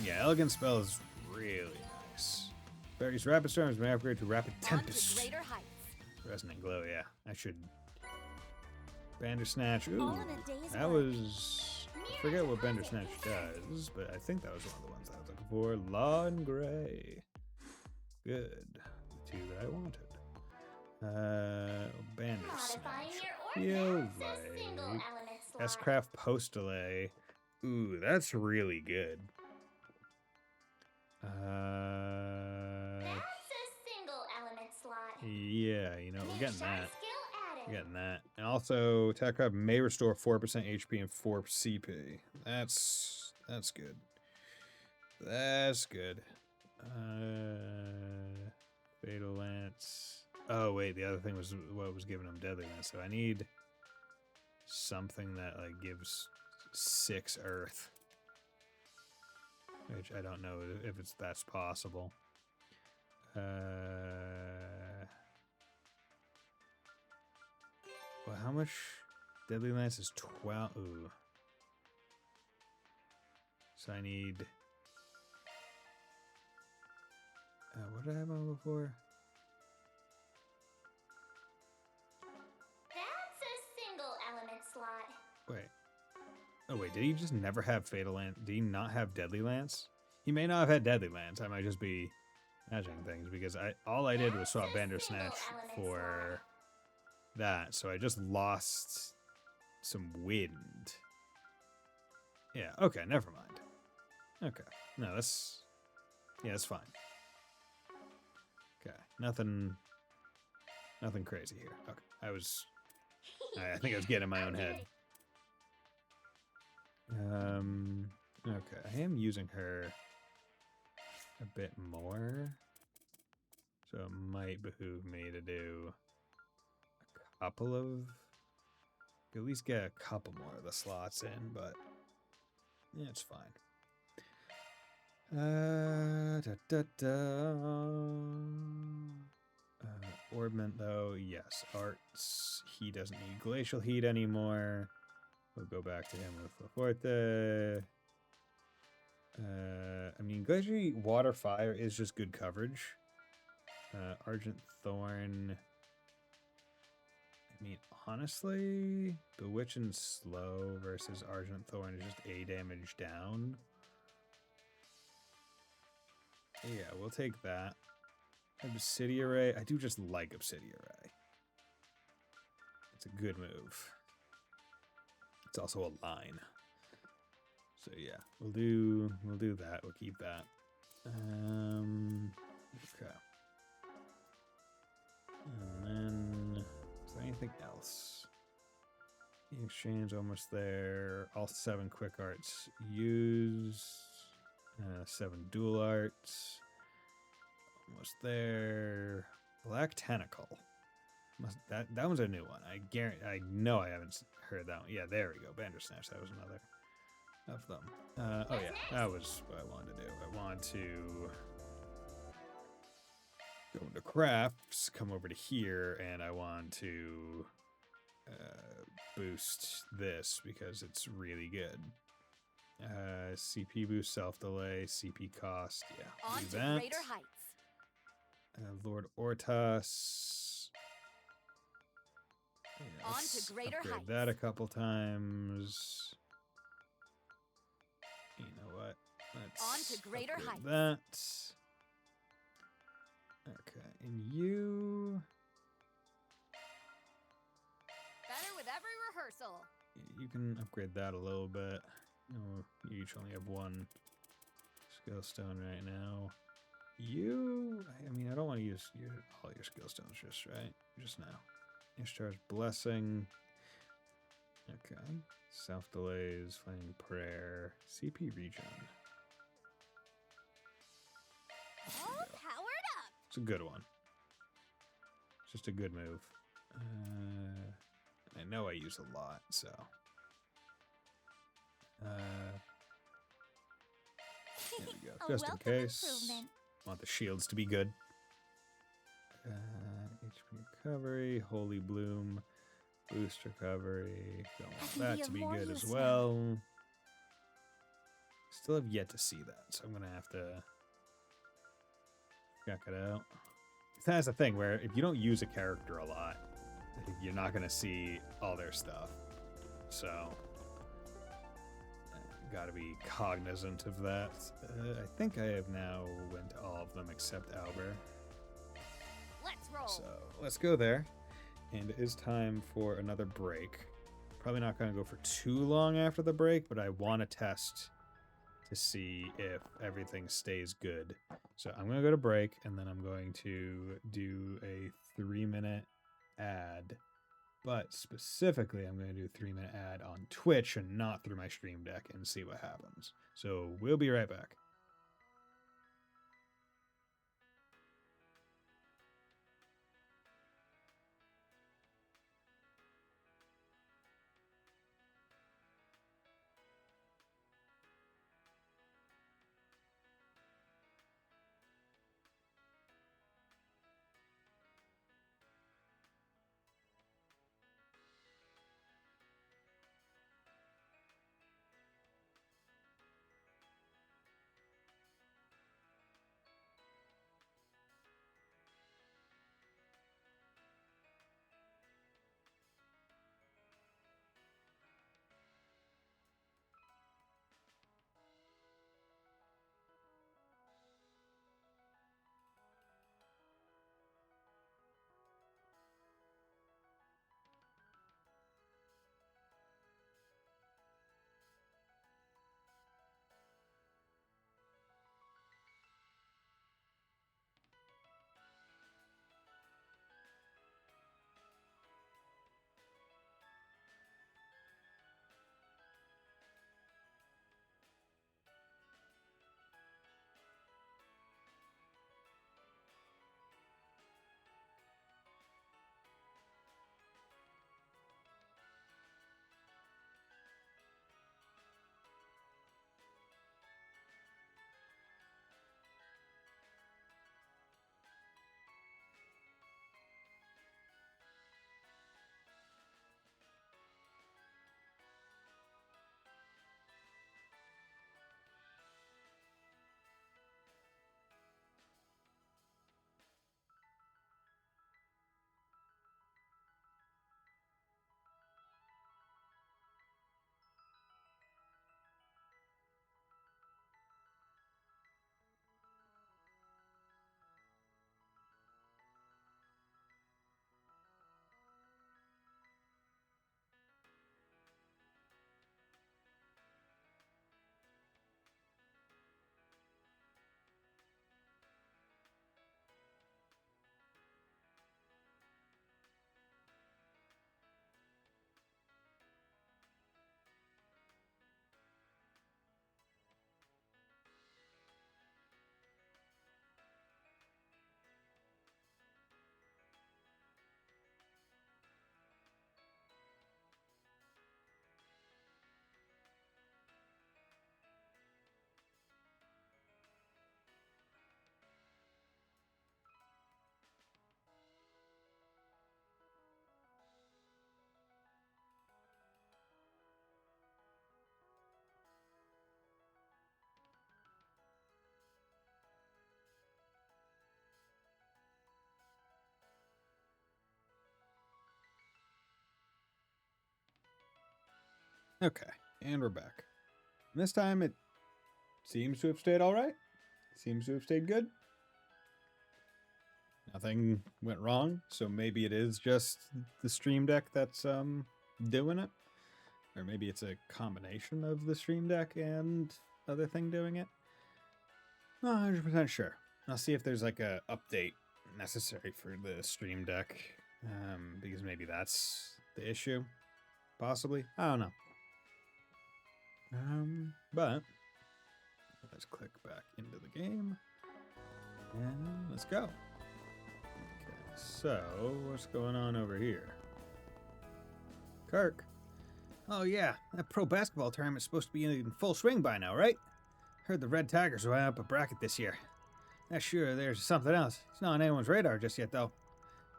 Yeah, Elegant Spell is really nice. Various Rapid Storms may upgrade to Rapid On to Tempest. greater heights. Resonant Glow, yeah. I should. Bandersnatch. Ooh. All in a day's That work. was. I forget what Bandersnatch does, but I think that was one of the ones that I was looking for. Law and Gray. Good. The two that I wanted. Bandersnatch. Modifying your Feel ordnance, a single like element slot. S-Craft Post Delay. Ooh, that's really good. That's a single element slot. Yeah, you know, we're Make getting shy that. skill added. We're getting that. And also, attack craft may restore 4% HP and 4 CP. That's good. That's good. Fatal Lance. Oh wait, the other thing was what was giving him Deadly Lance. So I need something that like gives 6 Earth, which I don't know if that's possible. Well, how much Deadly Lance is 12? Ooh. So I need. What did I have on before? That's a single element slot. Wait. Oh wait, did he just never have Fatal Lance? Did he not have Deadly Lance? He may not have had Deadly Lance. I might just be imagining things because all I did was swap Bandersnatch for that, so I just lost some wind. Yeah, okay, never mind. Okay. No, that's fine. Okay. Nothing crazy here. Okay. I think I was getting in my own head. Okay, I am using her a bit more. So it might behoove me to do a couple of at least get a couple more of the slots in, but yeah, it's fine. Orbment though, yes. Arts, he doesn't need Glacial Heat anymore. We'll go back to him with La Forte. I mean, Glacial Heat, Water, Fire is just good coverage. Argent Thorn. I mean, honestly, Bewitch and Slow versus Argent Thorn is just A damage down. Yeah, we'll take that. Obsidian Ray. I do just like Obsidian Ray. It's a good move. It's also a line. So yeah, we'll do that. We'll keep that. Okay. And then is there anything else? The exchange almost there. All 7 quick arts use. 7 dual arts. Almost there. Black Tentacle. That one's a new one. I know I haven't heard that one. Yeah, there we go. Bandersnatch. That was another of them. Oh yeah, that was what I wanted to do. I wanted to go into crafts, come over to here, and I want to boost this because it's really good. CP boost, self delay, CP cost. Yeah, On do to that. greater heights. Lord Ortas. Yeah, On to let's greater upgrade heights. that a couple times. You know what? Let's On to greater upgrade heights. that. Okay, and you. Better with every rehearsal. You can upgrade that a little bit. Oh, you each only have 1 skill stone right now. You, I mean, I don't want to use all your skill stones just now. Ishtar's Blessing. Okay. Self delays, Flame Prayer, CP Regen. All powered up. It's a good one. It's just a good move. I know I use a lot, so. There we go. A Just in welcome case. improvement. Want the shields to be good. HP recovery, Holy Bloom, boost recovery. Don't I want can that be to of be more good as use now. well. Still have yet to see that, so I'm gonna have to check it out. That's the thing where if you don't use a character a lot, you're not gonna see all their stuff. So gotta be cognizant of that. I think I have now went to all of them except Albert. Let's roll. So let's go there. And it is time for another break. Probably not going to go for too long after the break, but I want to test to see if everything stays good. So I'm going to go to break, and then I'm going to do a 3-minute ad. But specifically, I'm going to do a 3-minute ad on Twitch and not through my stream deck and see what happens. So we'll be right back. Okay, and we're back. And this time it seems to have stayed all right. Seems to have stayed good. Nothing went wrong, so maybe it is just the Stream Deck that's doing it. Or maybe it's a combination of the Stream Deck and other thing doing it. Not 100% sure. I'll see if there's like a update necessary for the Stream Deck, because maybe that's the issue. Possibly. I don't know. But let's click back into the game and let's go. Okay, so what's going on over here? Kirk, Oh yeah, that pro basketball tournament's supposed to be in full swing by now, right? Heard the Red Tigers went up a bracket this year. Not sure there's something else. It's not on anyone's radar just yet, though.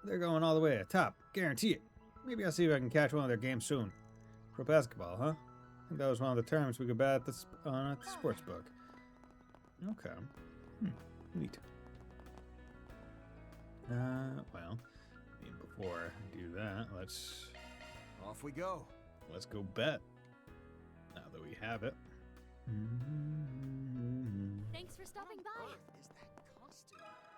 They're going all the way to the top, guarantee it. Maybe I'll see if I can catch one of their games soon. Pro basketball, huh? I think that was one of the terms we could bet at the sports book. Okay. Neat. Well, I mean, before I do that, let's Off we go. go bet. Now that we have it. Thanks for stopping by.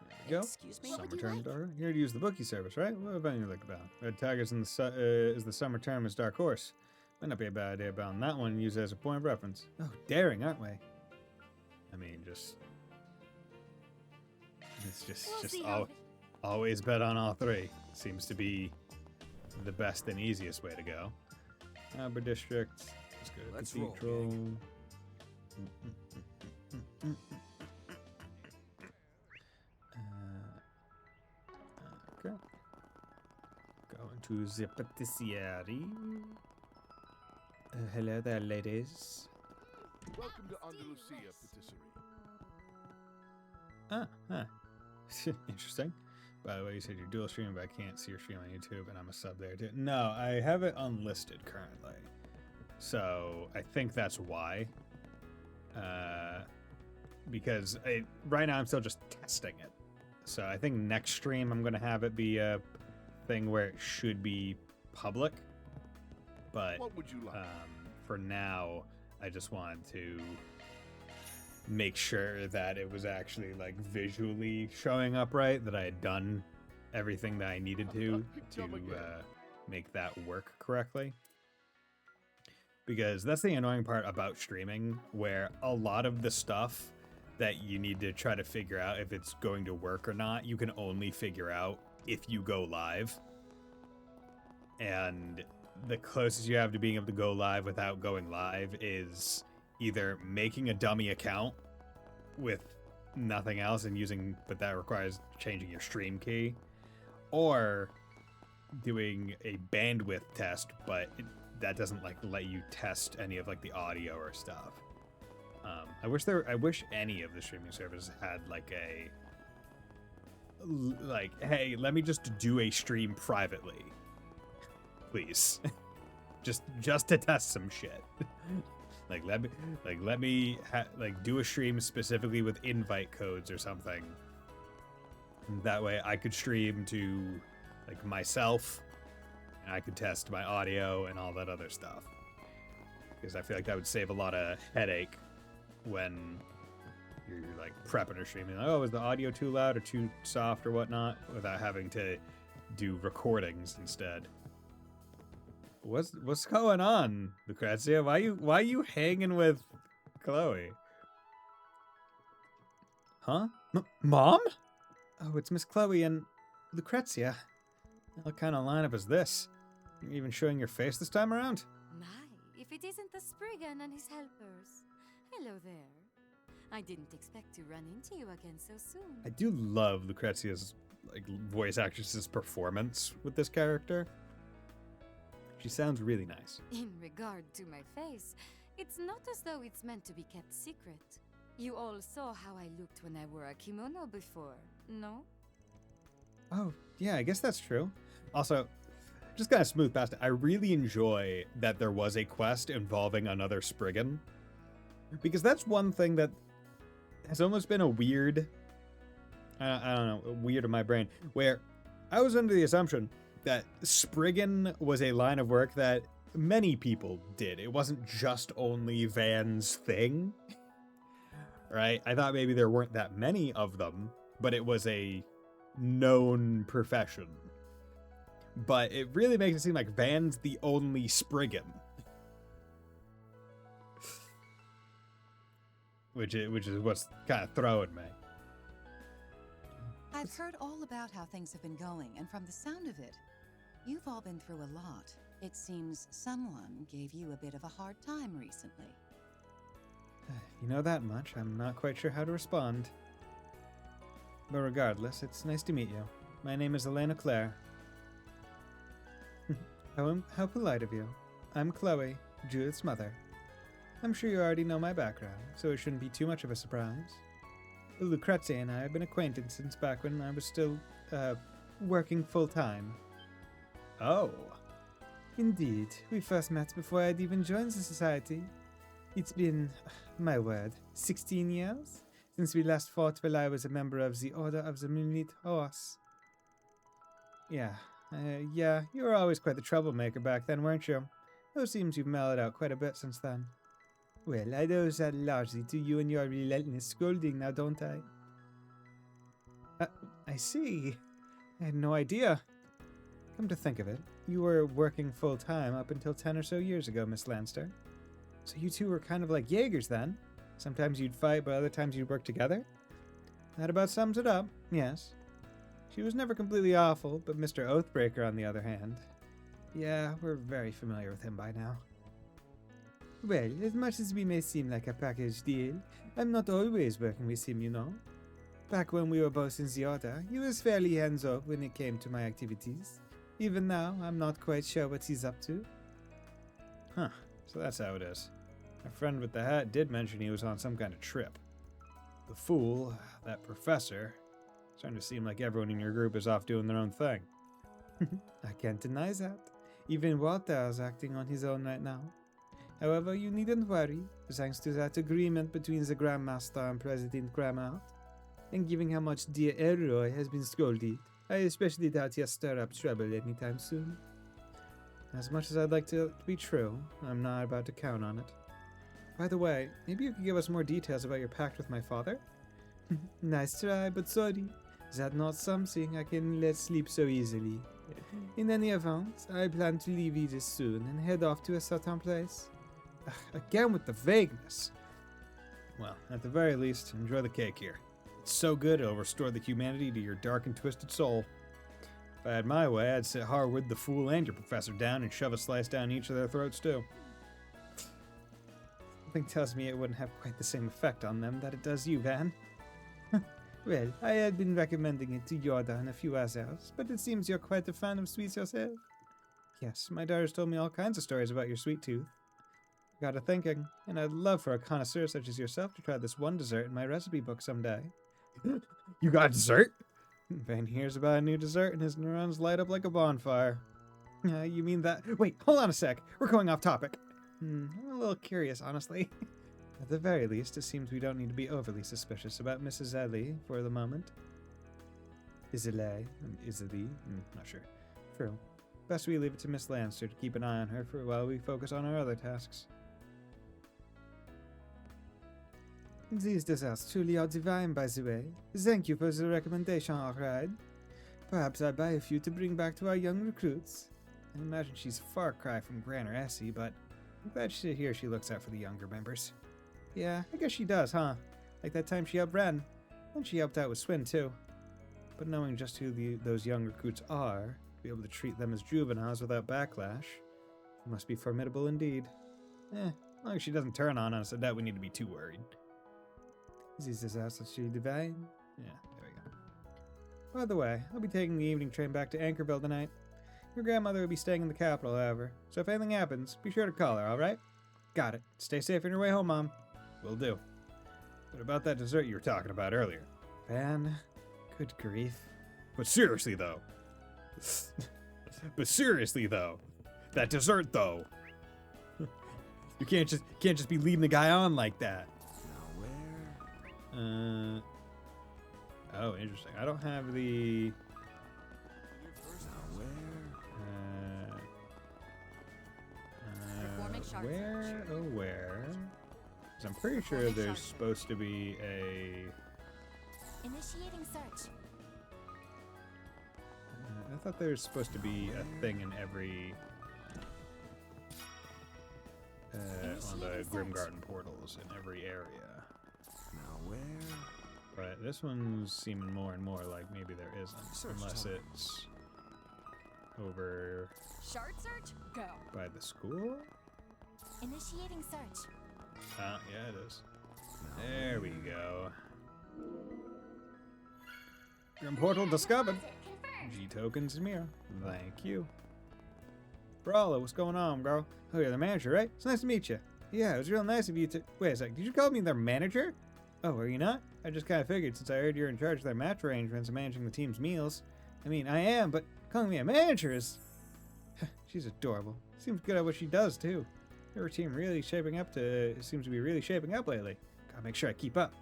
There we go. Excuse me? What Summer would you term like? daughter. You're here to use the bookie service, right? What event you like about? Red Tigers in the is the summer term as Dark Horse. Might not be a bad idea about that one and use it as a point of reference. Oh, daring, aren't we? I mean, it's We'll just see how always bet on all three. Seems to be the best and easiest way to go. Arbor District. Let's go to Let's roll, Cathedral. Okay. Going to the patisserie. Hello there, ladies. Welcome to Andalusia Patisserie. Huh. Interesting. By the way, you said you're dual streaming, but I can't see your stream on YouTube, and I'm a sub there too. No, I have it unlisted currently. So I think that's why. Because right now I'm still just testing it. So I think next stream I'm going to have it be a thing where it should be public. But What would you like? for now, I just wanted to make sure that it was actually like visually showing up right, that I had done everything that I needed to Come again. make that work correctly. Because that's the annoying part about streaming, where a lot of the stuff that you need to try to figure out if it's going to work or not, you can only figure out if you go live. And the closest you have to being able to go live without going live is either making a dummy account with nothing else and using, but that requires changing your stream key, or doing a bandwidth test, but that doesn't like let you test any of like the audio or stuff. I wish any of the streaming services had like hey, let me just do a stream privately, please. just to test some shit. let me do a stream specifically with invite codes or something. That way I could stream to like myself, and I could test my audio and all that other stuff. Because I feel like that would save a lot of headache when you're like prepping or streaming. Like, oh, is the audio too loud or too soft or whatnot? Without having to do recordings instead. What's going on, Lucrezia? Why you hanging with Chloe? Huh? Mom? Oh, it's Miss Chloe and Lucrezia. What kind of lineup is this? You're even showing your face this time around? My, if it isn't the Spriggan and his helpers. Hello there. I didn't expect to run into you again so soon. I do love Lucrezia's like voice actress's performance with this character. She sounds really nice. In regard to my face, it's not as though it's meant to be kept secret. You all saw how I looked when I wore a kimono before, no? Oh, yeah, I guess that's true. Also, just kind of smooth past it. I really enjoy that there was a quest involving another Spriggan. Because that's one thing that has almost been a weird, I don't know, weird in my brain, where I was under the assumption that Spriggan was a line of work that many people did. It wasn't just only Van's thing, right? I thought maybe there weren't that many of them, but it was a known profession. But it really makes it seem like Van's the only Spriggan. Which is what's kind of throwing me. I've heard all about how things have been going, and from the sound of it, you've all been through a lot. It seems someone gave you a bit of a hard time recently. You know that much, I'm not quite sure how to respond. But regardless, it's nice to meet you. My name is Elena Claire. How polite of you. I'm Chloe, Judith's mother. I'm sure you already know my background, so it shouldn't be too much of a surprise. Lucrezia and I have been acquainted since back when I was still, working full-time. Oh. Indeed, we first met before I'd even joined the society. It's been, my word, 16 years since we last fought while I was a member of the Order of the Moonlit Horse. Yeah, you were always quite the troublemaker back then, weren't you? Though it seems you've mellowed out quite a bit since then. Well, I owe that largely to you and your relentless scolding now, don't I? I see. I had no idea. Come to think of it, you were working full-time up until 10 or so years ago, Miss Lanster. So you two were kind of like Jaegers then? Sometimes you'd fight, but other times you'd work together? That about sums it up, yes. She was never completely awful, but Mr. Oathbreaker, on the other hand. Yeah, we're very familiar with him by now. Well, as much as we may seem like a package deal, I'm not always working with him, you know. Back when we were both in the Order, he was fairly hands-off when it came to my activities. Even now, I'm not quite sure what he's up to. Huh, so that's how it is. My friend with the hat did mention he was on some kind of trip. The fool, that professor, starting to seem like everyone in your group is off doing their own thing. I can't deny that. Even Walter is acting on his own right now. However, you needn't worry, thanks to that agreement between the Grandmaster and President Gramart, and given how much dear Elroy has been scolded, I especially doubt he'll stir up trouble anytime soon. As much as I'd like to be true, I'm not about to count on it. By the way, maybe you could give us more details about your pact with my father? Nice try, but sorry. That's not something I can let slip so easily. In any event, I plan to leave Edith soon and head off to a certain place. Again with the vagueness. Well, at the very least, enjoy the cake here. It's so good it'll restore the humanity to your dark and twisted soul. If I had my way, I'd sit Harwood, the fool, and your professor down and shove a slice down each of their throats too. Something tells me it wouldn't have quite the same effect on them that it does you, Van. Well, I had been recommending it to Yorda and a few others, but it seems you're quite a fan of sweets yourself. Yes, my daughter's told me all kinds of stories about your sweet tooth. Got her thinking, and I'd love for a connoisseur such as yourself to try this one dessert in my recipe book someday. You got dessert? Van hears about a new dessert and his neurons light up like a bonfire. You mean that? Wait, hold on a sec. We're going off topic. I'm a little curious, honestly. At the very least, it seems we don't need to be overly suspicious about Mrs. Ellie for the moment. Isolé? Not sure. True. Best we leave it to Miss Lancer to keep an eye on her for while we focus on our other tasks. These desserts truly are divine, by the way. Thank you for the recommendation, Alride. Perhaps I'll buy a few to bring back to our young recruits. I imagine she's a far cry from Gran or Essie, but I'm glad to hear she looks out for the younger members. Yeah, I guess she does, huh? Like that time she helped Ren. And she helped out with Swin, too. But knowing just who those young recruits are, to be able to treat them as juveniles without backlash, must be formidable indeed. As long as she doesn't turn on us, I doubt we need to be too worried. These desserts are truly divine. Yeah, there we go. By the way, I'll be taking the evening train back to Anchorville tonight. Your grandmother will be staying in the capital, however, so if anything happens, be sure to call her, alright? Got it. Stay safe on your way home, Mom. Will do. But about that dessert you were talking about earlier. Van, good grief. But seriously, though. That dessert, though. You can't just be leading the guy on like that. Oh, interesting. I don't have the... where? Oh, where? Because I'm pretty sure there's supposed to be a... Initiating search. I thought there was supposed to be a thing in every... on the Garten portals in every area. Now where? But this one's seeming more and more like maybe there isn't, unless it's over Shard search? Go. by the school? Initiating search. Yeah, it is. There we go. Grim portal discovered. Confirmed. G tokens mirror. Thank you. Brawler, what's going on, bro? Oh, you're the manager, right? It's nice to meet you. Yeah, it was real nice of you to... Wait a sec, did you call me their manager? Oh, are you not? I just kind of figured since I heard you're in charge of their match arrangements and managing the team's meals. I mean, I am, but calling me a manager is... She's adorable. Seems good at what she does, too. Her team really shaping up to... seems to be really shaping up lately. Gotta make sure I keep up.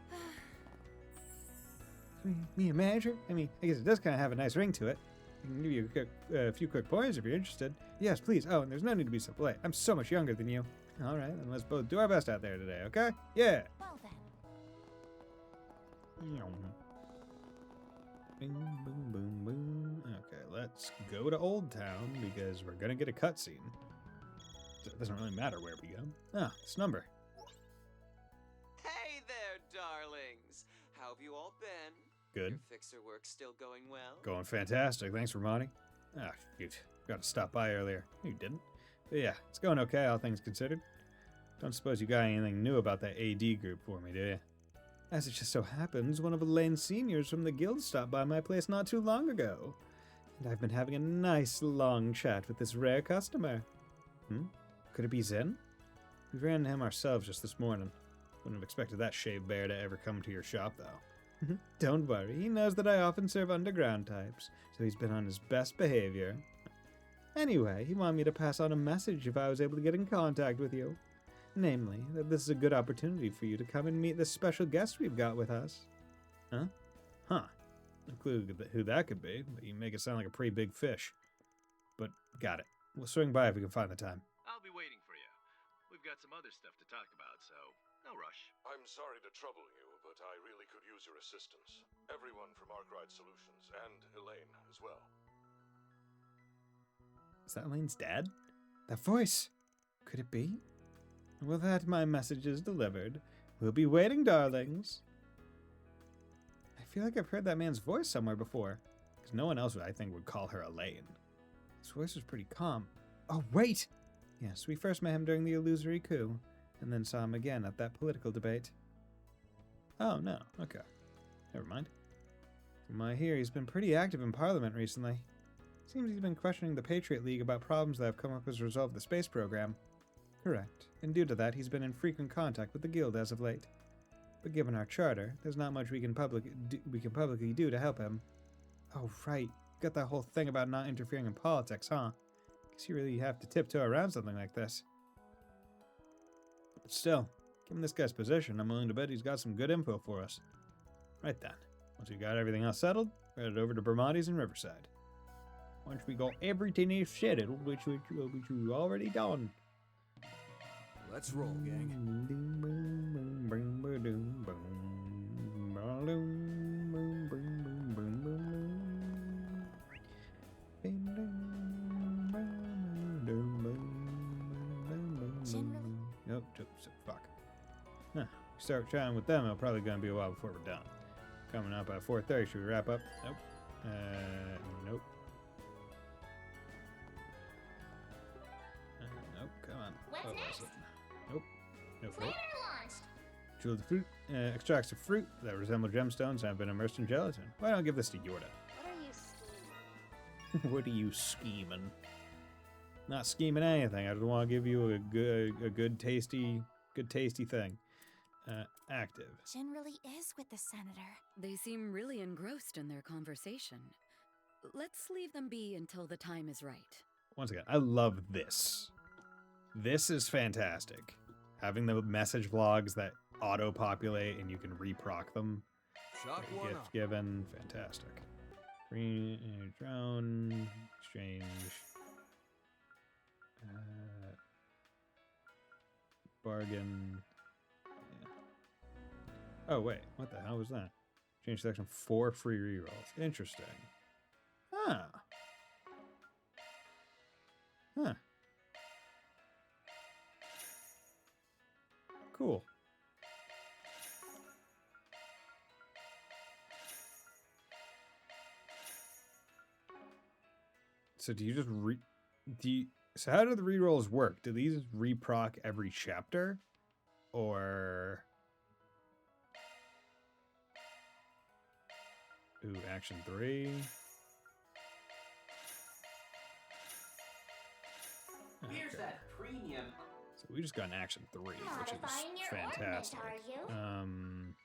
Me a manager? I mean, I guess it does kind of have a nice ring to it. I can give you a few quick pointers if you're interested. Yes, please. Oh, and there's no need to be so polite. I'm so much younger than you. All right, then let's both do our best out there today, okay? Yeah. Well then. Boom, boom, boom, boom. Okay, let's go to Old Town because we're gonna get a cutscene. It doesn't really matter where we go. Ah, this number. Hey there, darlings. How have you all been? Good. Your fixer work still going well? Going fantastic. Thanks, Ramani. Ah, shoot. Got to stop by earlier. You didn't. But yeah, it's going okay, all things considered. Don't suppose you got anything new about that AD group for me, do you? As it just so happens, one of Elaine's seniors from the guild stopped by my place not too long ago. And I've been having a nice long chat with this rare customer. Could it be Zen? We ran into him ourselves just this morning. Wouldn't have expected that shaved bear to ever come to your shop, though. Don't worry, he knows that I often serve underground types, so he's been on his best behavior. Anyway, he wanted me to pass on a message if I was able to get in contact with you. Namely, that this is a good opportunity for you to come and meet this special guest we've got with us. Huh? No clue who that could be, but you make it sound like a pretty big fish. But got it. We'll swing by if we can find the time. I'll be waiting for you. We've got some other stuff to talk about, so no rush. I'm sorry to trouble you, but I really could use your assistance. Everyone from Arkwright Solutions, and Elaine as well. Is that Elaine's dad? That voice! Could it be? Well, that my message is delivered. We'll be waiting, darlings. I feel like I've heard that man's voice somewhere before, because no one else, I think, would call her Elaine. His voice was pretty calm. Oh, wait! Yes, we first met him during the illusory coup, and then saw him again at that political debate. Oh, no. Okay. Never mind. From what I hear, he's been pretty active in Parliament recently. Seems he's been questioning the Patriot League about problems that have come up as a result of the space program. Correct, and due to that, he's been in frequent contact with the Guild as of late. But given our charter, there's not much we can publicly do to help him. Oh, right. Got that whole thing about not interfering in politics, huh? Guess you really have to tiptoe around something like this. But still, given this guy's position, I'm willing to bet he's got some good info for us. Right then. Once we got everything else settled, we're headed over to Bramati's in Riverside. Once we got everything else settled, which we've already done. Let's roll, gang. Nope, fuck. Huh. Start chatting with them, it'll probably gonna be a while before we're done. Coming up at 4:30, should we wrap up? Nope. Nope. Nope, come on. What's next? Nope. No fruit. Planner launched. Jewel the fruit. Extracts of fruit that resemble gemstones and have been immersed in gelatin. Why don't I give this to Yorda? What are you scheming? What are you scheming? Not scheming anything. I just want to give you a good tasty thing. Active. Jin really is with the senator. They seem really engrossed in their conversation. Let's leave them be until the time is right. Once again, I love this. This is fantastic. Having the message vlogs that auto-populate and you can reproc them. Shock one Gift up. given, fantastic. Green drone, exchange. Bargain. Yeah. Oh wait, what the hell was that? Change section 4 free rerolls. Interesting. Huh. Huh. Cool. So do you just so how do the rerolls work? Do these reproc every chapter? Or ooh, action 3. Where's Okay. that premium? So we just got an action 3, which Modifying is your fantastic. ornament, are you?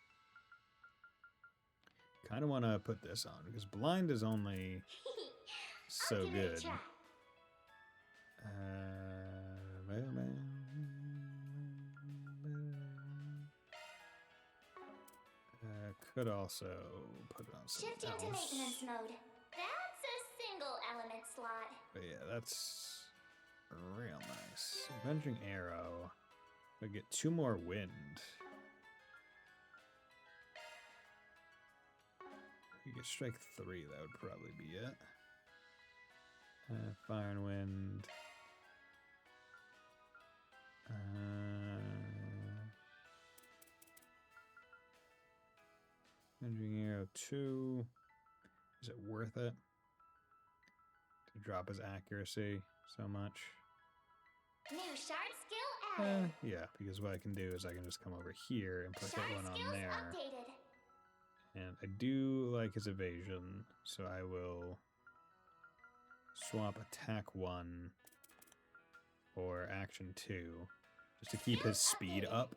Kind of want to put this on because blind is only so I'll give it a good. try. Could also put it on something Shifting to else. maintenance mode. That's a single element slot. But yeah, that's real nice. Avenging Arrow. I get 2 more wind. You get strike 3, that would probably be it. Fire and wind. Avenging Arrow 2. Is it worth it to drop his accuracy so much? New shard skill added. Yeah, because what I can do is I can just come over here and put Shard that one on skills there. updated. And I do like his evasion, so I will swap attack 1 for action 2 just to keep his speed up.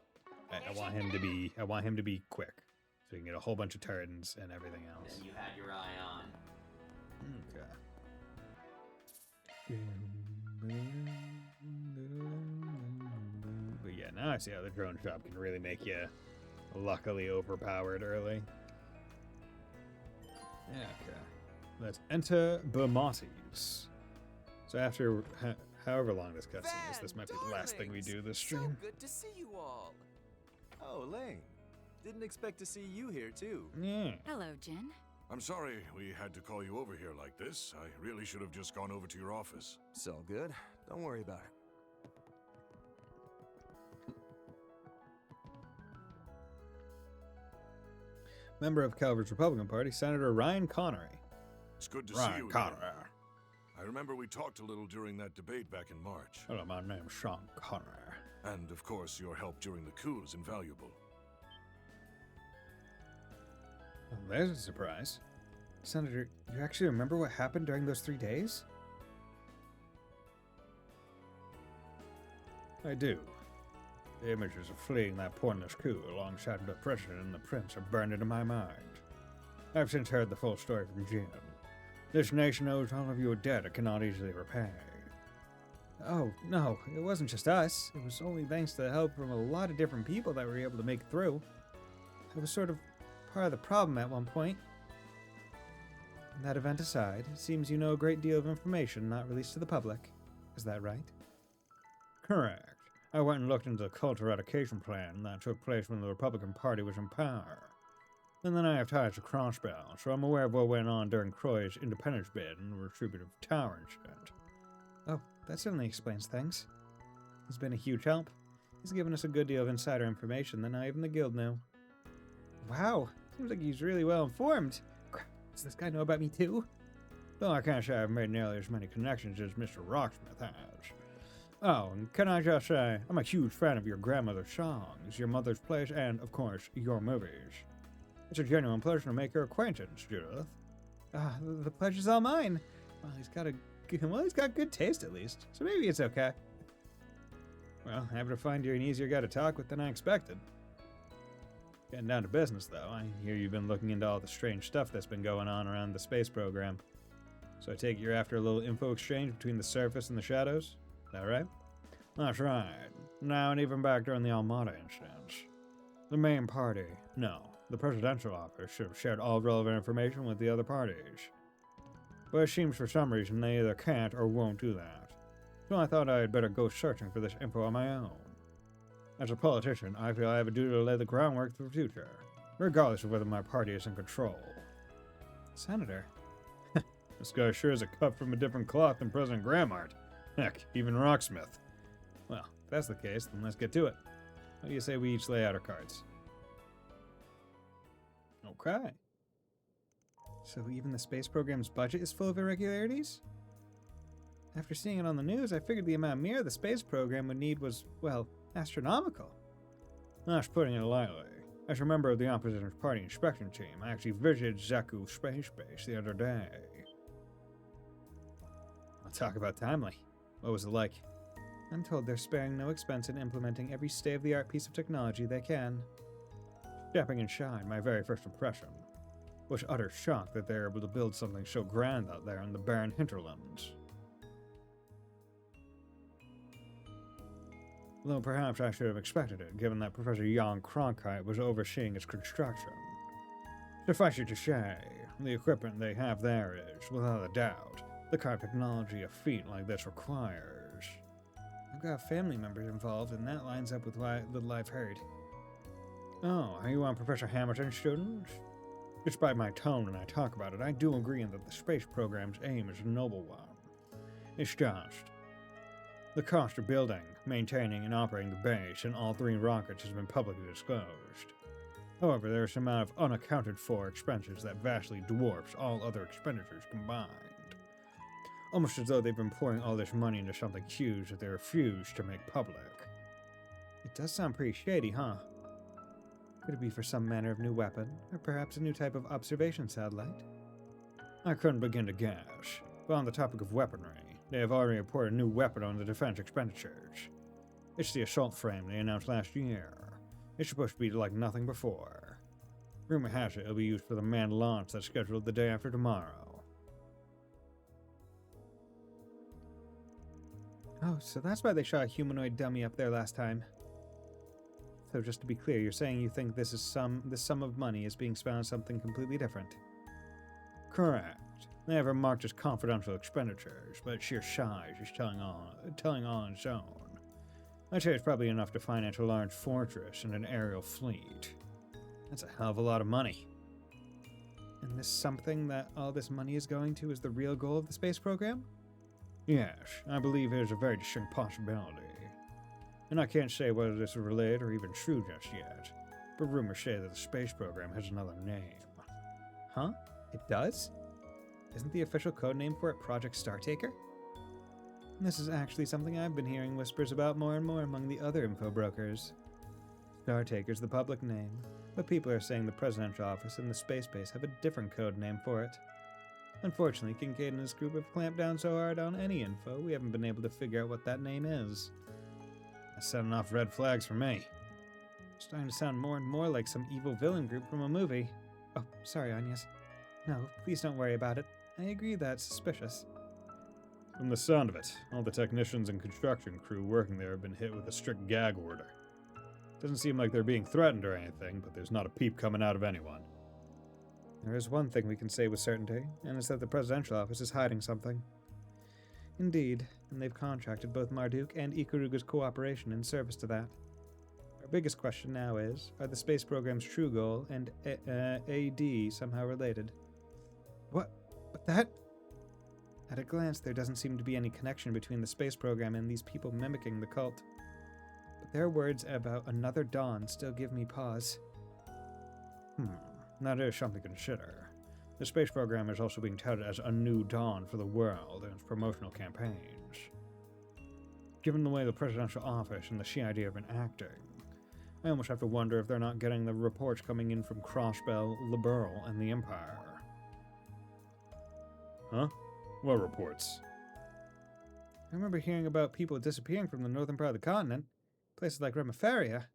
I want him to be quick, so he can get a whole bunch of turns and everything else. Then you had your eye on. But yeah, now I see how the drone shop can really make you luckily overpowered early. Yeah, okay. Let's enter Bermates. So after however long this cutscene is, this might be the last thing we do this stream. So good to see you all. Oh, Lane. Didn't expect to see you here, too. Yeah. Hello, Jen. I'm sorry we had to call you over here like this. I really should have just gone over to your office. It's all good. Don't worry about it. Member of Calvert's Republican Party, Senator Ryan Connery. It's good to see Ryan you Connery. again. I remember we talked a little during that debate back in March. Hello, my name's Sean Connery. And, of course, your help during the coup is invaluable. Well, there's a surprise. Senator, you actually remember what happened during those 3 days? I do. The images of fleeing that pointless coup alongside the president and the prince are burned into my mind. I've since heard the full story from Jim. This nation owes all of you a debt it cannot easily repay. Oh, no, it wasn't just us. It was only thanks to the help from a lot of different people that we were able to make it through. I was sort of part of the problem at one point. That event aside, it seems you know a great deal of information not released to the public. Is that right? Correct. I went and looked into the cult eradication plan that took place when the Republican Party was in power. And then I have ties to Crossbell, so I'm aware of what went on during Croy's independence bid and the retributive tower incident. Oh, that certainly explains things. He's been a huge help. He's given us a good deal of insider information that not even the guild knew. Wow, seems like he's really well informed. Does this guy know about me too? Though I can't say I've made nearly as many connections as Mr. Rocksmith has. Oh, and can I just say, I'm a huge fan of your grandmother's songs, your mother's plays, and, of course, your movies. It's a genuine pleasure to make your acquaintance, Judith. The pleasure's all mine. Well, he's got good taste at least, so maybe it's okay. Well, happy to find you're an easier guy to talk with than I expected. Getting down to business, though, I hear you've been looking into all the strange stuff that's been going on around the space program. So I take it you're after a little info exchange between the surface and the shadows? Is that right? That's right. Now and even back during the Almada incidents. The main party, no. The presidential office should have shared all relevant information with the other parties. But it seems for some reason they either can't or won't do that. So I thought I had better go searching for this info on my own. As a politician, I feel I have a duty to lay the groundwork for the future, regardless of whether my party is in control. Senator? This guy sure is a cut from a different cloth than President Grammart. Heck, even Rocksmith. Well, if that's the case, then let's get to it. How do you say we each lay out our cards? Okay. So even the space program's budget is full of irregularities? After seeing it on the news, I figured the amount of mirror the space program would need was, well, astronomical. That's putting it lightly. As a member of the opposition party inspection team, I actually visited Zaku Space Base the other day. I'll talk about timely. What was it like? I'm told they're sparing no expense in implementing every state-of-the-art piece of technology they can. Stepping in shine, my very first impression was utter shock that they're able to build something so grand out there in the barren hinterlands. Though perhaps I should have expected it, given that Professor Jan Cronkite was overseeing its construction. Suffice it to say, the equipment they have there is, without a doubt, the kind of technology a feat like this requires. I've got family members involved, and that lines up with what little I've heard. Oh, are you on Professor Hamilton's students? Despite my tone when I talk about it, I do agree that the space program's aim is a noble one. It's just the cost of building, maintaining, and operating the base and all 3 rockets has been publicly disclosed. However, there is an amount of unaccounted for expenses that vastly dwarfs all other expenditures combined. Almost as though they've been pouring all this money into something huge that they refuse to make public. It does sound pretty shady, huh? Could it be for some manner of new weapon, or perhaps a new type of observation satellite? I couldn't begin to guess, but on the topic of weaponry, they have already reported a new weapon on the defense expenditures. It's the assault frame they announced last year. It's supposed to be like nothing before. Rumor has it it'll be used for the manned launch that's scheduled the day after tomorrow. Oh, so that's why they shot a humanoid dummy up there last time. So just to be clear, you're saying you think this sum of money is being spent on something completely different? Correct. They have it marked as confidential expenditures, but sheer size is telling on its own. I'd say it's probably enough to finance a large fortress and an aerial fleet. That's a hell of a lot of money. And this something that all this money is going to is the real goal of the space program? Yes, I believe it is a very distinct possibility. And I can't say whether this is related or even true just yet, but rumors say that the space program has another name. Huh? It does? Isn't the official code name for it Project Startaker? This is actually something I've been hearing whispers about more and more among the other info brokers. Startaker's the public name, but people are saying the presidential office and the space base have a different code name for it. Unfortunately, Kincaid and his group have clamped down so hard on any info, we haven't been able to figure out what that name is. That's setting off red flags for me. It's starting to sound more and more like some evil villain group from a movie. Oh, sorry, Agnes. No, please don't worry about it. I agree that's suspicious. From the sound of it, all the technicians and construction crew working there have been hit with a strict gag order. Doesn't seem like they're being threatened or anything, but there's not a peep coming out of anyone. There is one thing we can say with certainty, and it's that the presidential office is hiding something. Indeed, and they've contracted both Marduk and Ikaruga's cooperation in service to that. Our biggest question now is, are the space program's true goal and AD somehow related? What? But that? At a glance, there doesn't seem to be any connection between the space program and these people mimicking the cult. But their words about another dawn still give me pause. That is something to consider. The space program is also being touted as a new dawn for the world in its promotional campaigns. Given the way the presidential office and the sheer idea have been acting, I almost have to wonder if they're not getting the reports coming in from Crossbell, Liberal, and the Empire. Huh? What reports? I remember hearing about people disappearing from the northern part of the continent, places like Remifaria.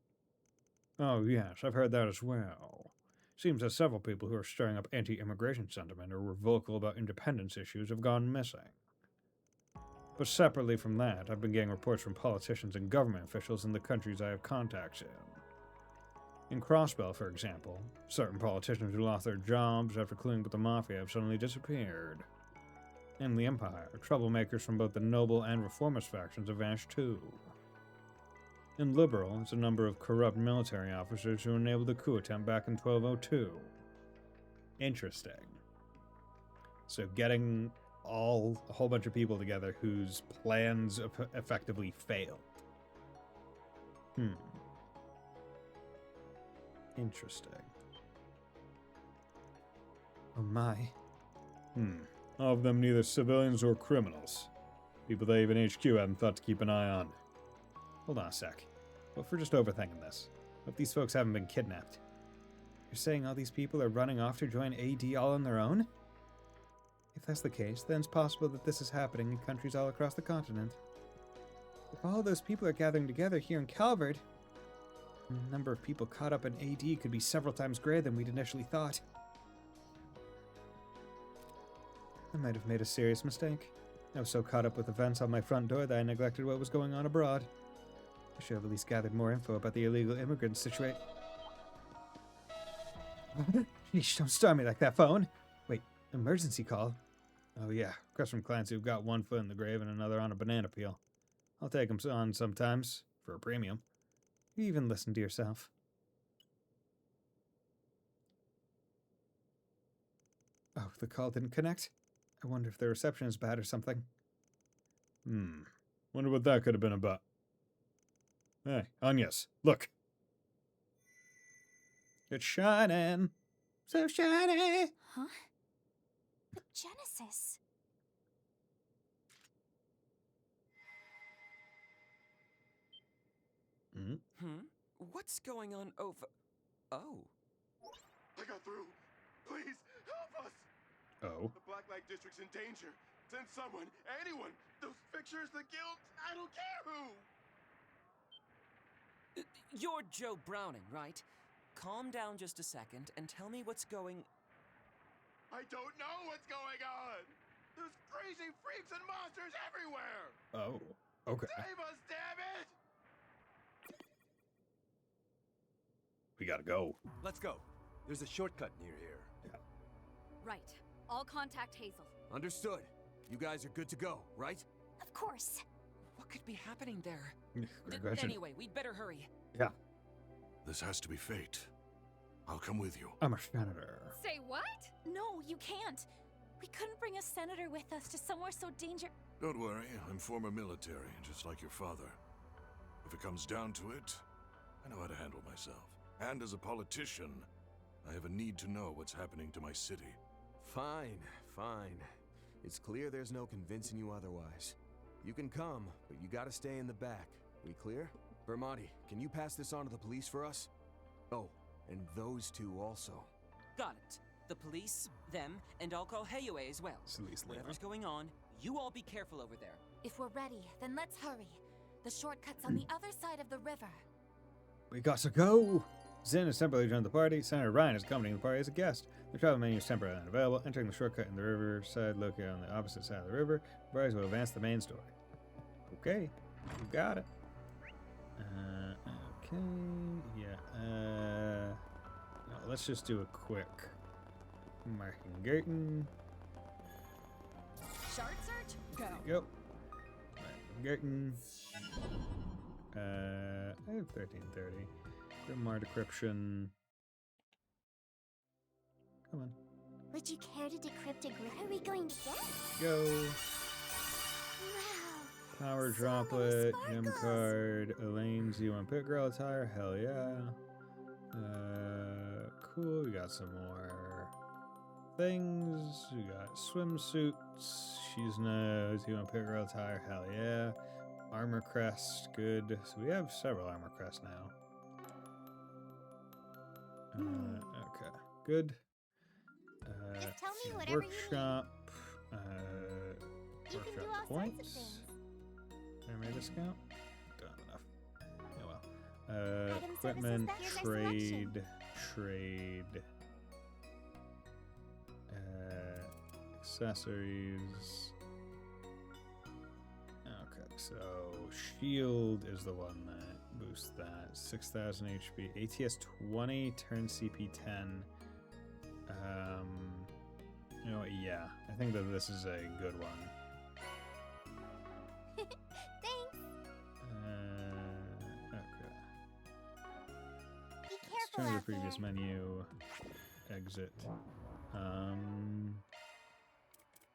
Oh yes, I've heard that as well. Seems that several people who are stirring up anti-immigration sentiment or were vocal about independence issues have gone missing. But separately from that, I've been getting reports from politicians and government officials in the countries I have contacts in. In Crossbell, for example, certain politicians who lost their jobs after colluding with the Mafia have suddenly disappeared. In the Empire, troublemakers from both the noble and reformist factions have vanished too. In Liberal, it's a number of corrupt military officers who enabled the coup attempt back in 1202. Interesting. So getting a whole bunch of people together whose plans effectively failed. Interesting. Oh my. All of them neither civilians or criminals. People they even HQ hadn't thought to keep an eye on. Hold on a sec. What if we're just overthinking this? What if these folks haven't been kidnapped? You're saying all these people are running off to join AD all on their own? If that's the case, then it's possible that this is happening in countries all across the continent. If all those people are gathering together here in Calvert, the number of people caught up in AD could be several times greater than we'd initially thought. I might have made a serious mistake. I was so caught up with events on my front door that I neglected what was going on abroad. I should have at least gathered more info about the illegal immigrant situation. Sheesh, don't start me like that, phone. Wait, emergency call? Oh yeah, request from clients who've got one foot in the grave and another on a banana peel. I'll take them on sometimes, for a premium. You even listen to yourself. Oh, the call didn't connect? I wonder if the reception is bad or something. Wonder what that could have been about. Hey, Agnes, look. It's shining. So shiny. Huh? But Genesis. What's going on over... Oh. I got through. Please, help us! Oh. The Blacklight District's in danger. Send someone, anyone. Those pictures, the guild, I don't care who. You're Joe Browning, right? Calm down just a second and tell me what's going... I don't know what's going on. There's crazy freaks and monsters everywhere. Oh, okay. Save us, damn it! We gotta go. Let's go. There's a shortcut near here. Right. I'll contact Hazel. Understood. You guys are good to go, right? Of course. What could be happening there? Great question. Anyway, we'd better hurry. Yeah. This has to be fate. I'll come with you. I'm a senator. Say what? No, you can't. We couldn't bring a senator with us to somewhere so dangerous. Don't worry, I'm former military, just like your father. If it comes down to it, I know how to handle myself. And as a politician, I have a need to know what's happening to my city. Fine, fine. It's clear there's no convincing you otherwise. You can come, but you gotta stay in the back. We clear? Vermonti, can you pass this on to the police for us? Oh, and those two also. Got it. The police, them, and I'll call Hayue as well. Whatever's going on, you all be careful over there. If we're ready, then let's hurry. The shortcut's on the other side of the river. We got to go! Zin has temporarily joined the party. Senator Ryan is accompanying the party as a guest. The travel menu is temporarily unavailable. Entering the shortcut in the riverside located on the opposite side of the river. The parties will advance the main story. Okay, you got it. Okay, yeah. No, let's just do a quick marking Garten. Shard search? Go. There you go. Marking Garten. I have 1330. Grimoire Decryption. Come on. Would you care to decrypt a grid? What are we going to get? Go. Wow. Power So Droplet, many Gem sparkles. Card, Elaine's U1 Pit Girl attire, hell yeah. Cool, we got some more things. We got swimsuits, She's Nose, U1 Pit Girl attire, hell yeah. Armor Crest, good. So we have several Armor Crests now. Okay, good. Just tell me whatever workshop, You can do workshop all sorts of points. things. Memory discount? Don't have enough. Oh well. Item services, Equipment, here's our selection. trade, accessories. Okay, so shield is the one that boosts that. 6,000 HP. ATS 20, turn CP 10. You know what, yeah. I think that this is a good one. Thanks. Okay. Be Let's careful turn to the out previous there. menu. Exit.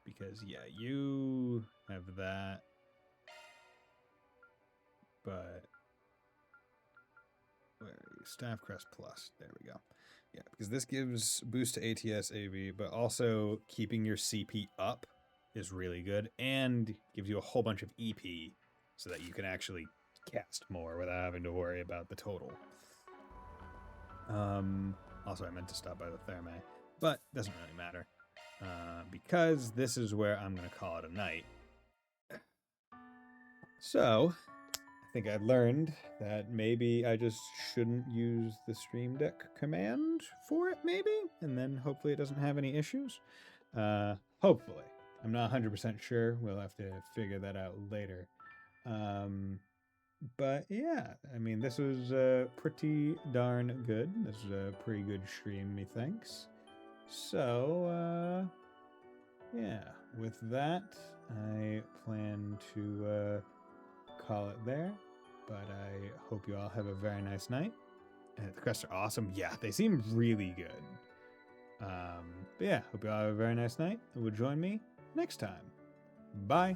Because yeah, you have that. But where are you? Staff Crest Plus. There we go. Yeah, because this gives boost to ATS AV, but also keeping your CP up is really good and gives you a whole bunch of EP so that you can actually cast more without having to worry about the total. Also, I meant to stop by the Thermae, but doesn't really matter because this is where I'm going to call it a night. So, think I learned that maybe I just shouldn't use the Stream Deck command for it, maybe, and then hopefully it doesn't have any issues. Hopefully. I'm not 100% sure. We'll have to figure that out later. But yeah, I mean, this was pretty darn good. This was a pretty good stream, methinks. So, yeah, with that, I plan to call it there. But I hope you all have a very nice night. The crests are awesome. Yeah, they seem really good. But yeah, hope you all have a very nice night and will join me next time. Bye.